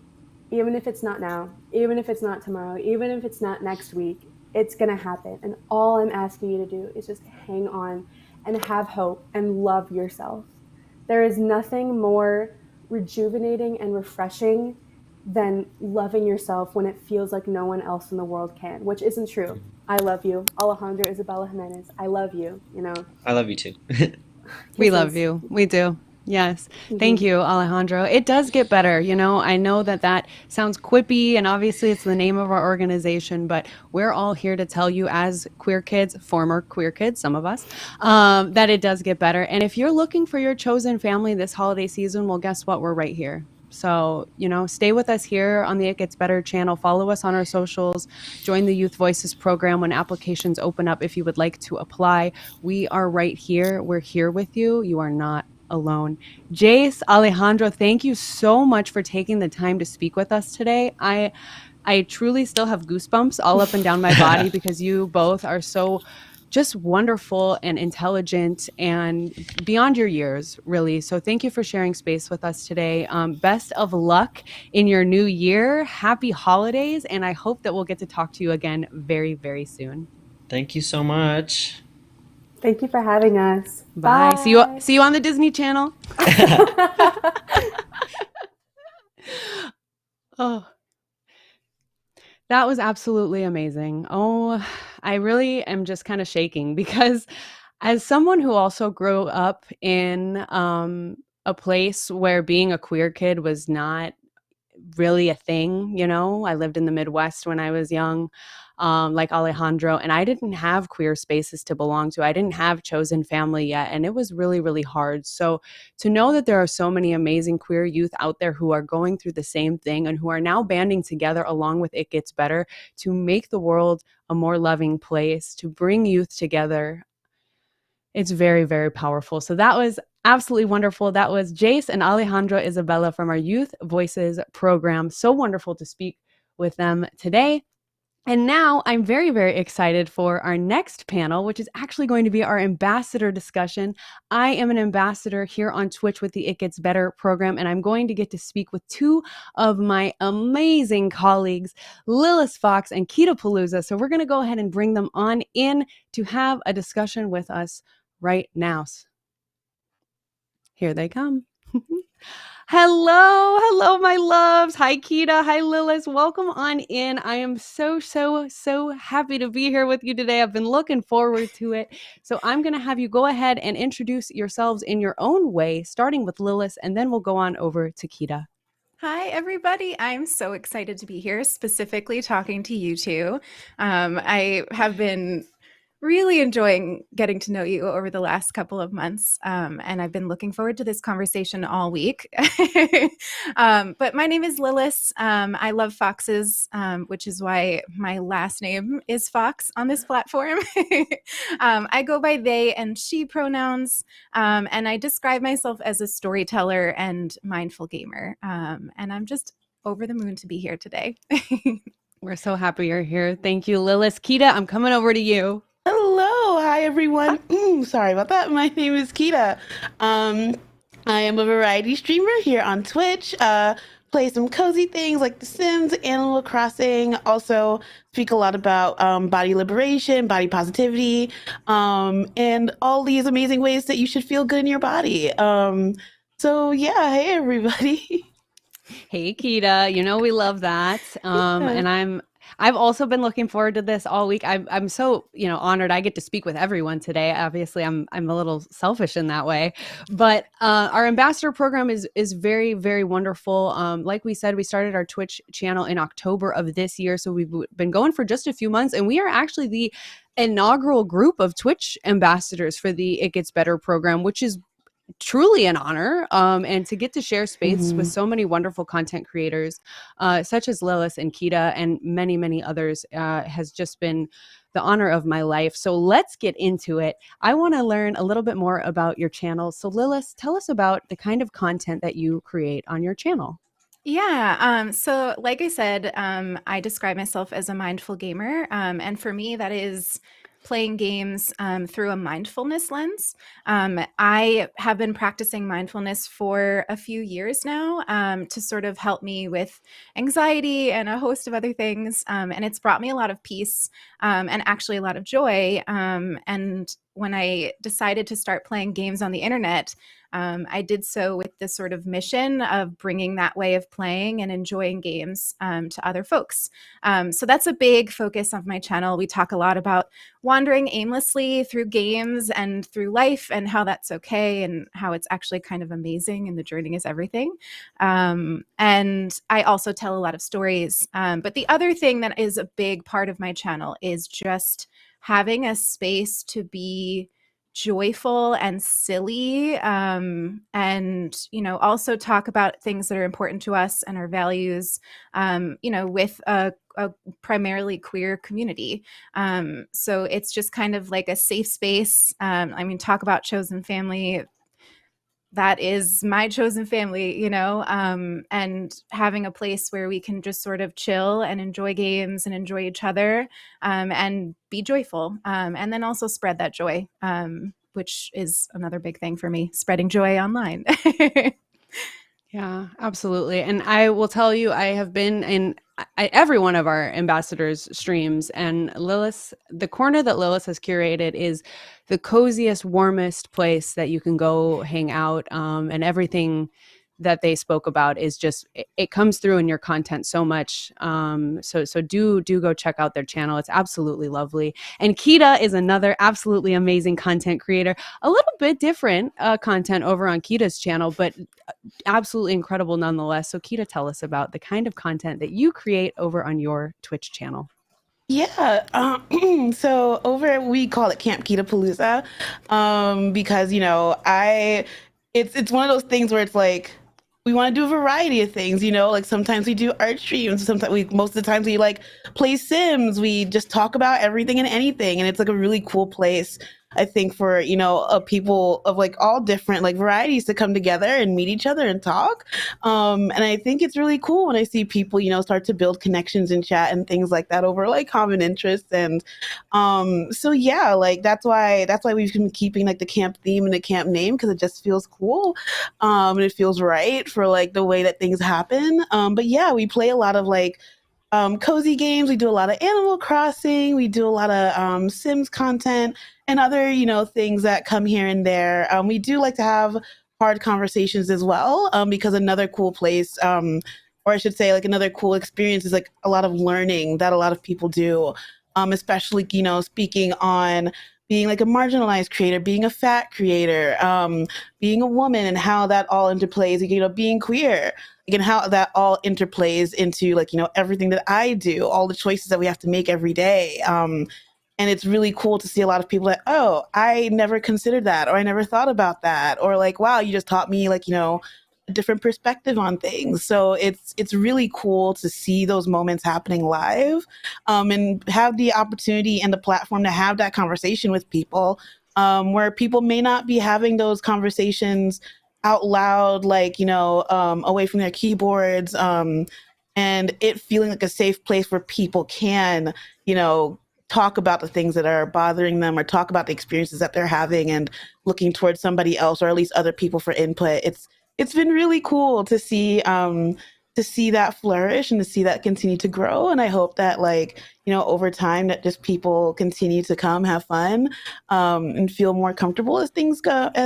even if it's not now, even if it's not tomorrow, even if it's not next week. It's going to happen. And all I'm asking you to do is just hang on and have hope and love yourself. There is nothing more rejuvenating and refreshing than loving yourself when it feels like no one else in the world can, which isn't true. I love you. Alejandro Isabella Jimenez, I love you, you know. I love you too. We love you. We do. Yes. Thank you, Alejandro. It does get better. You know, I know that sounds quippy, and obviously it's the name of our organization, but we're all here to tell you as queer kids, former queer kids, some of us, that it does get better. And if you're looking for your chosen family this holiday season, well, guess what? We're right here. So, stay with us here on the It Gets Better channel. Follow us on our socials. Join the Youth Voices program when applications open up if you would like to apply. We are right here. We're here with you. You are not alone. Jace, Alejandro, thank you so much for taking the time to speak with us today. I truly still have goosebumps all up and down my body because you both are so just wonderful and intelligent and beyond your years, really. So thank you for sharing space with us today. Best of luck in your new year. Happy holidays. And I hope that we'll get to talk to you again very, very soon. Thank you so much. Thank you for having us. Bye. Bye. See you on the Disney Channel. Oh, that was absolutely amazing. Oh, I really am just kind of shaking because as someone who also grew up in a place where being a queer kid was not really a thing, I lived in the Midwest when I was young, like Alejandro, and I didn't have queer spaces to belong to. I didn't have chosen family yet, and it was really, really hard. So to know that there are so many amazing queer youth out there who are going through the same thing and who are now banding together along with It Gets Better to make the world a more loving place, to bring youth together, it's very, very powerful. So that was absolutely wonderful. That was Jace and Alejandra Isabella from our Youth Voices program. So wonderful to speak with them today. And now I'm very, very excited for our next panel, which is actually going to be our ambassador discussion. I am an ambassador here on Twitch with the It Gets Better program, and I'm going to get to speak with two of my amazing colleagues, Lilith Fox and Kita Palooza. So we're going to go ahead and bring them on in to have a discussion with us right now. Here they come. Hello, my loves. Hi, Kita. Hi, Lilith. Welcome on in. I am so happy to be here with you today. I've been looking forward to it. So I'm going to have you go ahead and introduce yourselves in your own way, starting with Lilith, and then we'll go on over to Kita. Hi, everybody. I'm so excited to be here, specifically talking to you two. I have been really enjoying getting to know you over the last couple of months, and I've been looking forward to this conversation all week. But my name is Lilith. I love foxes, which is why my last name is Fox on this platform. I go by they and she pronouns, and I describe myself as a storyteller and mindful gamer. And I'm just over the moon to be here today. We're so happy you're here. Thank you, Lilith. Kita, I'm coming over to you. Hello, hi everyone. Sorry about that. My name is Kita. I am a variety streamer here on Twitch. Play some cozy things like The Sims, Animal Crossing. Also speak a lot about body liberation, body positivity, and all these amazing ways that you should feel good in your body. So yeah, hey everybody. Hey, Kita. We love that. And I've also been looking forward to this all week. I'm so, honored I get to speak with everyone today. Obviously, I'm a little selfish in that way, but our ambassador program is very, very wonderful. Like we said, we started our Twitch channel in October of this year, so we've been going for just a few months, and we are actually the inaugural group of Twitch ambassadors for the It Gets Better program, which is truly an honor, and to get to share space with so many wonderful content creators such as Lilith and Kita and many, many others has just been the honor of my life. So let's get into it. I want to learn a little bit more about your channel. So Lilith, tell us about the kind of content that you create on your channel. Yeah. So like I said, I describe myself as a mindful gamer. And for me, that is playing games through a mindfulness lens. I have been practicing mindfulness for a few years now to sort of help me with anxiety and a host of other things. And it's brought me a lot of peace and actually a lot of joy. And when I decided to start playing games on the internet, I did so with this sort of mission of bringing that way of playing and enjoying games to other folks. So that's a big focus of my channel. We talk a lot about wandering aimlessly through games and through life and how that's okay and how it's actually kind of amazing and the journey is everything. And I also tell a lot of stories. But the other thing that is a big part of my channel is just having a space to be joyful and silly, and also talk about things that are important to us and our values, with a primarily queer community. So it's just kind of like a safe space. Talk about chosen family. That is my chosen family, and having a place where we can just sort of chill and enjoy games and enjoy each other, and be joyful, and then also spread that joy, which is another big thing for me, spreading joy online. Yeah, absolutely. And I will tell you, I have been in every one of our ambassadors' streams, and Lilith, the corner that Lilith has curated is the coziest, warmest place that you can go hang out. And everything that they spoke about is just it comes through in your content so much. So do go check out their channel. It's absolutely lovely. And Kita is another absolutely amazing content creator. A little bit different content over on Kita's channel, but absolutely incredible nonetheless. So Kita, tell us about the kind of content that you create over on your Twitch channel. Yeah. So over we call it Camp Keto Palooza, because it's one of those things where it's like we want to do a variety of things. Like sometimes we do art streams, sometimes most of the times we like play Sims. We just talk about everything and anything, and it's like a really cool place, I think, for people of like all different like varieties to come together and meet each other and talk. And I think it's really cool when I see people start to build connections in chat and things like that over like common interests. And so yeah, like that's why we've been keeping like the camp theme and the camp name, because it just feels cool, and it feels right for like the way that things happen. But yeah, we play a lot of like cozy games. We do a lot of Animal Crossing. We do a lot of Sims content and other, things that come here and there. We do like to have hard conversations as well, because another cool place, or I should say like another cool experience is like a lot of learning that a lot of people do, especially, speaking on being like a marginalized creator, being a fat creator, being a woman, and how that all interplays, being queer, and how that all interplays into like, everything that I do, all the choices that we have to make every day. And it's really cool to see a lot of people like, oh, I never considered that, or I never thought about that, or like, wow, you just taught me like, a different perspective on things. So it's really cool to see those moments happening live, and have the opportunity and the platform to have that conversation with people, where people may not be having those conversations out loud, like, away from their keyboards, and it feeling like a safe place where people can, talk about the things that are bothering them, or talk about the experiences that they're having, and looking towards somebody else or at least other people for input. It's been really cool to see that flourish and to see that continue to grow. And I hope that like, over time that just people continue to come have fun, and feel more comfortable as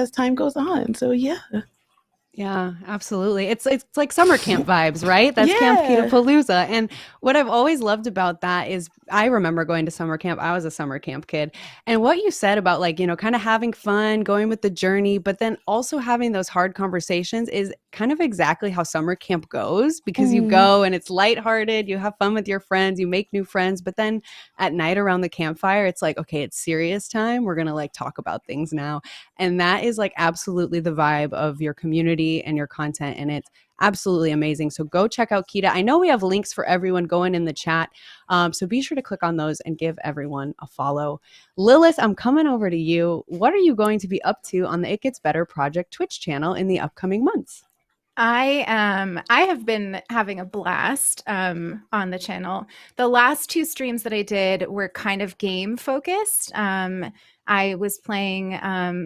time goes on. So yeah. Yeah, absolutely. It's like summer camp vibes, right? That's Camp Yeah. Keto Palooza. And what I've always loved about that is I remember going to summer camp. I was a summer camp kid. And what you said about like, kind of having fun, going with the journey, but then also having those hard conversations is kind of exactly how summer camp goes, because you go and it's lighthearted, you have fun with your friends, you make new friends, but then at night around the campfire, it's like, okay, it's serious time. We're going to like talk about things now. And that is like absolutely the vibe of your community and your content. And it's absolutely amazing. So go check out Kita. I know we have links for everyone going in the chat. So be sure to click on those and give everyone a follow. Lilith, I'm coming over to you. What are you going to be up to on the It Gets Better Project Twitch channel in the upcoming months? I have been having a blast on the channel. The last two streams that I did were kind of game focused. I was playing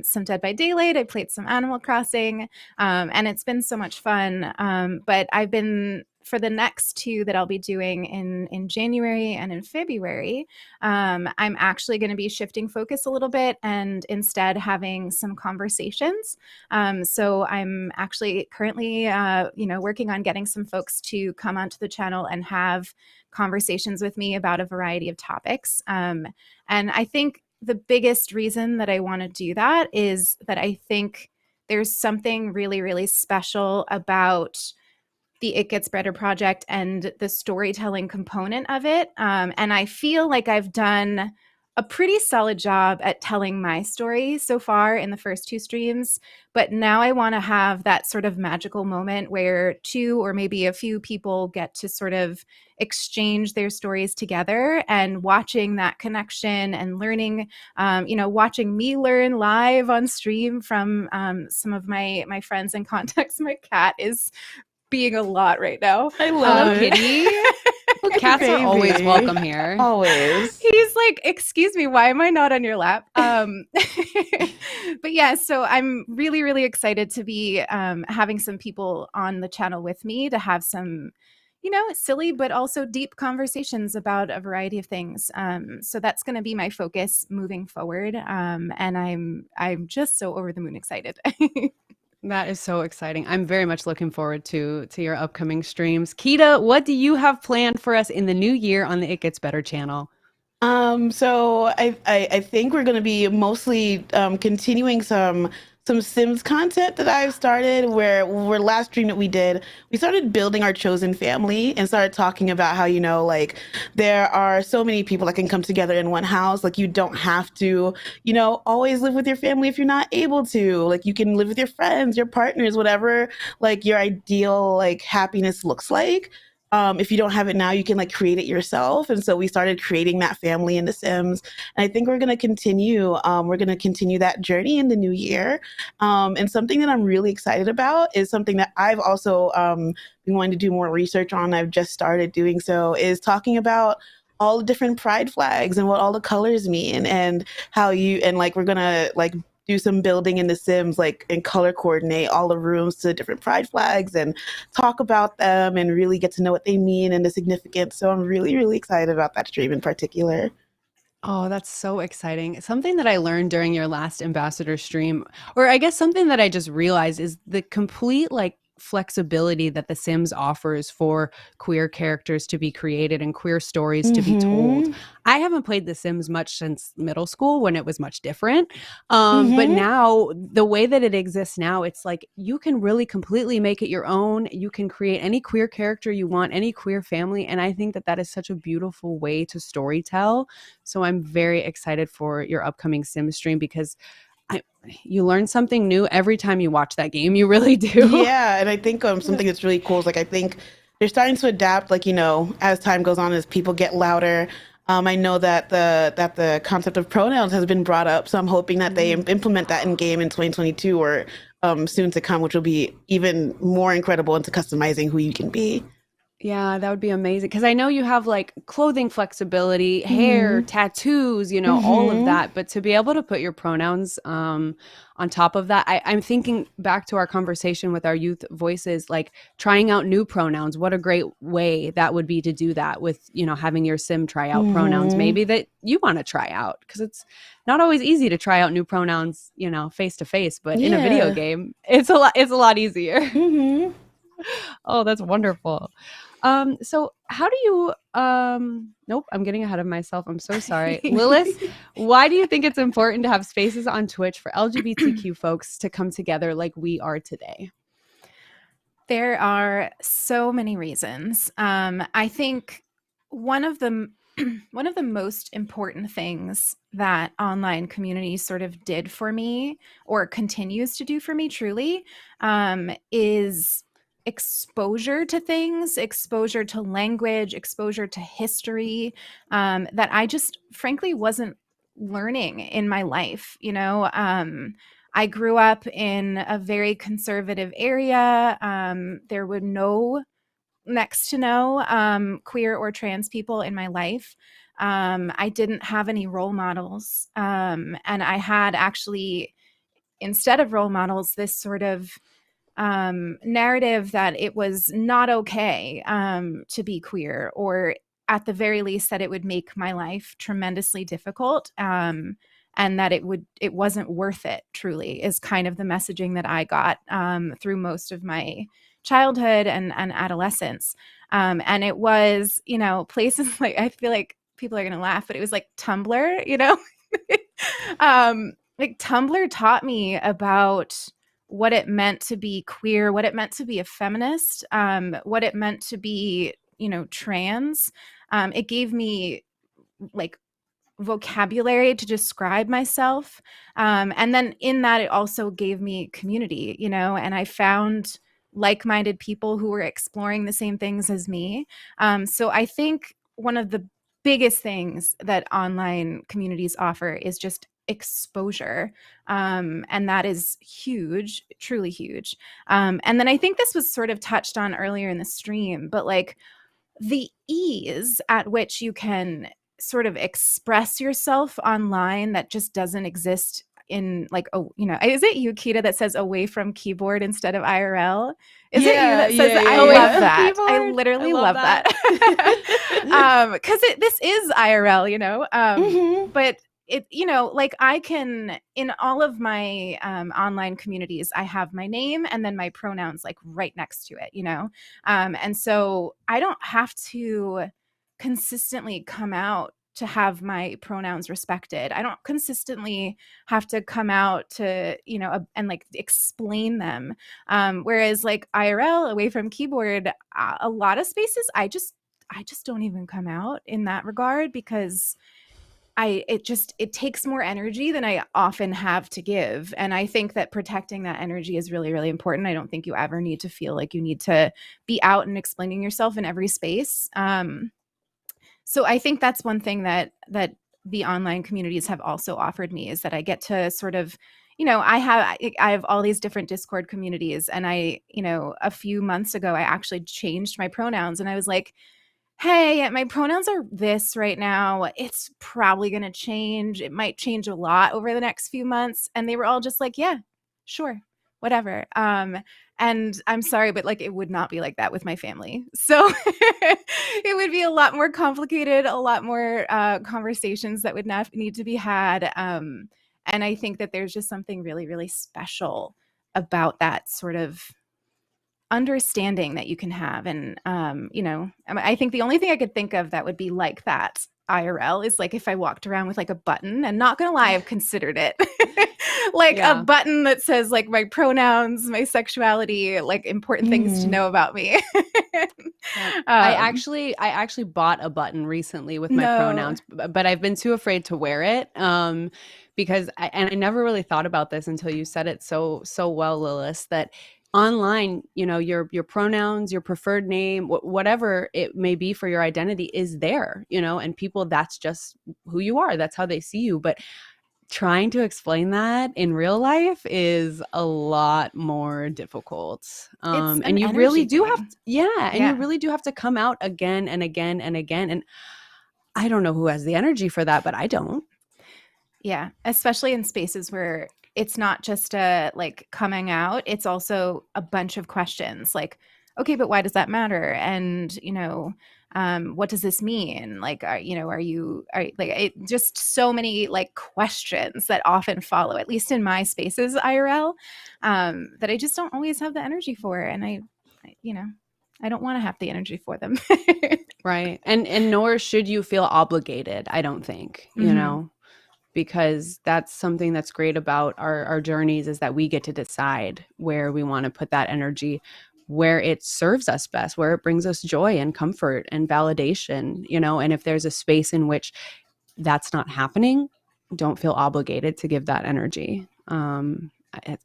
some Dead by Daylight. I played some Animal Crossing, and it's been so much fun. But I've been, for the next two that I'll be doing in January and in February, I'm actually going to be shifting focus a little bit and instead having some conversations. So I'm actually currently, working on getting some folks to come onto the channel and have conversations with me about a variety of topics. And I think the biggest reason that I want to do that is that I think there's something really, really special about the It Gets Better project and the storytelling component of it. And I feel like I've done a pretty solid job at telling my story so far in the first 2 streams, but now I want to have that sort of magical moment where 2 or maybe a few people get to sort of exchange their stories together, and watching that connection and learning, watching me learn live on stream from some of my friends and contacts. My cat is being a lot right now. I love it. Kitty. Look at the Cats are always baby. welcome here. Always. He's like, excuse me, why am I not on your lap? But yeah, so I'm really, really excited to be having some people on the channel with me to have some, silly but also deep conversations about a variety of things. So that's going to be my focus moving forward, and I'm just so over the moon excited. That is so exciting. I'm very much looking forward to your upcoming streams. Kita, what do you have planned for us in the new year on the It Gets Better channel? So I think we're going to be mostly continuing some Sims content that I've started. Where last stream that we did, we started building our chosen family and started talking about how, like, there are so many people that can come together in one house. Like, you don't have to, always live with your family if you're not able to. Like, you can live with your friends, your partners, whatever, like, your ideal, like, happiness looks like. If you don't have it now, you can like create it yourself. And so we started creating that family in The Sims. And I think we're going to continue. We're going to continue that journey in the new year. And something that I'm really excited about is something that I've also been wanting to do more research on. I've just started doing so, is talking about all the different pride flags and what all the colors mean, and how we're going to like do some building in The Sims, like, and color coordinate all the rooms to different pride flags and talk about them and really get to know what they mean and the significance. So I'm really, really excited about that stream in particular. Oh, that's so exciting. Something that I learned during your last ambassador stream, or I guess something that I just realized, is the complete like flexibility that The Sims offers for queer characters to be created and queer stories to be told. I haven't played The Sims much since middle school when it was much different. But now the way that it exists now, it's like you can really completely make it your own. You can create any queer character you want, any queer family. And I think that that is such a beautiful way to storytell. So I'm very excited for your upcoming Sims stream, because you learn something new every time you watch that game. You really do. Yeah, and I think something that's really cool is, like, I think they're starting to adapt, like, as time goes on, as people get louder. I know that the concept of pronouns has been brought up, so I'm hoping that they implement that in game in 2022 or soon to come, which will be even more incredible into customizing who you can be. Yeah, that would be amazing. Because I know you have like clothing flexibility, hair, tattoos, all of that. But to be able to put your pronouns on top of that, I'm thinking back to our conversation with our youth voices, like trying out new pronouns. What a great way that would be to do that with, having your sim try out pronouns maybe that you want to try out. Because it's not always easy to try out new pronouns, face to face. But in a video game, it's a lot easier. Oh, that's wonderful. So how do you nope, I'm getting ahead of myself. I'm so sorry. Lilith, why do you think it's important to have spaces on Twitch for LGBTQ folks to come together like we are today? There are so many reasons. I think one of the most important things that online community sort of did for me, or continues to do for me truly, is exposure to things, exposure to language, exposure to history, that I just frankly wasn't learning in my life. I grew up in a very conservative area. There were next to no queer or trans people in my life. I didn't have any role models. And I had actually, instead of role models, this sort of narrative that it was not okay to be queer, or at the very least that it would make my life tremendously difficult, and that it wasn't worth it, truly, is kind of the messaging that I got through most of my childhood and adolescence. And it was, places like, I feel like people are gonna laugh, but it was like Tumblr, like Tumblr taught me about what it meant to be queer, what it meant to be a feminist, what it meant to be, trans. It gave me like vocabulary to describe myself. And then in that, it also gave me community, and I found like-minded people who were exploring the same things as me. So I think one of the biggest things that online communities offer is just exposure. And that is huge, truly huge. And then I think this was sort of touched on earlier in the stream, but like the ease at which you can sort of express yourself online that just doesn't exist in like, is it you, Kita, that says away from keyboard instead of IRL? Is it you that says that? I love that. I literally love that. Because this is IRL, but it, like I can, in all of my online communities, I have my name and then my pronouns like right next to it, and so I don't have to consistently come out to have my pronouns respected. I don't consistently have to come out to, and like explain them. Whereas like IRL, away from keyboard, a lot of spaces, I just don't even come out in that regard because it takes more energy than I often have to give. And I think that protecting that energy is really, really important. I don't think you ever need to feel like you need to be out and explaining yourself in every space. So I think that's one thing that the online communities have also offered me, is that I get to sort of, I have all these different Discord communities, and a few months ago, I actually changed my pronouns, and I was like, hey, my pronouns are this right now. It's probably going to change. It might change a lot over the next few months. And they were all just like, yeah, sure, whatever. And I'm sorry, but like, it would not be like that with my family. So it would be a lot more complicated, a lot more conversations that would need to be had. And I think that there's just something really, really special about that sort of understanding that you can have. And I think the only thing I could think of that would be like that IRL is like if I walked around with like a button, and not gonna lie, I've considered it. Like a button that says like my pronouns, my sexuality, like important things to know about me. I actually bought a button recently with my pronouns, but I've been too afraid to wear it because I never really thought about this until you said it so well, Lilith, that online, your pronouns, your preferred name, whatever it may be for your identity is there, and people, that's just who you are. That's how they see you. But trying to explain that in real life is a lot more difficult. And you really do have to, you really do have to come out again and again and again. And I don't know who has the energy for that, but I don't. Yeah, especially in spaces where it's not just a like coming out, it's also a bunch of questions like, okay, but why does that matter? And, what does this mean? Like, just so many like questions that often follow, at least in my spaces IRL, that I just don't always have the energy for. And I don't want to have the energy for them. Right. And nor should you feel obligated, I don't think, because that's something that's great about our journeys, is that we get to decide where we want to put that energy, where it serves us best, where it brings us joy and comfort and validation, and if there's a space in which that's not happening, don't feel obligated to give that energy.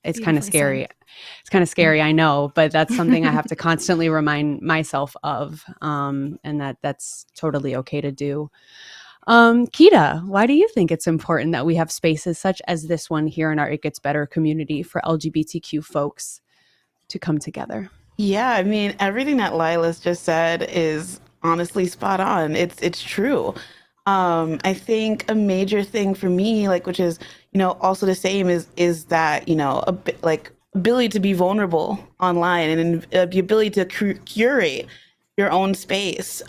It's kind of scary. It's kind of scary, I know, but that's something I have to constantly remind myself of, and that's totally okay to do. Kita, why do you think it's important that we have spaces such as this one here in our It Gets Better community for LGBTQ folks to come together? Yeah, I mean, everything that Lila's just said is honestly spot on. It's true. I think a major thing for me, like, which is, also the same, is that, a bit like ability to be vulnerable online, and the ability to curate your own space.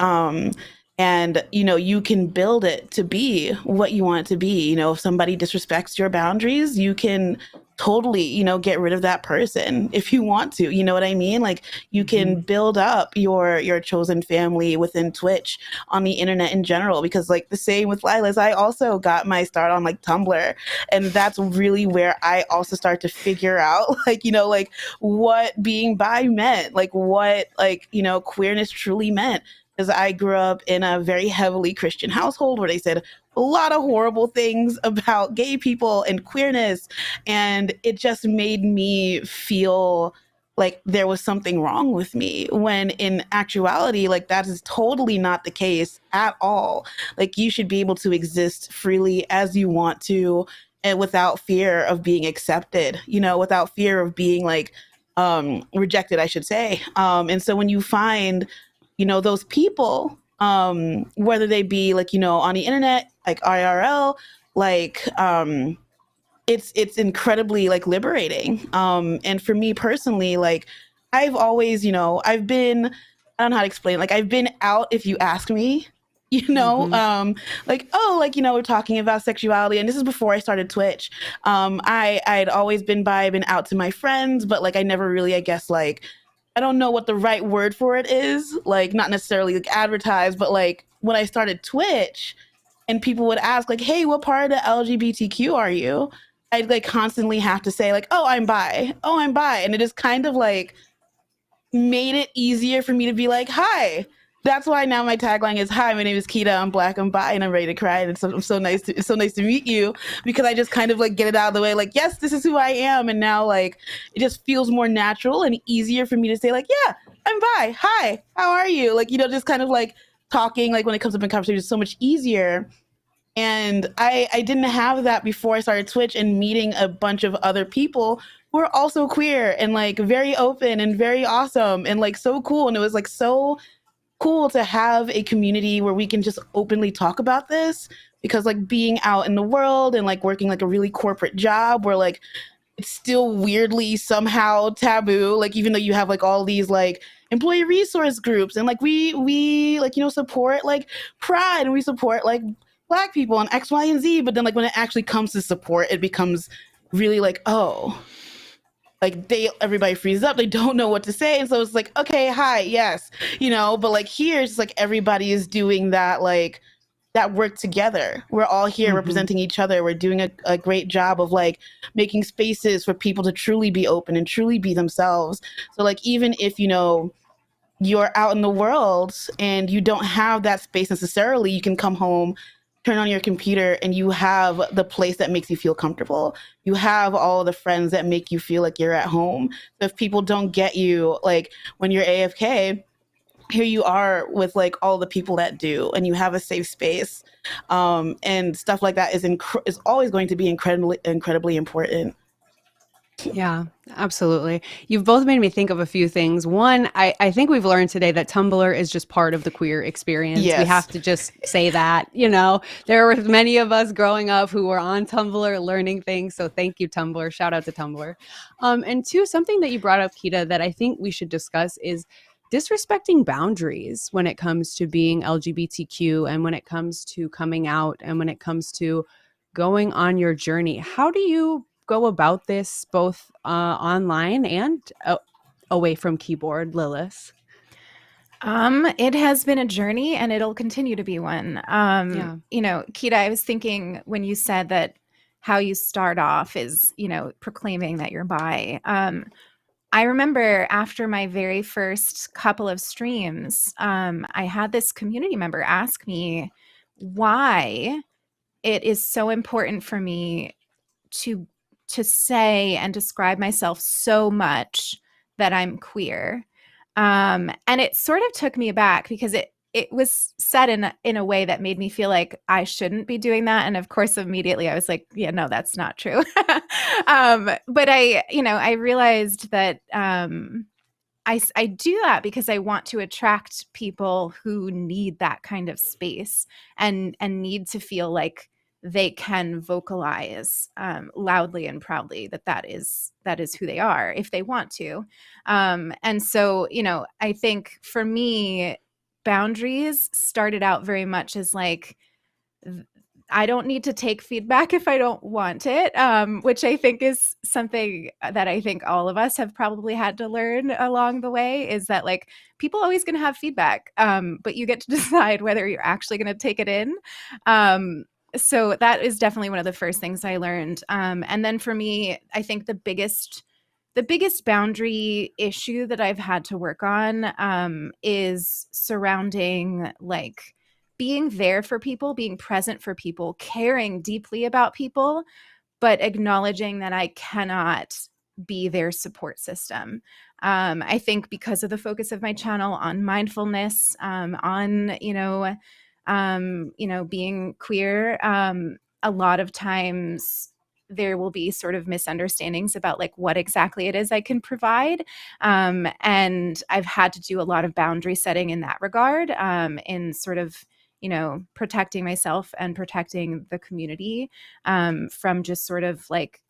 And, you can build it to be what you want it to be. If somebody disrespects your boundaries, you can totally, get rid of that person if you want to. You know what I mean? Like, you can build up your chosen family within Twitch, on the internet in general, because like the same with Lila's, I also got my start on like Tumblr, and that's really where I also start to figure out like, like what being bi meant, like what, like, queerness truly meant. because I grew up in a very heavily Christian household where they said a lot of horrible things about gay people and queerness. And it just made me feel like there was something wrong with me, when in actuality, like, that is totally not the case at all. Like, you should be able to exist freely as you want to, and without fear of being accepted, without fear of being like rejected, I should say. And so when you find, those people, whether they be like, on the internet, like IRL, like, it's incredibly like liberating. And for me personally, like, I've always, I've been, I don't know how to explain, like, I've been out if you ask me, like, oh, like, we're talking about sexuality, and this is before I started Twitch. I'd always been out to my friends, but like, I never really, I guess, like, I don't know what the right word for it is, like, not necessarily like advertised, but like, when I started Twitch and people would ask like, hey, what part of the LGBTQ are you? I'd like constantly have to say like, oh, I'm bi. Oh, I'm bi. And it just kind of like made it easier for me to be like, hi. That's why now my tagline is, hi, my name is Kita, I'm Black, I'm bi, and I'm ready to cry. And it's so nice to meet you, because I just kind of like get it out of the way. Like, yes, this is who I am. And now like, it just feels more natural and easier for me to say like, yeah, I'm bi. Hi, how are you? Like, just kind of like talking, like when it comes up in conversation, is so much easier. And I didn't have that before I started Twitch, and meeting a bunch of other people who are also queer and like very open and very awesome and like so cool. And it was like so cool to have a community where we can just openly talk about this, because like being out in the world and like working like a really corporate job where like it's still weirdly somehow taboo, like even though you have like all these like employee resource groups, and like we like support like pride, and we support like Black people and X, Y, and Z, but then like when it actually comes to support, it becomes really like, oh, like everybody freezes up, they don't know what to say, and so it's like, okay, hi, yes, but like here it's like everybody is doing that, like that work together. We're all here representing each other. We're doing a great job of like making spaces for people to truly be open and truly be themselves. So like, even if you're out in the world and you don't have that space necessarily, you can come home, turn on your computer, and you have the place that makes you feel comfortable. You have all the friends that make you feel like you're at home. So if people don't get you, like when you're AFK, here you are with like all the people that do, and you have a safe space, and stuff like that is always going to be incredibly important. Yeah, absolutely. You've both made me think of a few things. One, I think we've learned today that Tumblr is just part of the queer experience. Yes. We have to just say that, there were many of us growing up who were on Tumblr learning things. So thank you, Tumblr. Shout out to Tumblr. And two, something that you brought up, Kita, that I think we should discuss is disrespecting boundaries when it comes to being LGBTQ, and when it comes to coming out, and when it comes to going on your journey. How do you go about this, both online and away from keyboard, Lilith? It has been a journey, and it'll continue to be one. Yeah. Kita, I was thinking when you said that how you start off is, proclaiming that you're bi. I remember after my very first couple of streams, I had this community member ask me why it is so important for me to say and describe myself so much that I'm queer. And it sort of took me aback, because it was said in a way that made me feel like I shouldn't be doing that. And of course, immediately I was like, yeah, no, that's not true. But I realized that I do that because I want to attract people who need that kind of space, and need to feel like they can vocalize loudly and proudly that is who they are if they want to. And so, I think for me, boundaries started out very much as like, I don't need to take feedback if I don't want it, which I think is something that I think all of us have probably had to learn along the way, is that like people always going to have feedback, but you get to decide whether you're actually going to take it in. So that is definitely one of the first things I learned. And then for me, I think the biggest the biggest boundary issue that I've had to work on is surrounding like being there for people, being present for people, caring deeply about people, but acknowledging that I cannot be their support system. I think because of the focus of my channel on mindfulness, on being queer, a lot of times there will be sort of misunderstandings about like what exactly it is I can provide. And I've had to do a lot of boundary setting in that regard, in sort of, protecting myself and protecting the community, from just sort of like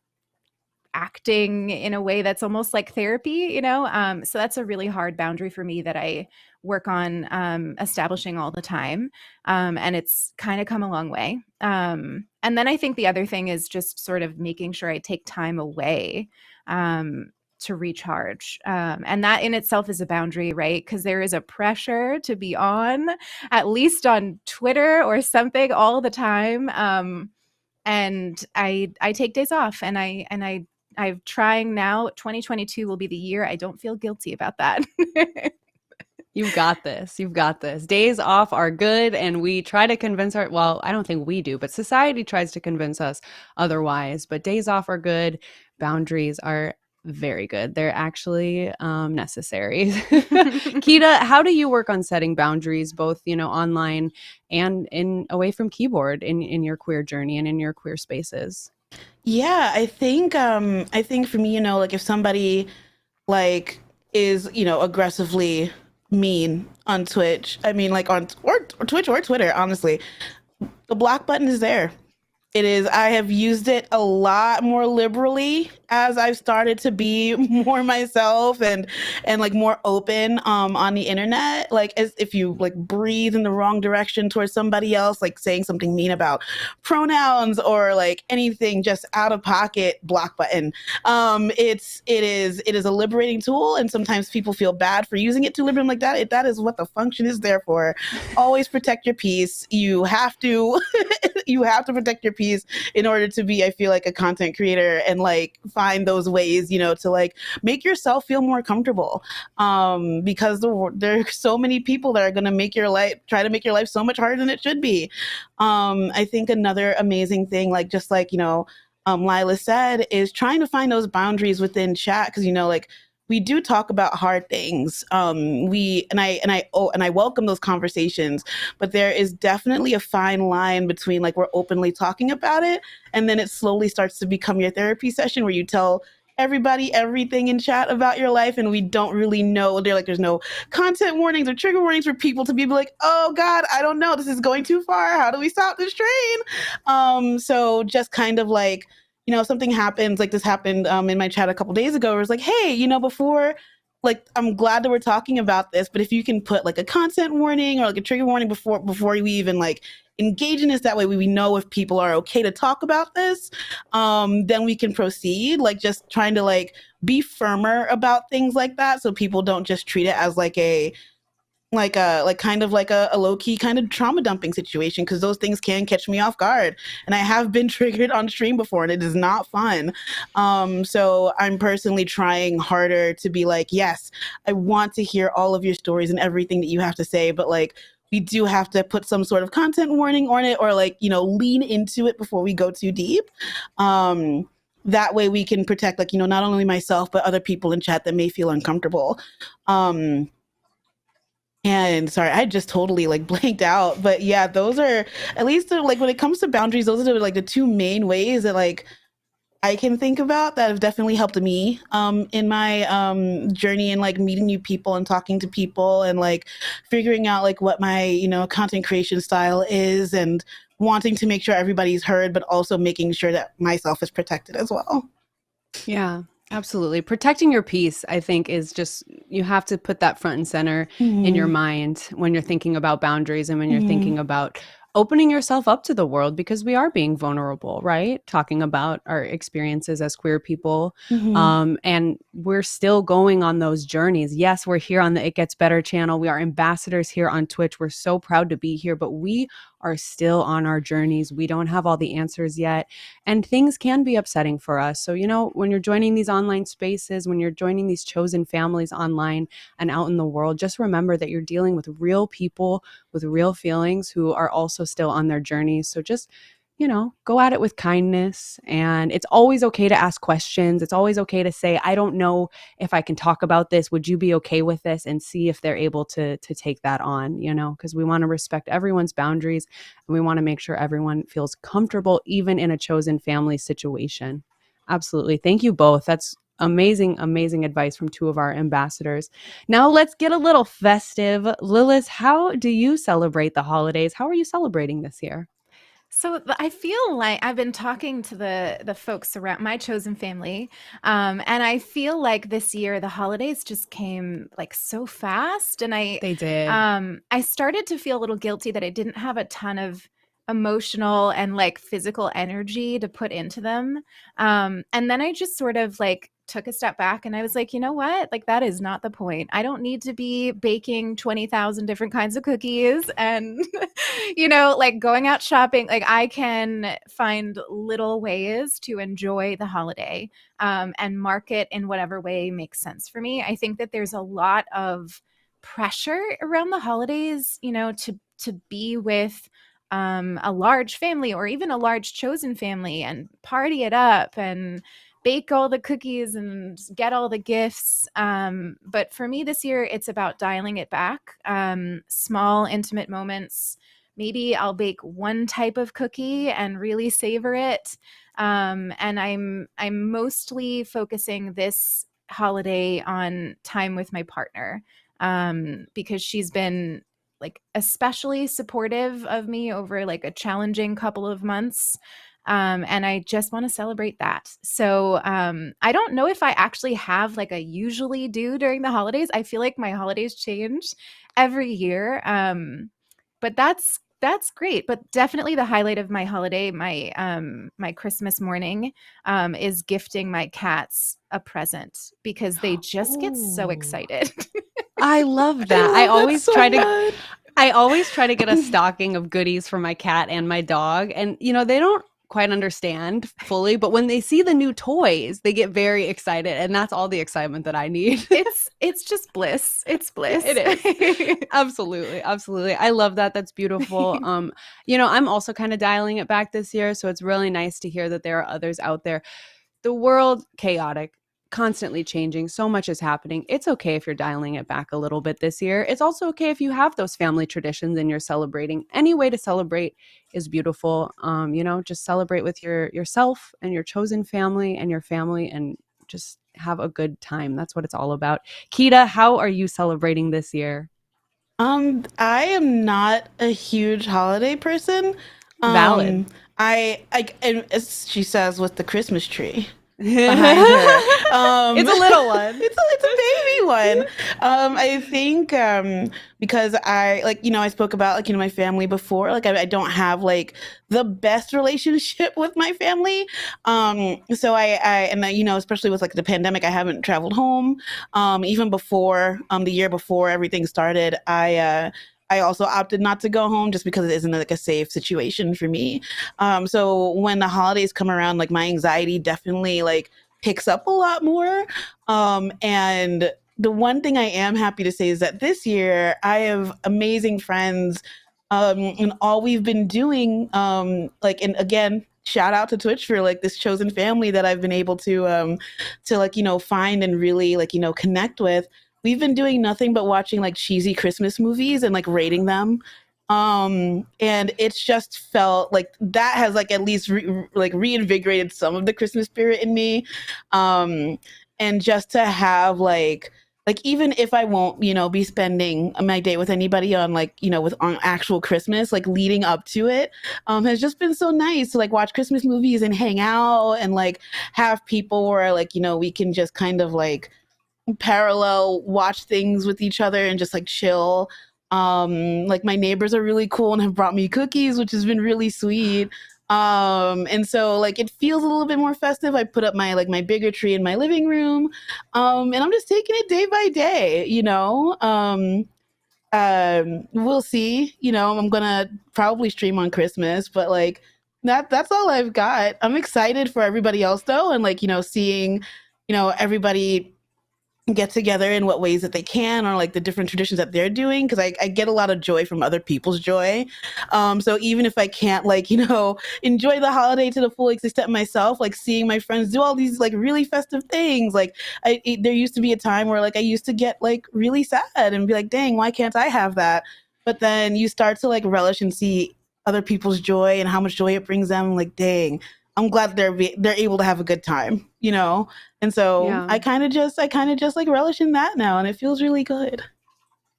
acting in a way that's almost like therapy. So that's a really hard boundary for me that I work on establishing all the time. And it's kind of come a long way. And then I think the other thing is just sort of making sure I take time away to recharge. And that in itself is a boundary, right? Because there is a pressure to be on, at least on Twitter or something all the time. And I take days off, and I'm trying now. 2022 will be the year I don't feel guilty about that. You've got this. You've got this. Days off are good, and we try to convince well, I don't think we do, but society tries to convince us otherwise. But days off are good. Boundaries are very good. They're actually necessary. Kita, how do you work on setting boundaries, both, online and away from keyboard in your queer journey and in your queer spaces? Yeah, I think for me, like if somebody like is, aggressively mean on Twitch, I mean like on or Twitch or Twitter, honestly, the block button is there. It is. I have used it a lot more liberally as I've started to be more myself and like more open on the internet. Like as if you like breathe in the wrong direction towards somebody else, like saying something mean about pronouns or like anything just out of pocket, block button. It is a liberating tool, and sometimes people feel bad for using it too liberally. Like that is what the function is there for. Always protect your peace. You have to protect your peace in order to be, I feel like, a content creator and like find those ways, to like make yourself feel more comfortable. Because there are so many people that are going to try to make your life so much harder than it should be. I think another amazing thing, like just like, Lila said, is trying to find those boundaries within chat. Cause like we do talk about hard things. I welcome those conversations, but there is definitely a fine line between like we're openly talking about it, and then it slowly starts to become your therapy session where you tell everybody everything in chat about your life, and we don't really know. There's no content warnings or trigger warnings for people to be like, oh God, I don't know, this is going too far. How do we stop this train? So just kind of like, something happens, like this happened in my chat a couple days ago, where it's like, hey, before, like, I'm glad that we're talking about this, but if you can put like a content warning or like a trigger warning before we even like engage in this, that way we know if people are okay to talk about this, then we can proceed. Like just trying to like be firmer about things like that, so people don't just treat it as like a low-key kind of trauma dumping situation, because those things can catch me off guard, and I have been triggered on stream before, and it is not fun. So I'm personally trying harder to be like, yes, I want to hear all of your stories and everything that you have to say, but like we do have to put some sort of content warning on it, or like, lean into it before we go too deep. That way we can protect, like, not only myself but other people in chat that may feel uncomfortable. And sorry, I just totally like blanked out. But yeah, those are, at least like when it comes to boundaries, those are like the two main ways that like I can think about that have definitely helped me in my journey and like meeting new people and talking to people and like figuring out like what my, content creation style is, and wanting to make sure everybody's heard, but also making sure that myself is protected as well. Yeah. Absolutely. Protecting your peace, I think, is just, you have to put that front and center in your mind when you're thinking about boundaries and when you're thinking about opening yourself up to the world, because we are being vulnerable, right? Talking about our experiences as queer people. And we're still going on those journeys. Yes, we're here on the It Gets Better channel. We are ambassadors here on Twitch. We're so proud to be here, but we are still on our journeys. We don't have all the answers yet, and things can be upsetting for us. So, when you're joining these online spaces, when you're joining these chosen families online and out in the world, just remember that you're dealing with real people with real feelings who are also still on their journeys. So just go at it with kindness. And it's always okay to ask questions. It's always okay to say, I don't know if I can talk about this. Would you be okay with this? And see if they're able to take that on, because we want to respect everyone's boundaries and we want to make sure everyone feels comfortable, even in a chosen family situation. Absolutely. Thank you both. That's amazing, amazing advice from two of our ambassadors. Now let's get a little festive. Lilith, how do you celebrate the holidays? How are you celebrating this year? So I feel like I've been talking to the folks around my chosen family, and I feel like this year the holidays just came like so fast, and They did. I started to feel a little guilty that I didn't have a ton of emotional and like physical energy to put into them, and then I just sort of like took a step back and I was like, you know what? Like that is not the point. I don't need to be baking 20,000 different kinds of cookies and like going out shopping. Like I can find little ways to enjoy the holiday and mark it in whatever way makes sense for me. I think that there's a lot of pressure around the holidays, to be with a large family or even a large chosen family and party it up and bake all the cookies and get all the gifts. But for me this year, it's about dialing it back. Small, intimate moments. Maybe I'll bake one type of cookie and really savor it. And I'm mostly focusing this holiday on time with my partner, because she's been like especially supportive of me over like a challenging couple of months. And I just want to celebrate that. So I don't know if I actually have like a usually do during the holidays. I feel like my holidays change every year. But that's great. But definitely the highlight of my holiday, my Christmas morning, is gifting my cats a present because they just get so excited. I love that. I always try to get a stocking of goodies for my cat and my dog. And they don't quite understand fully, but when they see the new toys, they get very excited, and that's all the excitement that I need. It's just bliss. It's bliss. It is. Absolutely. Absolutely. I love that. That's beautiful. I'm also kind of dialing it back this year, so it's really nice to hear that there are others out there. The world, chaotic, constantly changing. So much is happening. It's okay if you're dialing it back a little bit this year. It's also okay if you have those family traditions and you're celebrating. Any way to celebrate is beautiful. Just celebrate with yourself and your chosen family and your family, and just have a good time. That's what it's all about. Kita, how are you celebrating this year? I am not a huge holiday person. Valid. And as she says, with the Christmas tree behind her. It's a little one. It's a baby one. I think because I spoke about my family before. I don't have the best relationship with my family. So especially with the pandemic, I haven't traveled home. Even before the year before everything started, I also opted not to go home just because it isn't a safe situation for me. So when the holidays come around, my anxiety definitely picks up a lot more. And the one thing I am happy to say is that this year I have amazing friends, and all we've been doing, and again, shout out to Twitch for this chosen family that I've been able to find and really connect with. We've been doing nothing but watching cheesy Christmas movies and rating them. And it's just felt that has at least reinvigorated some of the Christmas spirit in me. And just to have even if I won't, be spending my day with anybody on on actual Christmas, leading up to it, has just been so nice to watch Christmas movies and hang out and have people where we can just kind of parallel watch things with each other and just chill. My neighbors are really cool and have brought me cookies, which has been really sweet. And so it feels a little bit more festive. I put up my bigger tree in my living room. And I'm just taking it day by day, We'll see. I'm gonna probably stream on Christmas, but like that's all I've got. I'm excited for everybody else though, and like seeing everybody get together in what ways that they can, or like the different traditions that they're doing, because I get a lot of joy from other people's joy. So even if I can't like enjoy the holiday to the full extent myself, like seeing my friends do all these like really festive things, like there used to be a time where like I used to get like really sad and be like, dang, why can't I have that? But then you start to like relish and see other people's joy and how much joy it brings them. Like, dang, I'm glad they're able to have a good time, and so Yeah. I kind of just like relish in that now, and it feels really good.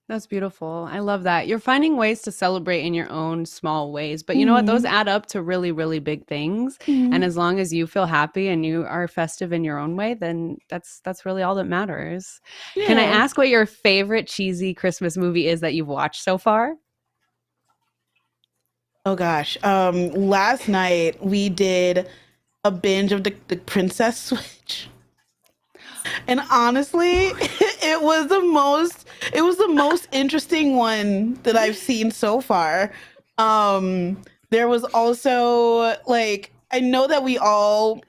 That's beautiful. I love that. You're finding ways to celebrate in your own small ways, but you know what? Those add up to really, really big things. And as long as you feel happy and you are festive in your own way, then that's really all that matters. Can I Yeah. ask what your favorite cheesy Christmas movie is that you've watched so far? Oh gosh. Last night we did a binge of the Princess Switch. And honestly, it was the most interesting one that I've seen so far. There was also like, I know that we all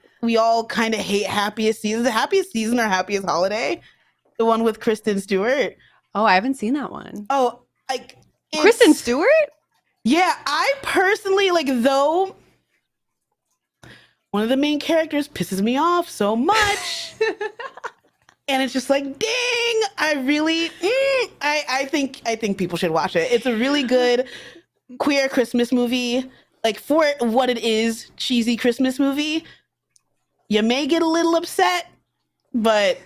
kind of hate Happiest Season. The Happiest Season or Happiest Holiday, the one with Kristen Stewart. Oh, I haven't seen that one. Oh, like Kristen Stewart? Yeah, I personally like, though one of the main characters pisses me off so much. And it's just like, dang, I really, I think people should watch it. It's a really good queer Christmas movie. Like, for what it is, cheesy Christmas movie. You may get a little upset, but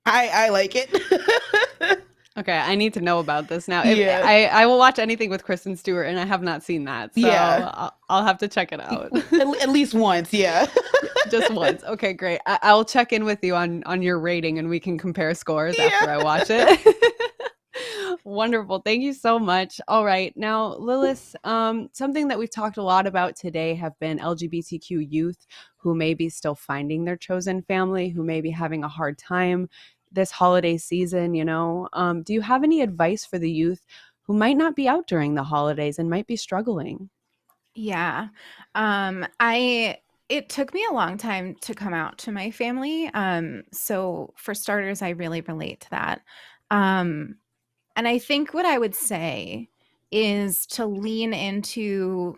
I like it. Okay, I need to know about this now. Yeah. I will watch anything with Kristen Stewart, and I have not seen that. So Yeah. I'll have to check it out. At least once, yeah. Just once. Okay, great. I'll check in with you on your rating, and we can compare scores after I watch it. Wonderful. Thank you so much. All right. Now, Lilith, something that we've talked a lot about today have been LGBTQ youth who may be still finding their chosen family, who may be having a hard time this holiday season. Do you have any advice for the youth who might not be out during the holidays and might be struggling? Yeah. It took me a long time to come out to my family. So for starters, I really relate to that. And I think what I would say is to lean into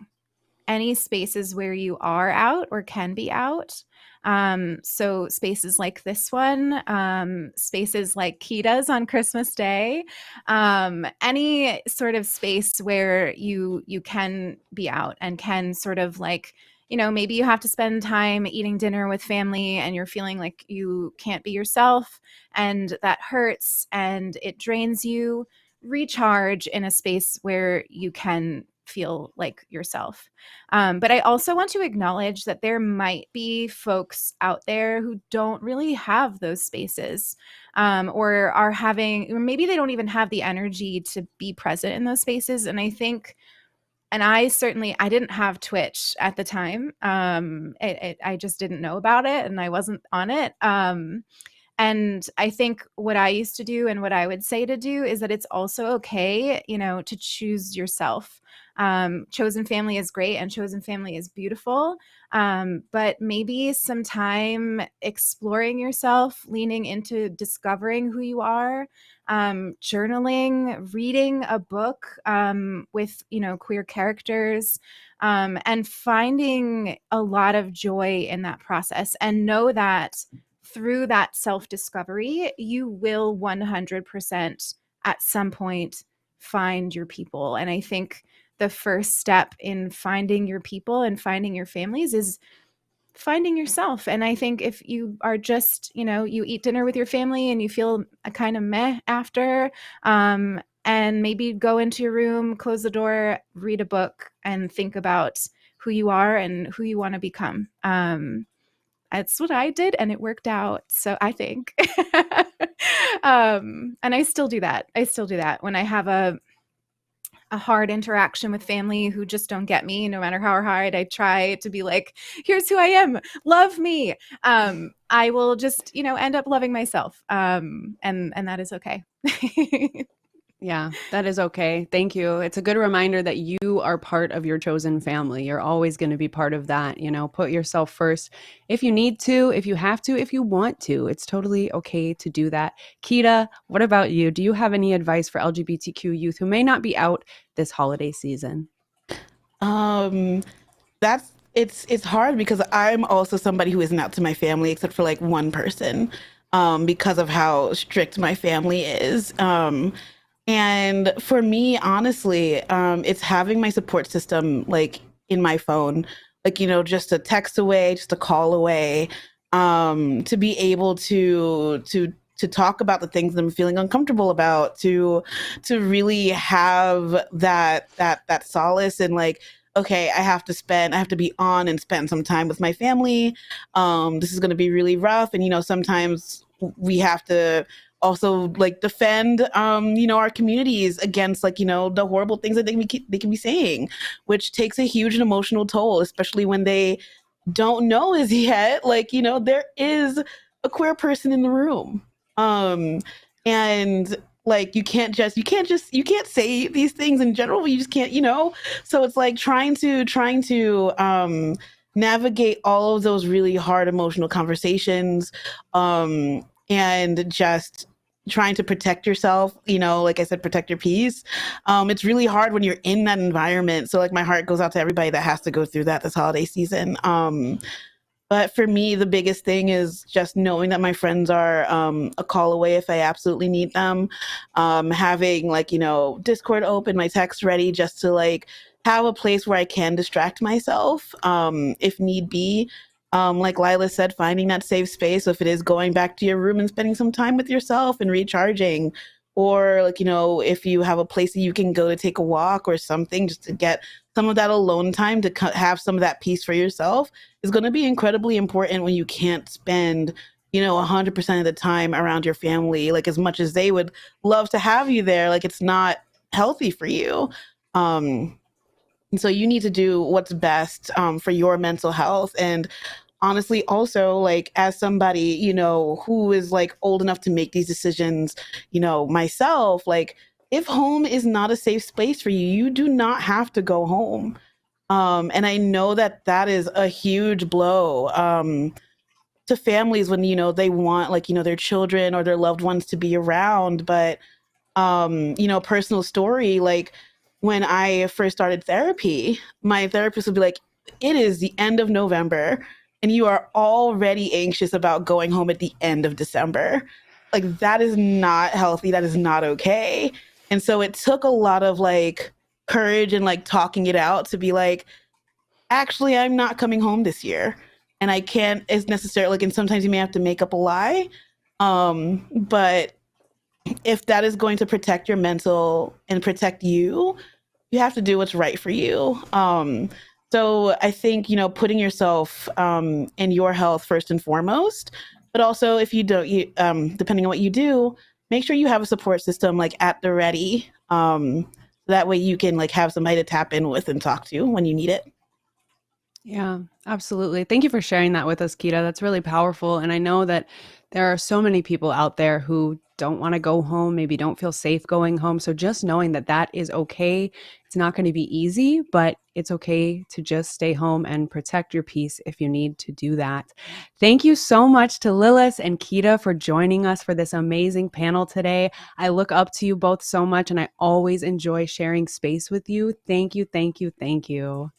any spaces where you are out or can be out. So spaces like this one, spaces like Kita's on Christmas Day, any sort of space where you can be out and can sort of like, maybe you have to spend time eating dinner with family and you're feeling like you can't be yourself and that hurts and it drains you. Recharge in a space where you can feel like yourself. But I also want to acknowledge that there might be folks out there who don't really have those spaces, or are having, or maybe they don't even have the energy to be present in those spaces. And I think, and I didn't have Twitch at the time. I just didn't know about it and I wasn't on it. And I think what I used to do and what I would say to do is that it's also okay, to choose yourself. Chosen family is great and chosen family is beautiful. But maybe some time exploring yourself, leaning into discovering who you are, journaling, reading a book with, queer characters, and finding a lot of joy in that process. And know that through that self-discovery, you will 100% at some point find your people. And I think the first step in finding your people and finding your families is finding yourself. And I think if you are just, you eat dinner with your family and you feel a kind of meh after, and maybe go into your room, close the door, read a book, and think about who you are and who you want to become. That's what I did and it worked out. So I think, and I still do that. When I have a hard interaction with family who just don't get me, no matter how hard I try to be like, here's who I am, love me. I will just, end up loving myself. And that is okay. Yeah, that is okay. Thank you. It's a good reminder that you are part of your chosen family. You're always going to be part of that. Put yourself first if you need to, if you have to, if you want to. It's totally okay to do that. Kita, what about you? Do you have any advice for LGBTQ youth who may not be out this holiday season? That's it's hard because I'm also somebody who isn't out to my family except for like one person, because of how strict my family is. And for me, honestly, it's having my support system like in my phone, like, just a text away, just a call away, to be able to talk about the things that I'm feeling uncomfortable about, to really have that solace and like, okay, I have to be on and spend some time with my family. This is going to be really rough. And, sometimes we have to also like defend, our communities against like, the horrible things that they can be saying, which takes a huge emotional toll, especially when they don't know as yet, like, there is a queer person in the room. Um, and like, you can't say these things in general. You just can't, so it's like trying to navigate all of those really hard emotional conversations, and just trying to protect yourself, like I said, protect your peace. It's really hard when you're in that environment. So like my heart goes out to everybody that has to go through that this holiday season. But for me, the biggest thing is just knowing that my friends are, a call away if I absolutely need them. Having like, Discord open, my text ready, just to like have a place where I can distract myself, if need be. Like Lila said, finding that safe space. So if it is going back to your room and spending some time with yourself and recharging, or like, if you have a place that you can go to take a walk or something, just to get some of that alone time to have some of that peace for yourself, is going to be incredibly important when you can't spend, 100% of the time around your family, like as much as they would love to have you there. Like it's not healthy for you. And so you need to do what's best, for your mental health. And honestly, also, like, as somebody, who is like old enough to make these decisions, myself, like, if home is not a safe space for you, you do not have to go home. And I know that that is a huge blow, to families when, they want like, their children or their loved ones to be around. But personal story, like when I first started therapy, my therapist would be like, it is the end of November and you are already anxious about going home at the end of December. Like that is not healthy. That is not okay. And so it took a lot of like courage and like talking it out to be like, actually, I'm not coming home this year. And I can't, it's necessarily like, and sometimes you may have to make up a lie. But if that is going to protect your mental and protect you, you have to do what's right for you. So I think, putting yourself, and your health first and foremost, but also if you don't, depending on what you do, make sure you have a support system like at the ready. That way you can like have somebody to tap in with and talk to when you need it. Yeah, absolutely. Thank you for sharing that with us, Kita. That's really powerful. And I know that there are so many people out there who don't want to go home, maybe don't feel safe going home. So just knowing that that is okay. It's not going to be easy, but it's okay to just stay home and protect your peace if you need to do that. Thank you so much to Lilith and Kita for joining us for this amazing panel today. I look up to you both so much and I always enjoy sharing space with you. Thank you, thank you, thank you.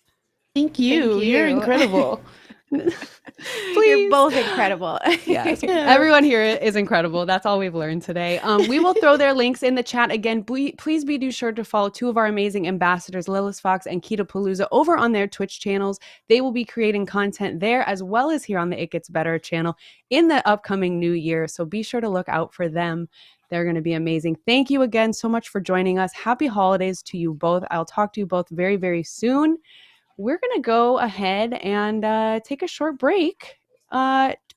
Thank you. You're incredible. You're both incredible. Yes. Everyone here is incredible. That's all we've learned today. We will throw their links in the chat again. Please be sure to follow two of our amazing ambassadors, Lilith Fox and Kita Palooza, over on their Twitch channels. They will be creating content there as well as here on the It Gets Better channel in the upcoming new year. So be sure to look out for them. They're going to be amazing. Thank you again so much for joining us. Happy holidays to you both. I'll talk to you both very, very soon. We're going to go ahead and take a short break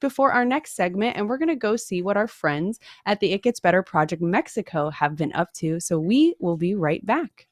before our next segment, and we're going to go see what our friends at the It Gets Better Project Mexico have been up to. So we will be right back.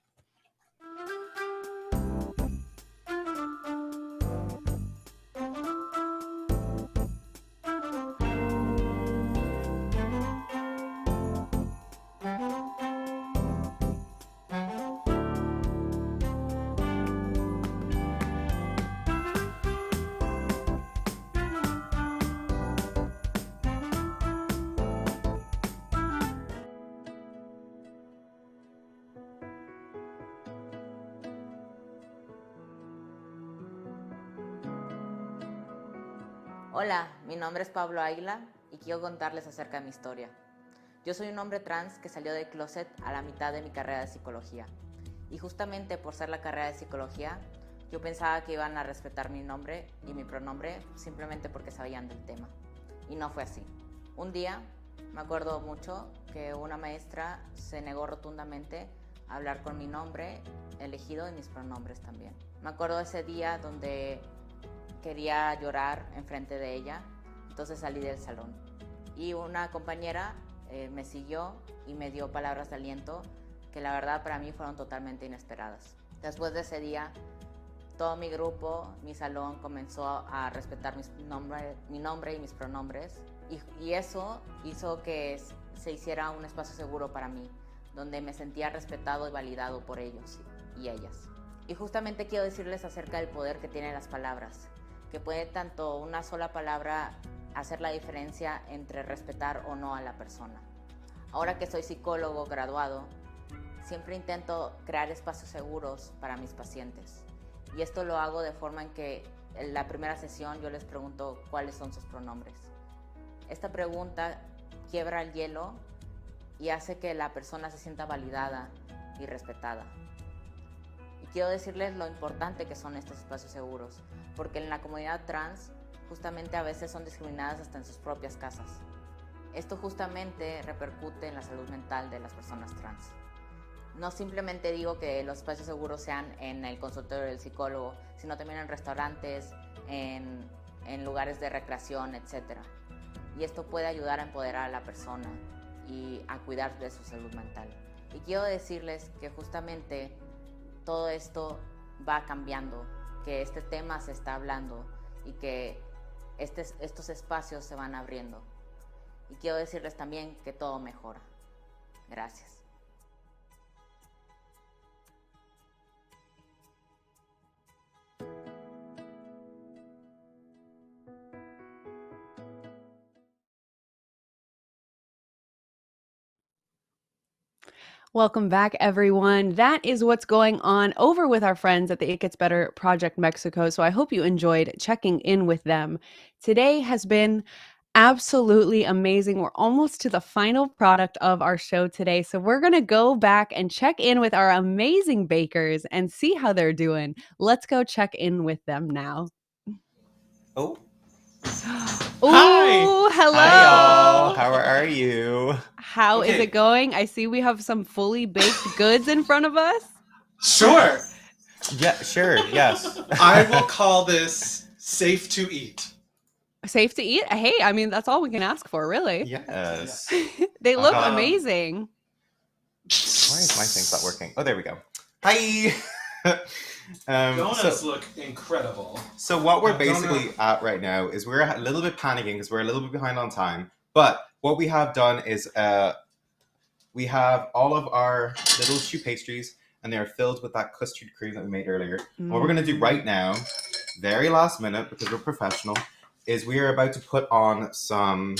Hola, mi nombre es Pablo Águila y quiero contarles acerca de mi historia. Yo soy un hombre trans que salió del closet a la mitad de mi carrera de psicología. Y justamente por ser la carrera de psicología, yo pensaba que iban a respetar mi nombre y mi pronombre simplemente porque sabían del tema. Y no fue así. Un día, me acuerdo mucho que una maestra se negó rotundamente a hablar con mi nombre elegido y mis pronombres también. Me acuerdo ese día donde quería llorar enfrente de ella, entonces salí del salón. Y una compañera me siguió y me dio palabras de aliento que la verdad para mí fueron totalmente inesperadas. Después de ese día, todo mi grupo, mi salón comenzó a respetar mi nombre y mis pronombres y eso hizo que se hiciera un espacio seguro para mí, donde me sentía respetado y validado por ellos y ellas. Y justamente quiero decirles acerca del poder que tienen las palabras, que puede tanto una sola palabra hacer la diferencia entre respetar o no a la persona. Ahora que soy psicólogo graduado, siempre intento crear espacios seguros para mis pacientes. Y esto lo hago de forma en que en la primera sesión yo les pregunto cuáles son sus pronombres. Esta pregunta quiebra el hielo y hace que la persona se sienta validada y respetada. Y quiero decirles lo importante que son estos espacios seguros, porque en la comunidad trans justamente a veces son discriminadas hasta en sus propias casas. Esto justamente repercute en la salud mental de las personas trans. No simplemente digo que los espacios seguros sean en el consultorio del psicólogo, sino también en restaurantes, en lugares de recreación, etc. Y esto puede ayudar a empoderar a la persona y a cuidar de su salud mental. Y quiero decirles que justamente todo esto va cambiando, que este tema se está hablando y que estos espacios se van abriendo. Y quiero decirles también que todo mejora. Gracias. Welcome back, everyone. That is what's going on over with our friends at the It Gets Better Project Mexico. So I hope you enjoyed checking in with them. Today has been absolutely amazing. We're almost to the final product of our show today. So we're going to go back and check in with our amazing bakers and see how they're doing. Let's go check in with them now. Oh. Ooh, hello. Hi, y'all. How are you? How is it going? I see we have some fully baked goods in front of us. Sure. Yeah, sure. Yes. I will call this safe to eat. Safe to eat? Hey, I mean, that's all we can ask for, really. Yes. They look amazing. Why is my thing not working? Oh, there we go. Hi. Donuts look incredible. So what we're basically at right now is we're a little bit panicking because we're a little bit behind on time. But what we have done is we have all of our little choux pastries, and they are filled with that custard cream that we made earlier. And what we're going to do right now, very last minute, because we're professional, is we are about to put on some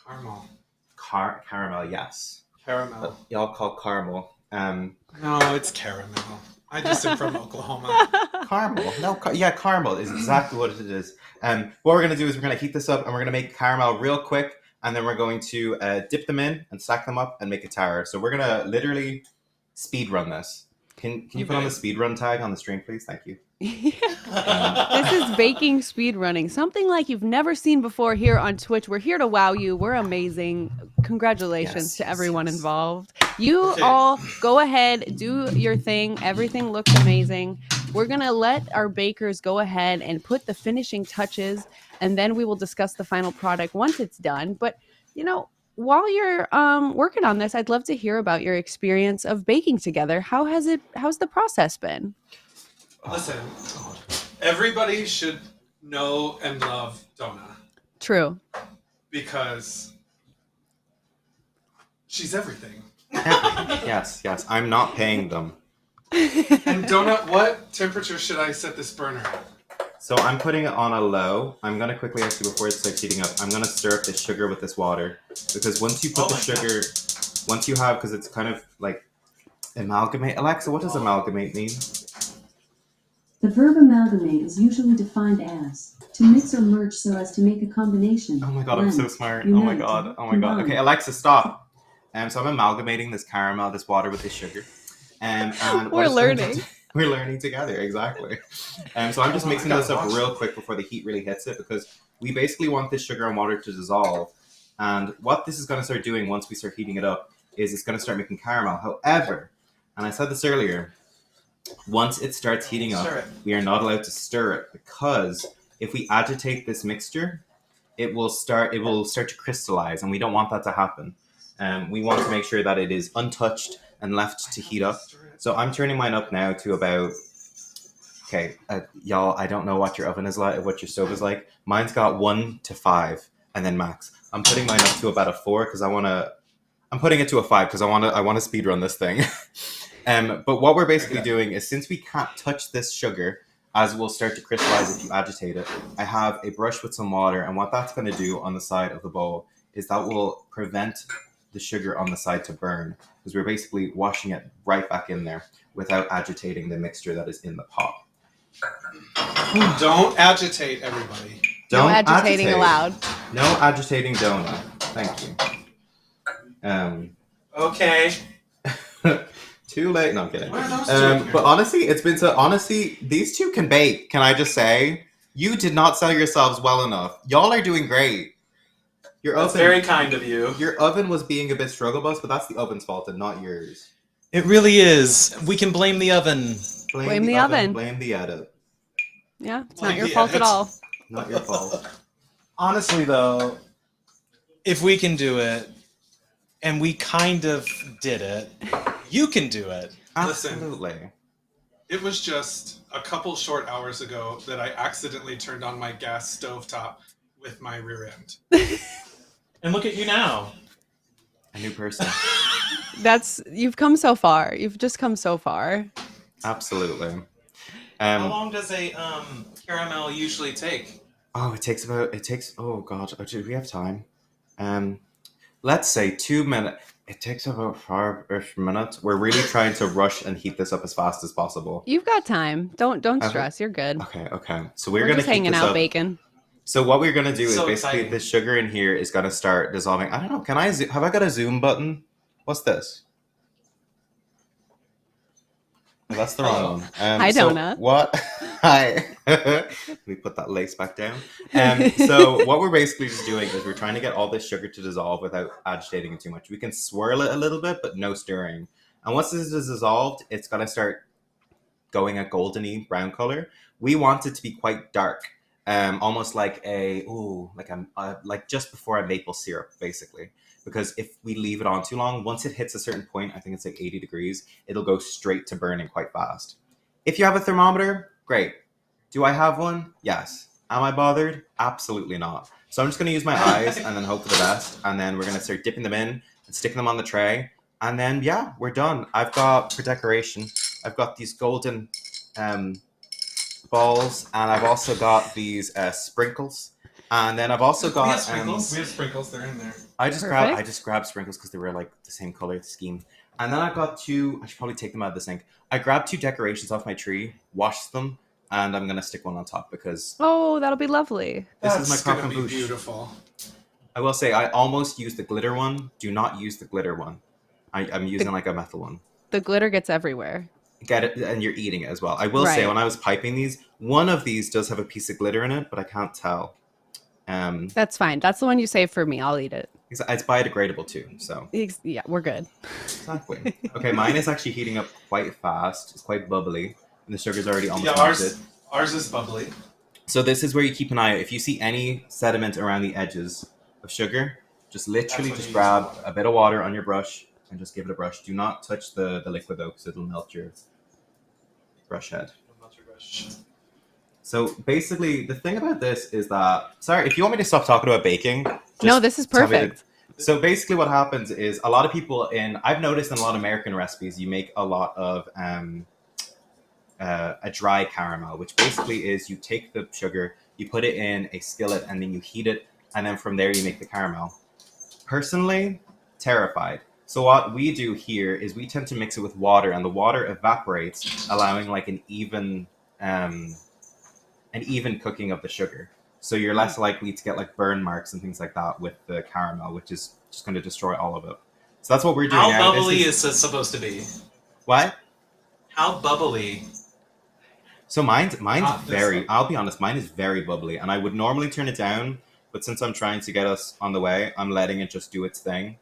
caramel. Caramel, yes. Caramel. Y'all call caramel. No, it's caramel. I just am from Oklahoma. Caramel. No, caramel is exactly what it is. What we're going to do is we're going to heat this up and we're going to make caramel real quick. And then we're going to dip them in and stack them up and make a tower. So we're going to literally speed run this. Can you put on the speed run tag on the stream, please? Thank you. This is baking speed running, something like you've never seen before here on Twitch. We're here to wow you. We're amazing. Congratulations to everyone involved. You all go ahead, do your thing. Everything looks amazing. We're going to let our bakers go ahead and put the finishing touches, and then we will discuss the final product once it's done. But, you know, while you're working on this, I'd love to hear about your experience of baking together. How's the process been? Listen, everybody should know and love Donna. True. Because she's everything. Yes. I'm not paying them. And Donna, what temperature should I set this burner at? So I'm putting it on a low. I'm going to quickly, actually, before it starts heating up, I'm going to stir up the sugar with this water. Because once you put the sugar, once you have, because it's kind of like amalgamate. Alexa, what does amalgamate mean? The verb amalgamate is usually defined as to mix or merge so as to make a combination. Oh my god, I'm so blend, smart. unite, Oh my god. Okay, combine. Alexa, stop. So I'm amalgamating this caramel, this water with this sugar. And what We're it's going to learning. do, we're learning together, exactly. So I'm just mixing this up real quick before the heat really hits it, because we basically want this sugar and water to dissolve. And what this is going to start doing once we start heating it up is it's going to start making caramel. However, and I said this earlier, once it starts heating up, we are not allowed to stir it, because if we agitate this mixture, it will start to crystallize, and we don't want that to happen. We want to make sure that it is untouched and left to heat up. So I'm turning mine up now to about, okay, y'all, I don't know what your oven is like, what your stove is like. Mine's got 1 to 5 and then max. I'm putting mine up to about a 4 because I'm putting it to a 5 because I want to speed run this thing. But what we're basically doing is, since we can't touch this sugar, as it will start to crystallize if you agitate it, I have a brush with some water, and what that's going to do on the side of the bowl is that will prevent the sugar on the side to burn, because we're basically washing it right back in there without agitating the mixture that is in the pot. Don't agitate, everybody. No agitating allowed. No agitating donut. Thank you. Okay. Too late. No, I'm kidding. But honestly, honestly, these two can bake. Can I just say, you did not sell yourselves well enough. Y'all are doing great. That's very kind of you. Your oven was being a bit struggle bus, but that's the oven's fault and not yours. It really is. We can blame the oven. Blame the oven. Blame the edit. Yeah, it's not your fault at all. Not your fault. Honestly, though, if we can do it, and we kind of did it, you can do it. Absolutely. It was just a couple short hours ago that I accidentally turned on my gas stovetop with my rear end. And look at you now. A new person. You've come so far. You've just come so far. Absolutely. How long does a caramel usually take? Oh, oh god, do we have time? Let's say 2 minutes. It takes about 5-ish minutes. We're really trying to rush and heat this up as fast as possible. You've got time. Don't stress. You're good. Okay. So we're just gonna hanging this out up. bacon. So what we're gonna do is So basically exciting. the sugar in here is gonna start dissolving. I don't know. Can I have I got a zoom button? What's this? No, that's the wrong one. Hi, Donut. What? Hi. Let me put that lace back down. So what we're basically just doing is we're trying to get all this sugar to dissolve without agitating it too much. We can swirl it a little bit, but no stirring. And once this is dissolved, it's gonna start going a goldeny brown color. We want it to be quite dark, almost like like just before a maple syrup, basically. Because if we leave it on too long, once it hits a certain point, I think it's like 80 degrees, it'll go straight to burning quite fast. If you have a thermometer, great. Do I have one? Yes. Am I bothered? Absolutely not. So I'm just going to use my eyes and then hope for the best. And then we're going to start dipping them in and sticking them on the tray. And then, yeah, we're done. I've got, for decoration, I've got these golden balls. And I've also got these sprinkles. And then I've also got... we have sprinkles. They're in there. I just grabbed sprinkles because they were like the same color scheme. And then I got I should probably take them out of the sink. I grabbed 2 decorations off my tree, washed them, and I'm going to stick one on top because... Oh, that'll be lovely. This is my That's gonna croque be and bouche. beautiful. I will say, I almost used the glitter one. Do not use the glitter one. I'm using like a metal one. The glitter gets everywhere. Get it, and you're eating it as well. I will say, when I was piping these, one of these does have a piece of glitter in it, but I can't tell. That's fine. That's the one you save for me. I'll eat it. It's biodegradable too, so. Yeah, we're good. Exactly. Okay, mine is actually heating up quite fast. It's quite bubbly, and the sugar's already almost Yeah, melted. ours is bubbly. So this is where you keep an eye out. If you see any sediment around the edges of sugar, just literally just grab a bit of water on your brush and just give it a brush. Do not touch the liquid though, because it'll melt your brush head. So basically, the thing about this is that, sorry, if you want me to stop talking about baking. No, this is perfect. So basically what happens is a lot of people I've noticed in a lot of American recipes, you make a lot of a dry caramel, which basically is you take the sugar, you put it in a skillet, and then you heat it, and then from there you make the caramel. Personally, terrified. So what we do here is we tend to mix it with water, and the water evaporates, allowing like an even and even cooking of the sugar. So you're less likely to get like burn marks and things like that with the caramel, which is just going to destroy all of it. So that's what we're doing How now. bubbly is this supposed to be? What? How bubbly? So mine's This very. I'll be honest, mine is very bubbly, and I would normally turn it down, but since I'm trying to get us on the way, I'm letting it just do its thing.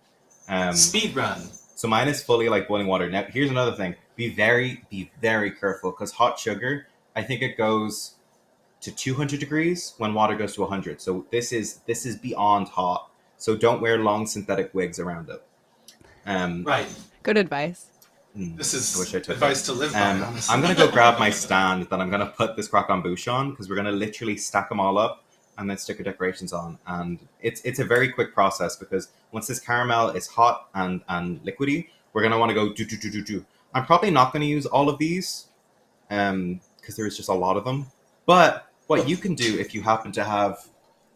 Speed run. So mine is fully like boiling water. Now, here's another thing: be very careful, because hot sugar, I think it goes to 200 degrees when water goes to 100. So this is beyond hot. So don't wear long synthetic wigs around it. Right. Good advice. This is I wish I took advice it. to live by, honestly. I'm gonna go grab my stand that I'm gonna put this croque bouche on, because we're gonna literally stack them all up and then stick our decorations on. And it's a very quick process, because once this caramel is hot and liquidy, we're gonna want to go do. I'm probably not gonna use all of these, because there's just a lot of them. But what you can do, if you happen to have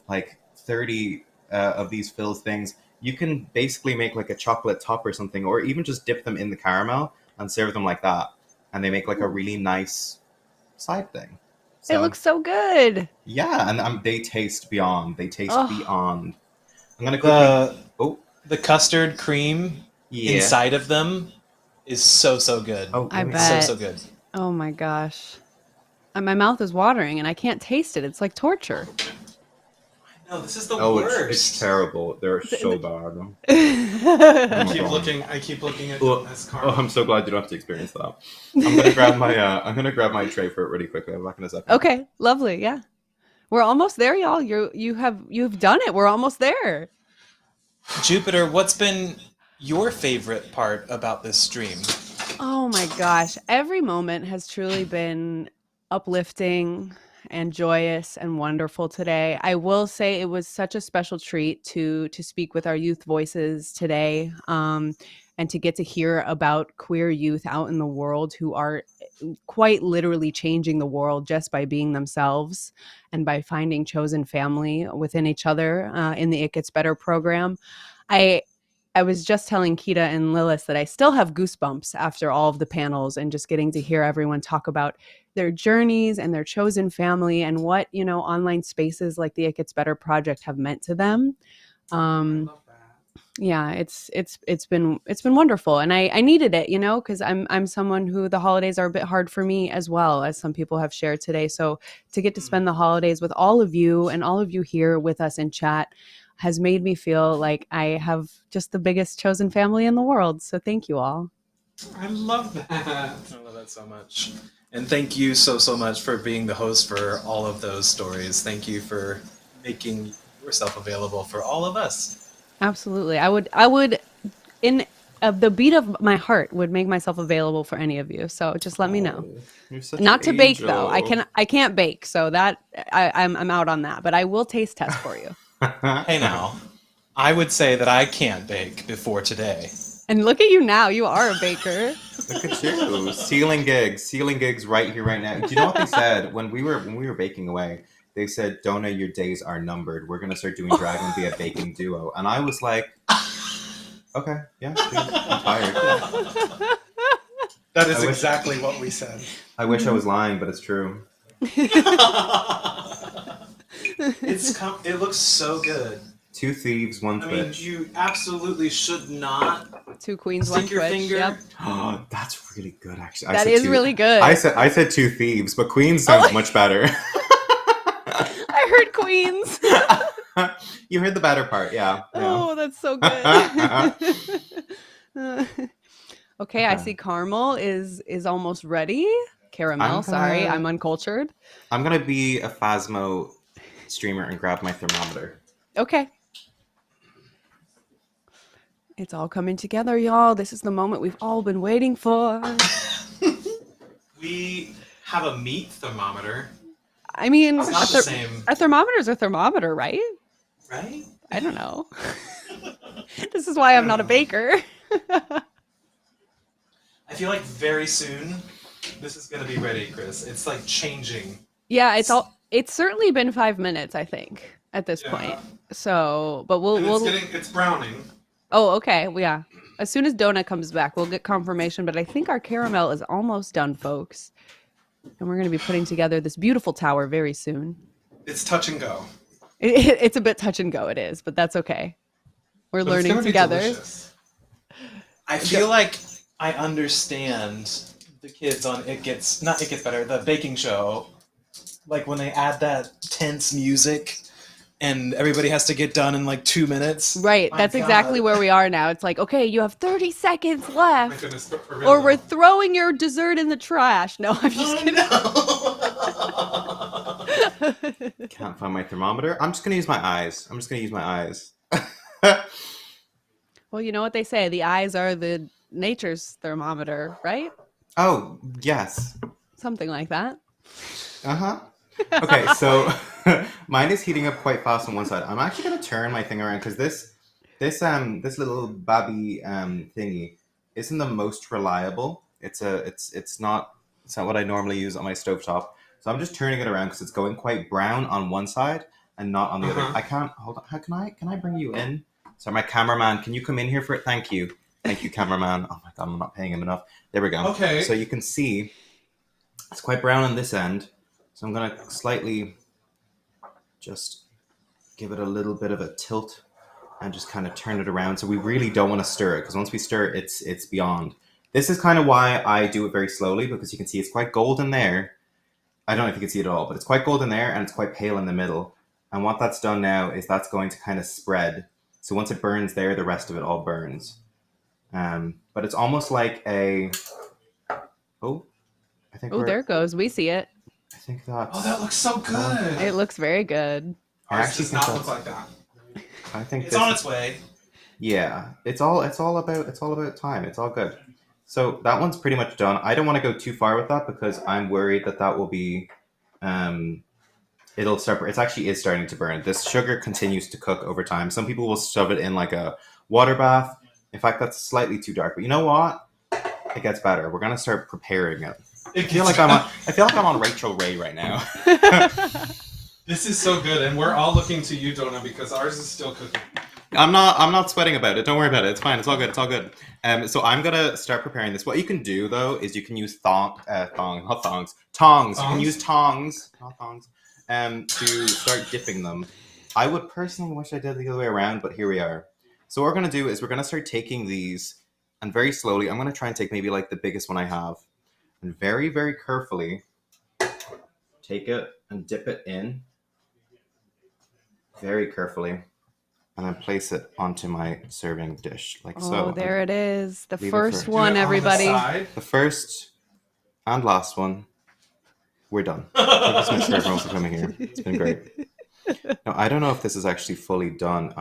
like 30 of these filled things, you can basically make like a chocolate top or something, or even just dip them in the caramel and serve them like that. And they make like a really nice side thing. It looks so good. Yeah, and they taste beyond. They taste Oh. beyond. I'm going to quickly... The custard cream inside of them is so good. Oh, I bet. So good. Oh my gosh. And my mouth is watering and I can't taste it. It's like torture. No, this is the Oh, worst. it's terrible. They're so bad. I keep looking at this car. Oh, I'm so glad you don't have to experience that. I'm gonna grab my tray for it really quickly. I'm back in a second. Okay, lovely. Yeah. We're almost there, y'all. You've done it. We're almost there. Jupiter, what's been your favorite part about this stream? Oh my gosh. Every moment has truly been uplifting and joyous and wonderful today. I will say it was such a special treat to speak with our youth voices today, and to get to hear about queer youth out in the world who are quite literally changing the world just by being themselves and by finding chosen family within each other in the It Gets Better program. I was just telling Kita and Lilith that I still have goosebumps after all of the panels and just getting to hear everyone talk about their journeys and their chosen family and what, online spaces like the It Gets Better project have meant to them. Yeah, it's been wonderful, and I needed it, because I'm someone who the holidays are a bit hard for me as well, as some people have shared today. So to get to spend the holidays with all of you and all of you here with us in chat has made me feel like I have just the biggest chosen family in the world. So thank you all. I love that. I love that so much. And thank you so much for being the host for all of those stories. Thank you for making yourself available for all of us. Absolutely. I would in the beat of my heart would make myself available for any of you. So just let me know. You're such Not to an bake though. angel. I can't bake, so that I'm out on that, but I will taste test for you. Hey now, I would say that I can't bake before today. And look at you now. You are a baker. Look at you. Sealing gigs right here, right now. Do you know what they said when we were baking away? They said, Donna, your days are numbered. We're gonna start doing drag and be a baking duo. And I was like, okay, yeah, dude, I'm tired. That is exactly what we said. I wish I was lying, but it's true. It looks so good. Two thieves, one I mean, Twitch. you absolutely should not Two queens, stick one your Twitch. finger. Yep. Oh, that's really good, actually. That is really good. I said two thieves, but queens sounds much better. I heard queens. You heard the better part, yeah. Oh, that's so good. Okay, I see caramel is almost ready. Caramel, sorry, I'm uncultured. I'm gonna be a Phasmo streamer and grab my thermometer. Okay. It's all coming together, y'all. This is the moment we've all been waiting for. We have a meat thermometer. I mean, It's not the same. a thermometer is a thermometer, right? Right? I don't know. This is why I'm not a baker. I feel like very soon this is gonna be ready, Chris. It's like changing. Yeah, it's certainly been 5 minutes, I think, at this point. So, but It's browning. Oh, okay. Well, yeah. As soon as Donna comes back, we'll get confirmation, but I think our caramel is almost done, folks. And we're going to be putting together this beautiful tower very soon. It's touch and go. It's a bit touch and go, it is, but that's okay. We're But it's learning gonna be together. delicious. I feel like I understand the kids on It Gets Better, the baking show. Like when they add that tense music and everybody has to get done in like 2 minutes. Right. My That's exactly God. where we are now. It's like, okay, you have 30 seconds My left. goodness, but for Or real we're though. throwing your dessert in the trash. No, I'm just kidding. Can't find my thermometer. I'm just gonna use my eyes. Well, you know what they say, the eyes are the nature's thermometer, right? Oh, yes. Something like that. Uh-huh. Okay, so mine is heating up quite fast on one side. I'm actually gonna turn my thing around because this little babby thingy isn't the most reliable. It's not what I normally use on my stovetop. So I'm just turning it around because it's going quite brown on one side and not on the other. I can't hold on. How can I bring you in? So my cameraman, can you come in here for it? Thank you, cameraman. Oh my god, I'm not paying him enough. There we go. Okay. So you can see it's quite brown on this end. So I'm gonna slightly just give it a little bit of a tilt and just kind of turn it around. So we really don't want to stir it because once we stir it, it's beyond. This is kind of why I do it very slowly because you can see it's quite golden there. I don't know if you can see it at all, but it's quite golden there and it's quite pale in the middle. And what that's done now is that's going to kind of spread. So once it burns there, the rest of it all burns. But it's almost like a... Oh, I think there it goes. We see it. I think that's... Oh, that looks so good. It looks very good. Ours does not look like that. I think It's on its way. Yeah, it's all about time. It's all good. So that one's pretty much done. I don't want to go too far with that because I'm worried that will be, it'll start. It actually is starting to burn. This sugar continues to cook over time. Some people will shove it in like a water bath. In fact, that's slightly too dark. But you know what? It gets better. We're gonna start preparing it. I feel like I'm on Rachel Ray right now. This is so good, and we're all looking to you, Donna, because ours is still cooking. I'm not sweating about it. Don't worry about it. It's fine. It's all good. It's all good. So I'm gonna start preparing this. What you can do though is you can use tongs. You can use tongs, not thongs, to start dipping them. I would personally wish I did the other way around, but here we are. So what we're gonna do is we're gonna start taking these, and very slowly, I'm gonna try and take maybe like the biggest one I have, and very, very carefully take it and dip it in, very carefully. And then place it onto my serving dish, like so. Oh, there it is. The Leave it first for- one, everybody. The first and last one. We're done. Thank you so much for everyone for coming here. It's been great. Now, I don't know if this is actually fully done.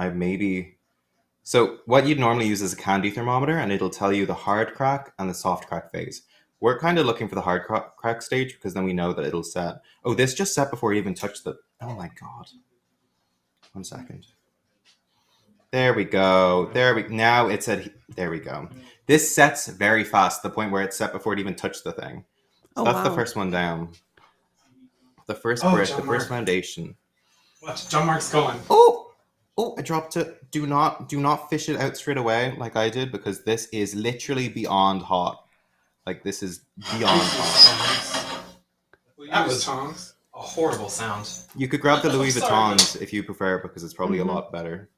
So what you'd normally use is a candy thermometer, and it'll tell you the hard crack and the soft crack phase. We're kind of looking for the hard crack stage because then we know that it'll set. Oh, this just set before you even touched the... Oh my god. 1 second. There we go. Now it's at... There we go. This sets very fast, to the point where it's set before it even touched the thing. So that's the first one down. The first brick, the first foundation. What? John Mark's going. Oh, I dropped it. Do not fish it out straight away like I did, because this is literally beyond hot. Like, this is beyond hot. That was tongs. A horrible sound. You could grab the Louis Sorry. Vuittons if you prefer, because it's probably a lot better.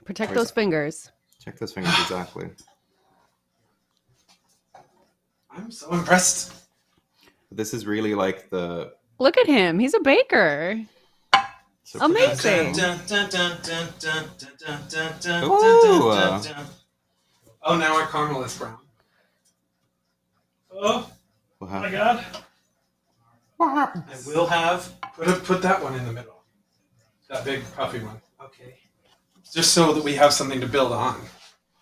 Protect those fingers. Check those fingers, exactly. I'm so impressed. This is really like the... Look at him. He's a baker. Amazing. Oh, now our caramel is brown. Oh, my god. I will have... Put that one in the middle. That big puffy one. Okay. Just so that we have something to build on.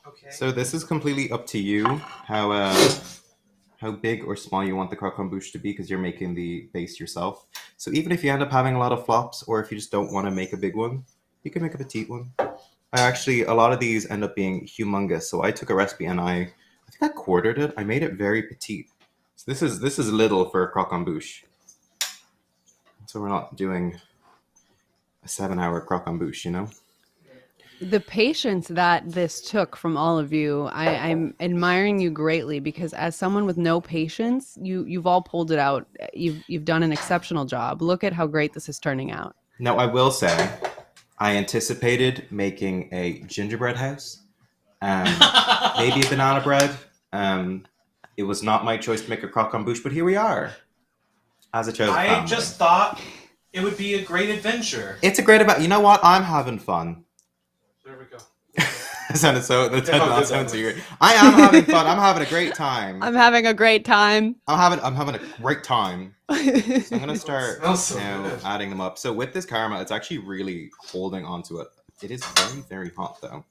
Okay. So this is completely up to you, how big or small you want the croquant bouche to be, because you're making the base yourself. So even if you end up having a lot of flops, or if you just don't want to make a big one, you can make a petite one. A lot of these end up being humongous. So I took a recipe and I think I quartered it. I made it very petite. So this is little for a croquant bouche. So we're not doing a 7-hour croquant bouche, you know? The patience that this took from all of you, I'm admiring you greatly because as someone with no patience, you've all pulled it out. You've done an exceptional job. Look at how great this is turning out. Now, I will say, I anticipated making a gingerbread house, maybe a banana bread. It was not my choice to make a croque bouche, but here we are, as a chosen I family. just thought it would be a great adventure. It's a great about. You know what? I'm having fun. There we go. That sounded so. That did how not good sound that so was. weird. I am having fun. I'm having a great time. I'm having a great time. I'm having a great time. So I'm gonna start smells so now good. adding them up. So with this caramel, it's actually really holding onto it. It is very, very hot though.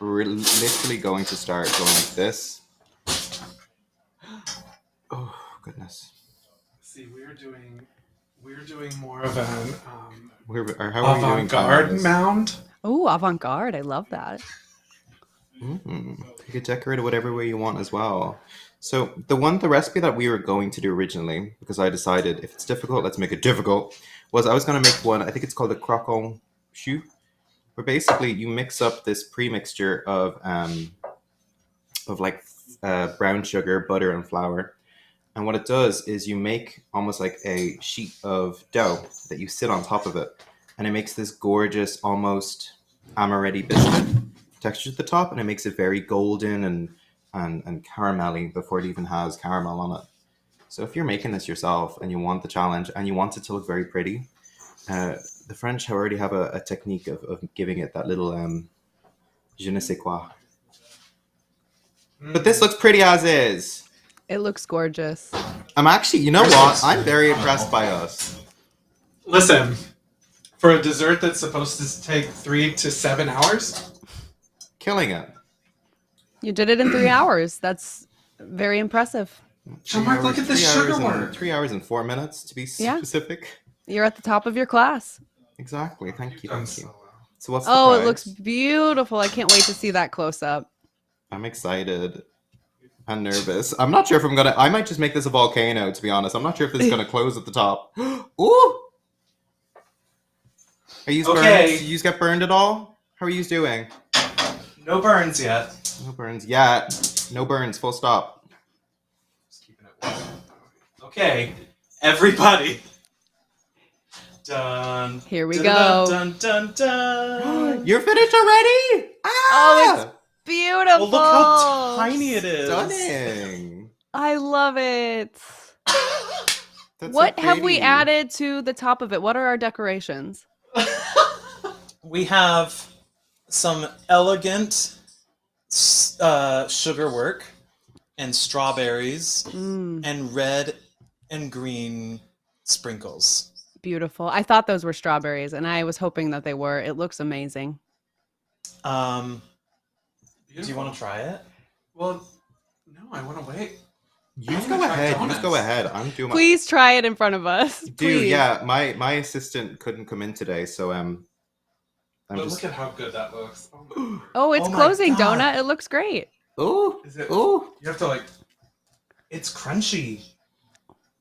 We're literally going to start going like this. Oh goodness. See, we're doing more of an How are we doing avant-garde caramels? mound. Oh, avant-garde. I love that. You could decorate it whatever way you want as well. So the recipe that we were going to do originally, because I decided if it's difficult, let's make it difficult, was I was going to make one, I think it's called a croque choux, where basically you mix up this pre-mixture of like brown sugar, butter, and flour. And what it does is you make almost like a sheet of dough that you sit on top of it. And it makes this gorgeous, almost amaretti biscuit texture at the top. And it makes it very golden and caramelly before it even has caramel on it. So if you're making this yourself and you want the challenge and you want it to look very pretty, the French already have a technique of giving it that little je ne sais quoi. But this looks pretty as is. It looks gorgeous. I'm actually, you know what? I'm very impressed by us. Listen, for a dessert that's supposed to take 3 to 7 hours, killing it. You did it in 3 hours. That's very impressive. Jean-Marc, look at this sugar work. 3 hours and 4 minutes to be specific. You're at the top of your class. Exactly. Thank you. Thank you. So what's the Oh, price? it looks beautiful. I can't wait to see that close up. I'm excited and nervous. I'm not sure if I might just make this a volcano, to be honest. I'm not sure if this is gonna close at the top. Ooh! Are you Okay. burned? Did you get burned at all? How are you doing? No burns yet. No burns yet. No burns, full stop. Okay, everybody. Dun. Here we dun, go. Dun dun dun. You're finished already? Oh, it's beautiful. Well, look how tiny it is. Stunning. I love it. That's What so have we pretty. added to the top of it? What are our decorations? We have some elegant sugar work and strawberries and red and green sprinkles. Beautiful. I thought those were strawberries, and I was hoping that they were. It looks amazing. Do you want to try it? Well, no, I want to wait. You just go ahead. You just go ahead. I'm doing my... Please try it in front of us. Dude, Please. yeah, my assistant couldn't come in today, so I'm But just... look at how good that looks. Oh, Oh, it's Oh my closing, God. Donut. It looks great. Ooh, is it? ooh. You have to like. It's crunchy.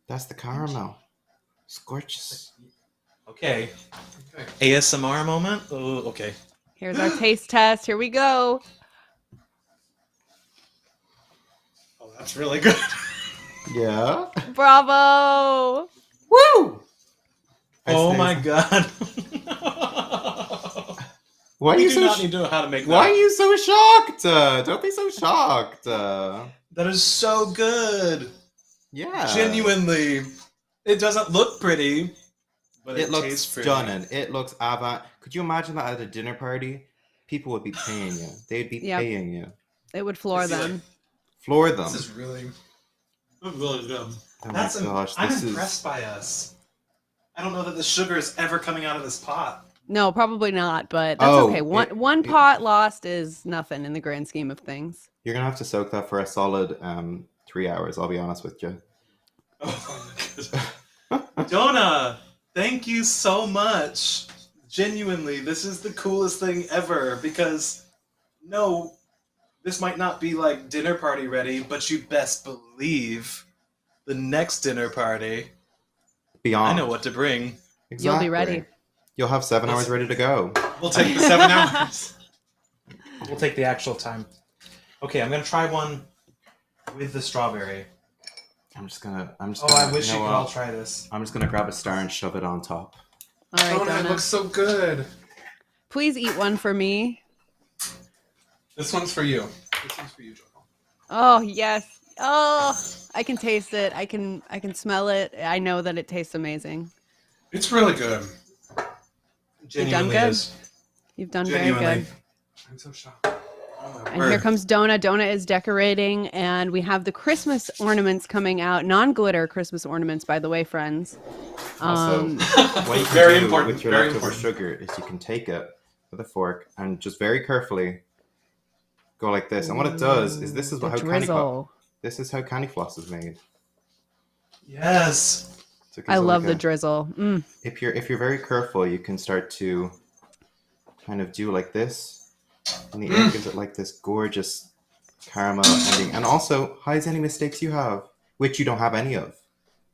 That's the caramel. It's gorgeous. Okay. ASMR moment. Oh, okay. Here's our taste test. Here we go. Oh, that's really good. Yeah. Bravo. Woo! Oh my God. Why are we you do so not need to know how to make that. Why are you so shocked? Don't be so shocked. That is so good. Yeah. Genuinely. It doesn't look pretty, but it, looks tastes pretty. stunning. It looks avant. Could you imagine that at a dinner party? People would be paying you. They'd be Yep. paying you. It would floor I see, them. like, Floor them. This is really good. Oh my That's gosh, I'm this is- impressed by us. I don't know that the sugar is ever coming out of this pot. No, probably not, but that's Oh, okay. One pot lost is nothing in the grand scheme of things. You're gonna have to soak that for a solid 3 hours. I'll be honest with you. Jonah, thank you so much. Genuinely, this is the coolest thing ever because no, this might not be like dinner party ready, but you best believe the next dinner party, Beyond. I know what to bring. You'll be ready. You'll have 7 hours ready to go. We'll take the 7 hours. We'll take the actual time. Okay, I'm gonna try one with the strawberry. I'm just gonna. I wish you could all try this. I'm just gonna grab a star and shove it on top. All right, Donut, it Donna. looks so good. Please eat one for me. This one's for you. This one's for you, Joel. Oh, yes. Oh, I can taste it. I can smell it. I know that it tastes amazing. It's really good. You've done good. You've done very good. I'm so shocked. Oh, my And word. here comes Donna. Donna is decorating, and we have the Christmas ornaments coming out. Non-glitter Christmas ornaments, by the way, friends. Also, what you can Very do important, with your very leftover important. sugar is you can take it with a fork and just very carefully go like this. And what it does is this is the how drizzle. this is how candy floss is made. Yes. So it I gives it love like the drizzle. Mm. If you're very careful, you can start to kind of do like this, and the air gives it like this gorgeous caramel ending, and also hides any mistakes you have, which you don't have any of.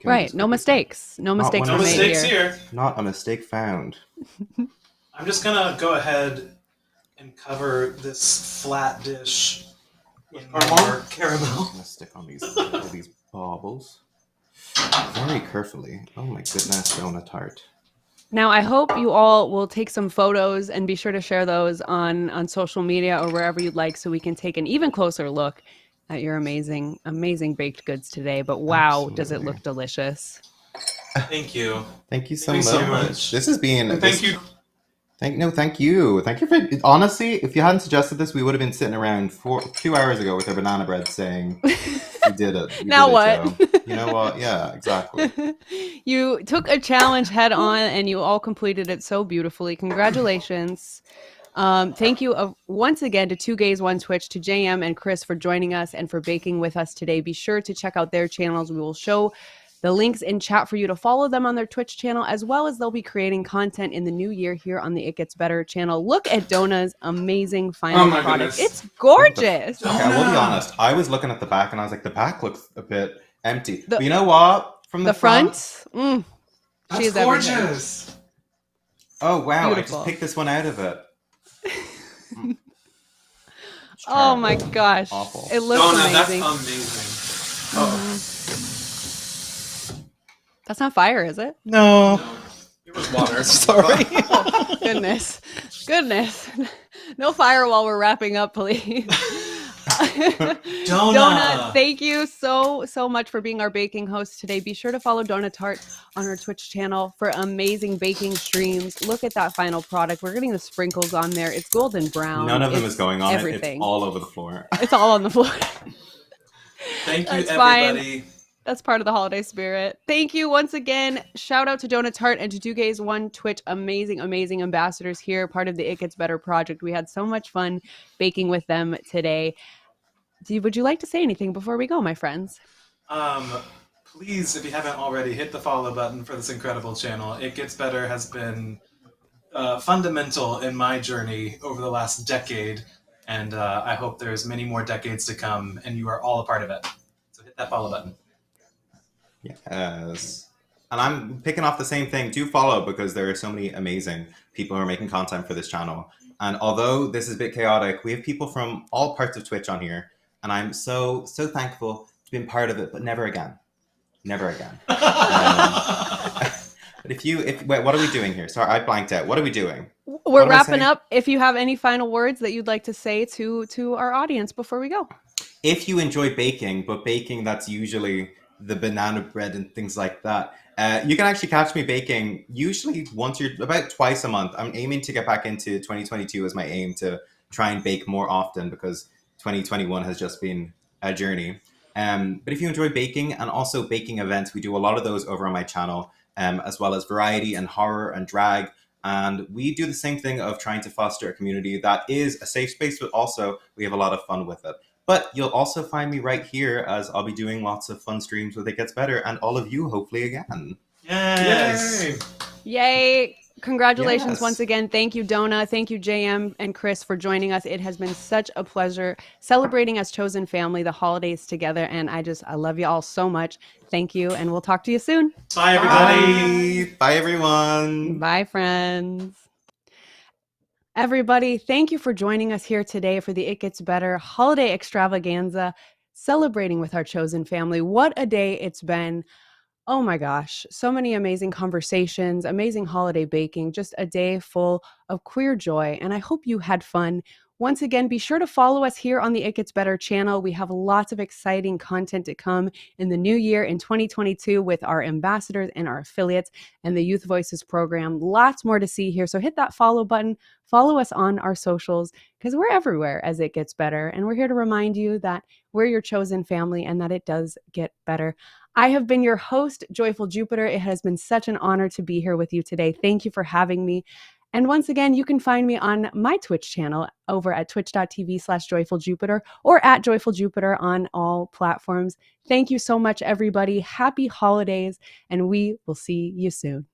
Can we Right. just No quickly say? mistakes. No mistakes one were made mistakes here. here. Not a mistake found. I'm just gonna go ahead and cover this flat dish in more caramel. I'm gonna stick on all these baubles very carefully. Oh my goodness, donut tart. Now, I hope you all will take some photos and be sure to share those on social media or wherever you'd like so we can take an even closer look at your amazing, amazing baked goods today. But wow, does it look delicious. Thank you. Thank you so Thank you much. so much. This has been. And thank you. Thank you. Thank you for honestly. If you hadn't suggested this, we would have been sitting around 2 hours ago with our banana bread, saying, "We did it." We Now did what? It, Joe. You know what? Yeah, exactly. You took a challenge head on and you all completed it so beautifully. Congratulations. Thank you once again to Two Gays One Twitch, to JM and Chris for joining us and for baking with us today. Be sure to check out their channels. We will show the links in chat for you to follow them on their Twitch channel, as well as they'll be creating content in the new year here on the It Gets Better channel. Look at Donna's amazing final my product. goodness. It's gorgeous. Okay, I will be honest. I was looking at the back and I was like, the back looks a bit empty. But you know what? From the front, That's she is everything. gorgeous. Oh wow! I Beautiful. just picked this one out of it. Oh my gosh. Awful. It looks Donna, amazing. that's amazing. That's not fire, is it? No. It was water. Sorry. Oh, goodness. No fire while we're wrapping up, please. Donna, thank you so much for being our baking host today. Be sure to follow Donna Tart on her Twitch channel for amazing baking streams. Look at that final product. We're getting the sprinkles on there. It's golden brown. None of them It's is going on everything. it. It's all over the floor. It's all on the floor. Thank you, That's everybody. fine. That's part of the holiday spirit. Thank you once again. Shout out to Donut Tart and to Two Gays One Twitch. Amazing, amazing ambassadors here, part of the It Gets Better project. We had so much fun baking with them today. Would you like to say anything before we go, my friends? Please, if you haven't already, hit the follow button for this incredible channel. It Gets Better has been fundamental in my journey over the last decade, and I hope there's many more decades to come, and you are all a part of it. So hit that follow button. Yes. And I'm picking off the same thing. Do follow, because there are so many amazing people who are making content for this channel. And although this is a bit chaotic, we have people from all parts of Twitch on here. And I'm so thankful to be part of it, but never again. Never again. But what are we doing here? Sorry, I blanked out. What are we doing? We're wrapping up. If you have any final words that you'd like to say to our audience before we go. If you enjoy baking, but baking that's usually the banana bread and things like that, you can actually catch me baking usually about twice a month. I'm aiming to get back into 2022 as my aim to try and bake more often, because 2021 has just been a journey. But if you enjoy baking and also baking events, we do a lot of those over on my channel, as well as variety and horror and drag. And we do the same thing of trying to foster a community that is a safe space, but also we have a lot of fun with it. But you'll also find me right here, as I'll be doing lots of fun streams with It Gets Better, and all of you hopefully again. Yes. Yay. Congratulations Yes. once again. Thank you, Donna. Thank you, JM and Chris, for joining us. It has been such a pleasure celebrating as Chosen Family the holidays together. And I love you all so much. Thank you. And we'll talk to you soon. Bye, everybody. Bye everyone. Bye, friends. Everybody, thank you for joining us here today for the It Gets Better Holiday Extravaganza, celebrating with our chosen family. What a day it's been. Oh my gosh, so many amazing conversations, amazing holiday baking, just a day full of queer joy. And I hope you had fun. Once again, be sure to follow us here on the It Gets Better channel. We have lots of exciting content to come in the new year in 2022 with our ambassadors and our affiliates and the Youth Voices program. Lots more to see here. So hit that follow button, follow us on our socials because we're everywhere as It Gets Better. And we're here to remind you that we're your chosen family and that it does get better. I have been your host, Joyful Jupiter. It has been such an honor to be here with you today. Thank you for having me. And once again, you can find me on my Twitch channel over at twitch.tv/joyfuljupiter or at Joyful Jupiter on all platforms. Thank you so much, everybody. Happy holidays, and we will see you soon.